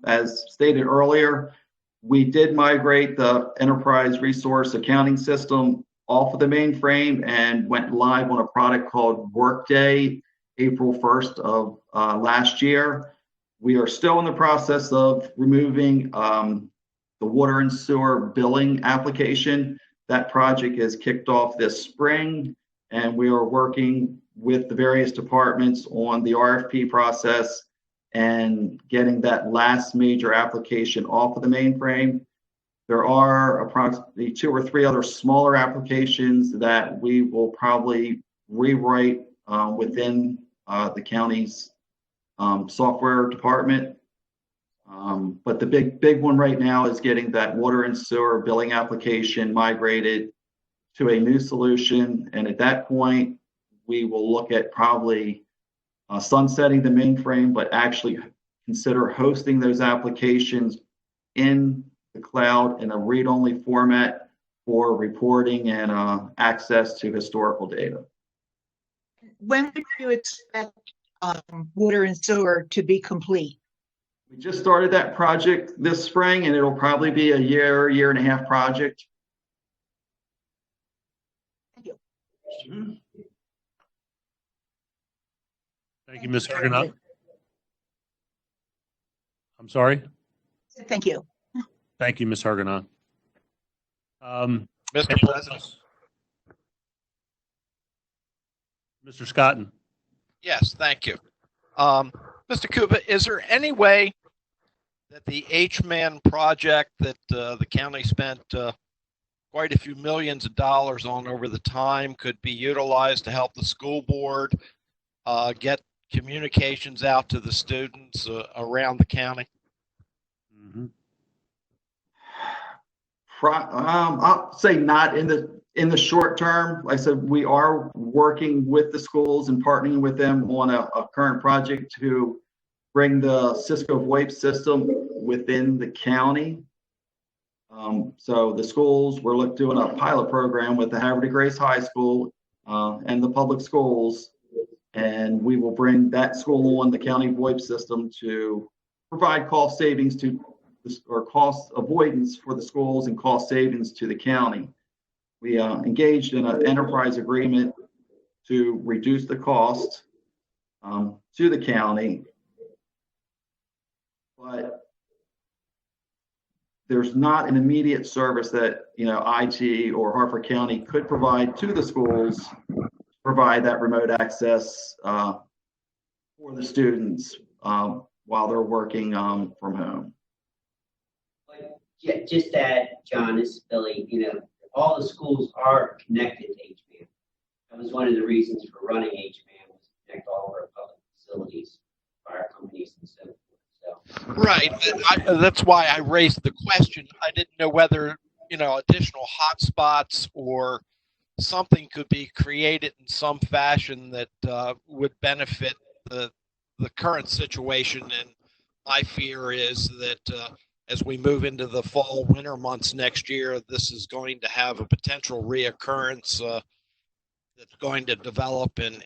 as stated earlier, we did migrate the enterprise resource accounting system off of the mainframe and went live on a product called Workday April 1st of last year. We are still in the process of removing the water and sewer billing application. That project is kicked off this spring, and we are working with the various departments on the RFP process and getting that last major application off of the mainframe. There are approximately 2 or 3 other smaller applications that we will probably rewrite within the county's software department. But the big one right now is getting that water and sewer billing application migrated to a new solution. And at that point, we will look at probably sunsetting the mainframe, but actually consider hosting those applications in the cloud in a read-only format for reporting and access to historical data. When would you expect water and sewer to be complete? We just started that project this spring, and it'll probably be a year and a half project. Thank you. Thank you, Ms. Hergenhahn. I'm sorry? Thank you. Thank you, Ms. Hergenhahn. Mr. President. Mr. Scotton. Yes, thank you. Mr. Kuba, is there any way that the H-Man project that the county spent quite a few millions of dollars on over the time could be utilized to help the school board get communications out to the students around the county? Mm-hmm. I'll say not in the short term. Like I said, we are working with the schools and partnering with them on a current project to bring the Cisco VoIP system within the county. So the schools, we're doing a pilot program with the Havre de Grace High School and the public schools, and we will bring that school on the county VoIP system to provide cost savings or cost avoidance for the schools and cost savings to the county. We engaged in an enterprise agreement to reduce the cost to the county, but there's not an immediate service that, IT or Harford County could provide to the schools, provide that remote access for the students while they're working from home. Yeah, just to add, John, this is Billy, all the schools are connected to HMAN. That was one of the reasons for running HMAN, was to connect all of our public facilities, fire companies and so forth. So. Right. That's why I raised the question. I didn't know whether, additional hotspots or something could be created in some fashion that would benefit the current situation. And my fear is that as we move into the fall, winter months next year, this is going to have a potential reoccurrence that's going to develop and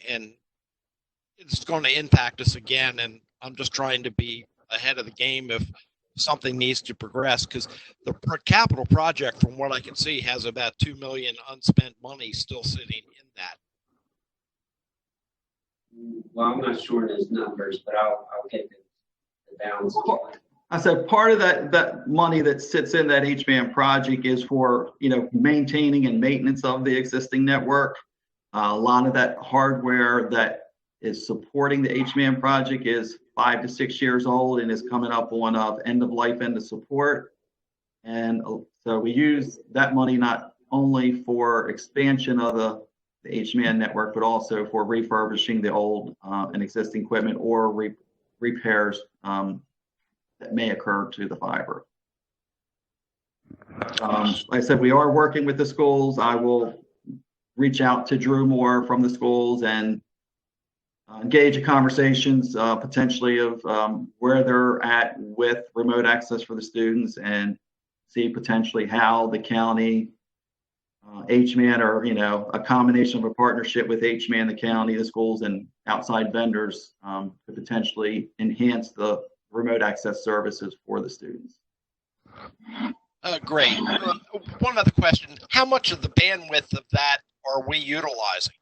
it's going to impact us again. And I'm just trying to be ahead of the game if something needs to progress, because the capital project, from what I can see, has about $2 million unspent money still sitting in that. Well, I'm not sure those numbers, but I'll get the balance. I said part of that money that sits in that HMAN project is for, maintaining and maintenance of the existing network. A lot of that hardware that is supporting the HMAN project is 5 to 6 years old and is coming up on end of life, end of support. And so we use that money not only for expansion of the HMAN network, but also for refurbishing the old and existing equipment or repairs that may occur to the fiber. Like I said, we are working with the schools. I will reach out to Drew Moore from the schools and engage in conversations potentially of where they're at with remote access for the students, and see potentially how the county, HMAN, or a combination of a partnership with HMAN, the county, the schools, and outside vendors could potentially enhance the remote access services for the students. Great. One other question: how much of the bandwidth of that are we utilizing?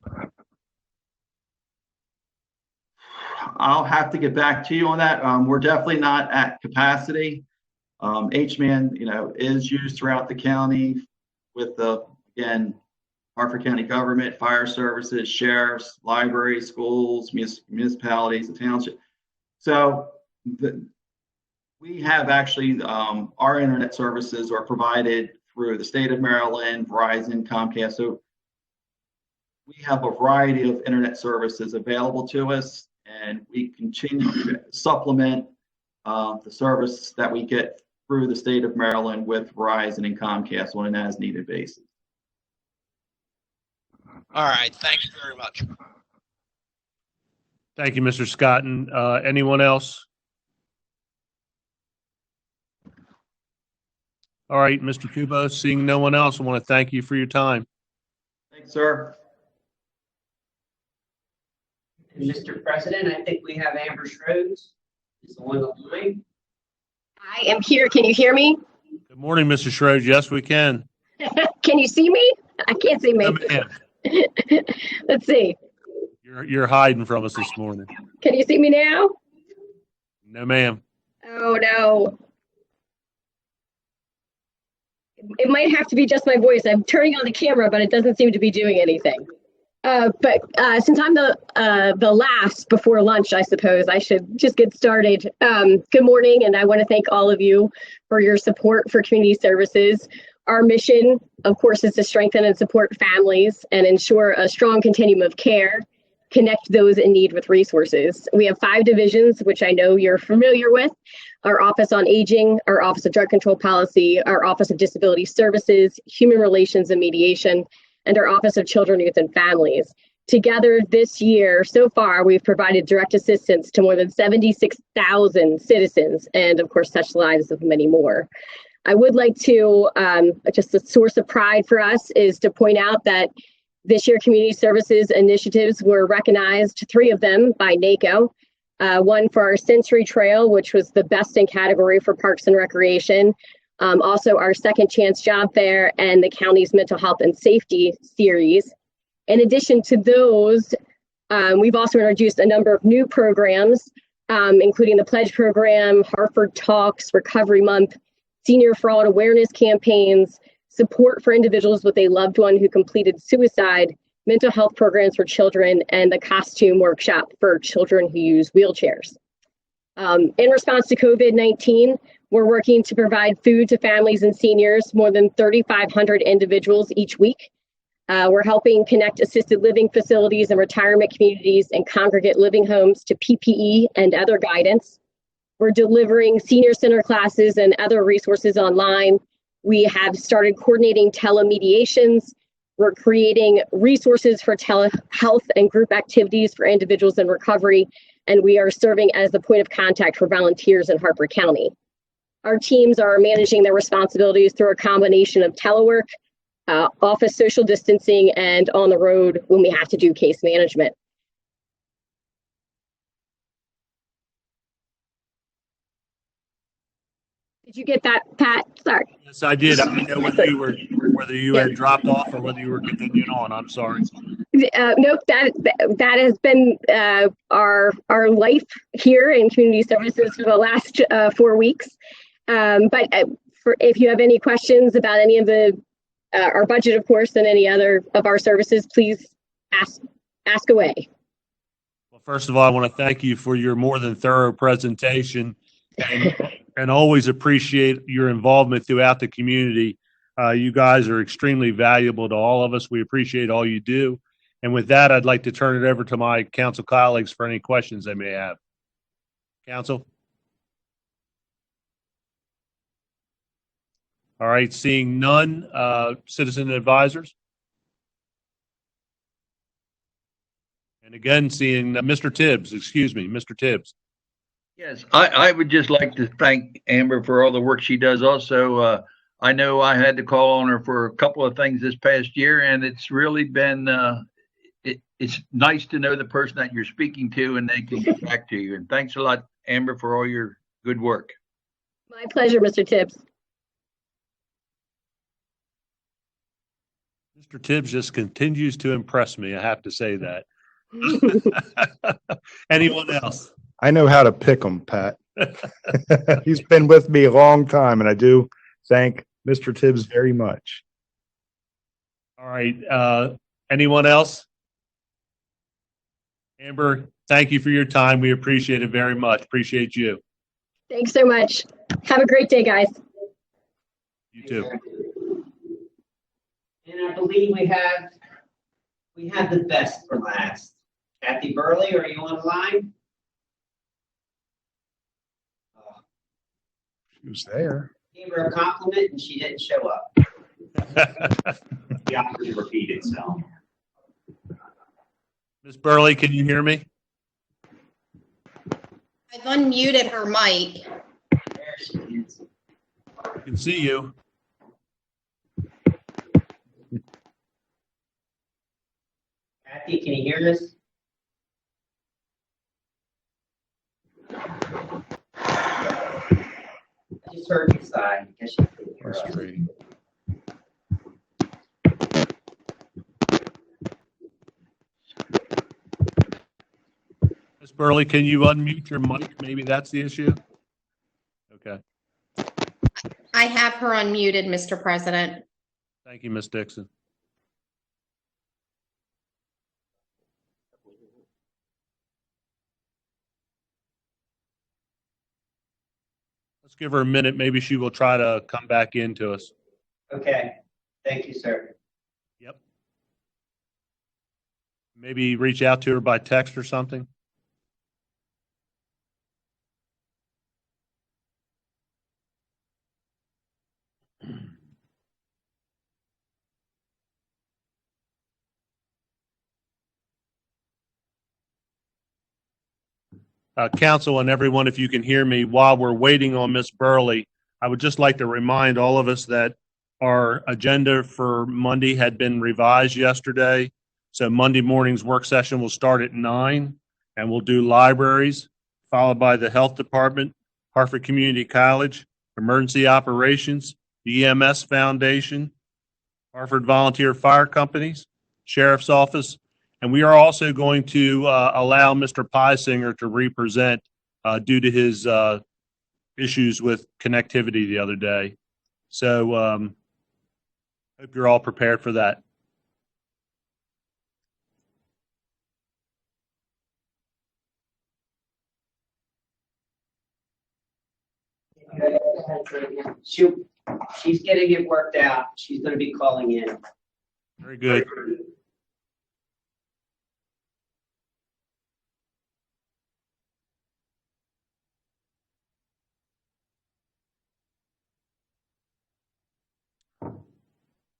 I'll have to get back to you on that. We're definitely not at capacity. HMAN, is used throughout the county with again, Harford County government, fire services, sheriffs, libraries, schools, municipalities, the township. So we have actually, our internet services are provided through the state of Maryland, Verizon, Comcast. So we have a variety of internet services available to us, and we continue to supplement the service that we get through the state of Maryland with Verizon and Comcast on an as-needed basis. All right. Thank you very much. Thank you, Mr. Scotton. Anyone else? All right, Mr. Kubo, seeing no one else, I want to thank you for your time. Thanks, sir. Mr. President, I think we have Amber Schroeds is on the line. I am here. Can you hear me? Good morning, Mr. Schroeds. Yes, we can. Can you see me? I can't see me. No, Let's see. You're hiding from us this morning. Can you see me now? No, ma'am. Oh, no. It might have to be just my voice. I'm turning on the camera, but it doesn't seem to be doing anything. But since I'm the last before lunch, I suppose I should just get started. Good morning, and I want to thank all of you for your support for community services. Our mission, of course, is to strengthen and support families and ensure a strong continuum of care, connect those in need with resources. We have 5 divisions, which I know you're familiar with: our Office on Aging, our Office of Drug Control Policy, our Office of Disability Services, Human Relations and Mediation, and our Office of Children, Youth, and Families. Together this year, so far, we've provided direct assistance to more than 76,000 citizens, and of course, touched the lives of many more. I would like to, just a source of pride for us is to point out that this year community services initiatives were recognized, 3 of them by NACO. One for our Century Trail, which was the best in category for Parks and Recreation. Also our Second Chance Job Fair and the county's Mental Health and Safety Series. In addition to those, we've also introduced a number of new programs, including the Pledge Program, Harford Talks, Recovery Month, senior fraud awareness campaigns, support for individuals with a loved one who completed suicide, mental health programs for children, and the costume workshop for children who use wheelchairs. In response to COVID-19, we're working to provide food to families and seniors, more than 3,500 individuals each week. We're helping connect assisted living facilities and retirement communities and congregate living homes to PPE and other guidance. We're delivering senior center classes and other resources online. We have started coordinating telemediations. We're creating resources for telehealth and group activities for individuals in recovery, and we are serving as the point of contact for volunteers in Harper County. Our teams are managing their responsibilities through a combination of telework, office social distancing, and on the road when we have to do case management. Did you get that, Pat? Sorry. Yes, I did. I didn't know whether you had dropped off or whether you were continuing on. I'm sorry. Nope, that has been our life here in community services for the last 4 weeks. But if you have any questions about any of our budget, of course, and any other of our services, please ask away. Well, first of all, I want to thank you for your more than thorough presentation, and always appreciate your involvement throughout the community. You guys are extremely valuable to all of us. We appreciate all you do. And with that, I'd like to turn it over to my council colleagues for any questions they may have. Council? All right, seeing none, citizen advisors? And again, seeing Mr. Tibbs, Mr. Tibbs. Yes, I would just like to thank Amber for all the work she does. Also, I know I had to call on her for a couple of things this past year, and it's really been, it's nice to know the person that you're speaking to and they can get back to you. And thanks a lot, Amber, for all your good work. My pleasure, Mr. Tibbs. Mr. Tibbs just continues to impress me. I have to say that. Anyone else? I know how to pick him, Pat. He's been with me a long time, and I do thank Mr. Tibbs very much. All right. Anyone else? Amber, thank you for your time. We appreciate it very much. Appreciate you. Thanks so much. Have a great day, guys. You too. And I believe we have the best for last. Kathy Burley, are you on the line? She was there. Gave her a compliment and she didn't show up. The opportunity to repeat itself. Ms. Burley, can you hear me? I've unmuted her mic. There she is. I can see you. Kathy, can you hear us? I just heard you sigh. I guess you couldn't hear us. Ms. Burley, can you unmute your mic? Maybe that's the issue. Okay. I have her unmuted, Mr. President. Thank you, Ms. Dixon. Let's give her a minute. Maybe she will try to come back into us. Okay. Thank you, sir. Yep. Maybe reach out to her by text or something. Council and everyone, if you can hear me, while we're waiting on Ms. Burley, I would just like to remind all of us that our agenda for Monday had been revised yesterday. So Monday morning's work session will start at 9, and we'll do libraries, followed by the health department, Hartford Community College, emergency operations, the EMS Foundation, Hartford Volunteer Fire Companies, Sheriff's Office, and we are also going to allow Mr. Piesinger to represent due to his issues with connectivity the other day. So hope you're all prepared for that. She's getting it worked out. She's going to be calling in. Very good.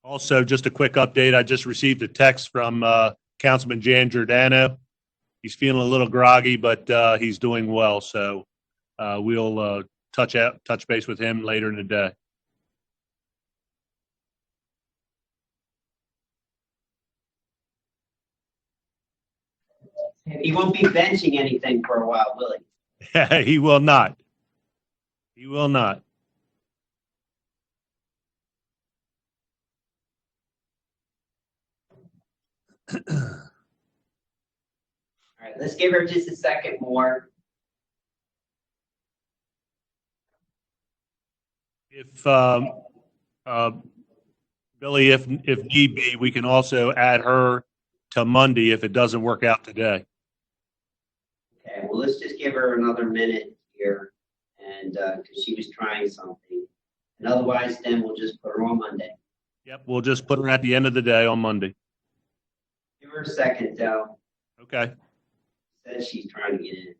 Also, just a quick update. I just received a text from Councilman Jan Giordano. He's feeling a little groggy, but he's doing well. So we'll touch base with him later in the day. He won't be benching anything for a while, will he? He will not. He will not. All right, let's give her just a second more. If Billy, if need be, we can also add her to Monday if it doesn't work out today. Okay, well, let's just give her another minute here, and because she was trying something, and otherwise, then we'll just put her on Monday. Yep, we'll just put her at the end of the day on Monday. Give her a second, Del. Okay. Says she's trying to get in.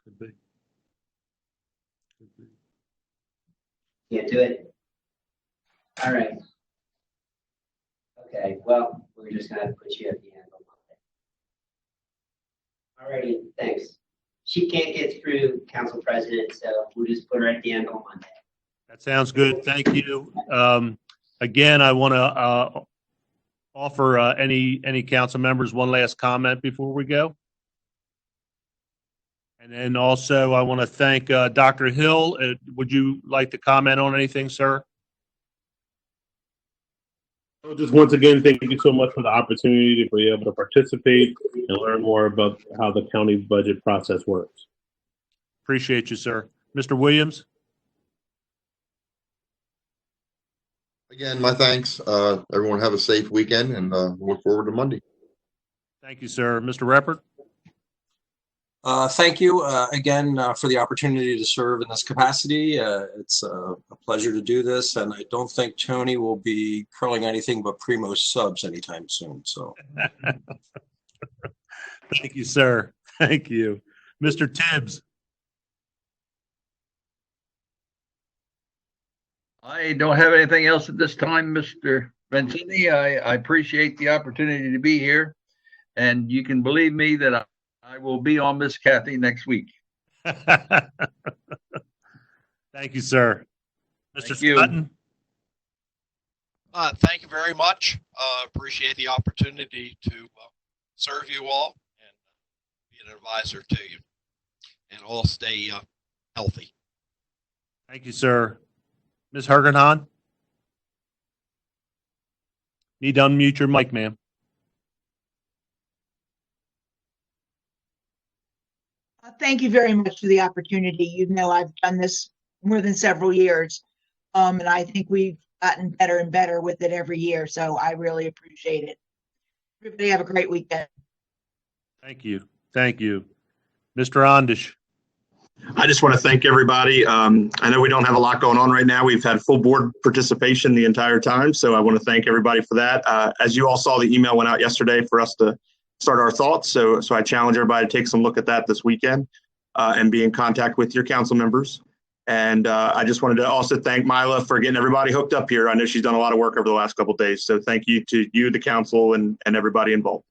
Could be. Could be. Can't do it. All right. Okay, well, we're just gonna put you at the end on Monday. Alrighty, thanks. She can't get through, Council President, so we'll just put her at the end on Monday. That sounds good. Thank you. Again, I want to offer any council members one last comment before we go. And then also, I want to thank Dr. Hill. Would you like to comment on anything, sir? Well, just once again, thank you so much for the opportunity to be able to participate and learn more about how the county budget process works. Appreciate you, sir. Mr. Williams? Again, my thanks. Everyone have a safe weekend and look forward to Monday. Thank you, sir. Mr. Reppert? Thank you again for the opportunity to serve in this capacity. It's a pleasure to do this, and I don't think Tony will be curling anything but Primo subs anytime soon. So, thank you, sir. Thank you, Mr. Tibbs. I don't have anything else at this time, Mr. Bentini. I appreciate the opportunity to be here, and you can believe me that I will be on Miss Kathy next week. Thank you, sir. Mr. Scotton? Thank you very much. Appreciate the opportunity to serve you all and be an advisor to you, and all stay healthy. Thank you, sir. Ms. Hergenhahn? Need to unmute your mic, ma'am. Thank you very much for the opportunity. You know, I've done this more than several years, and I think we've gotten better and better with it every year. So I really appreciate it. Everybody have a great weekend. Thank you. Thank you. Mr. Ondish. I just want to thank everybody. I know we don't have a lot going on right now. We've had full board participation the entire time. So I want to thank everybody for that. As you all saw, the email went out yesterday for us to start our thoughts. So I challenge everybody to take some look at that this weekend and be in contact with your council members. And I just wanted to also thank Mila for getting everybody hooked up here. I know she's done a lot of work over the last couple of days. So thank you to you, the council, and everybody involved.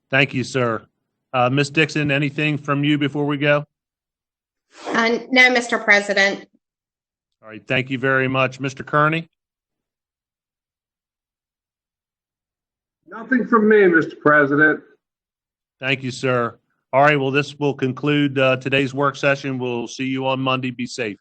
Thank you, sir. Ms. Dixon, anything from you before we go? No, Mr. President. All right. Thank you very much. Mr. Kearney? Nothing from me, Mr. President. Thank you, sir. All right. Well, this will conclude today's work session. We'll see you on Monday. Be safe.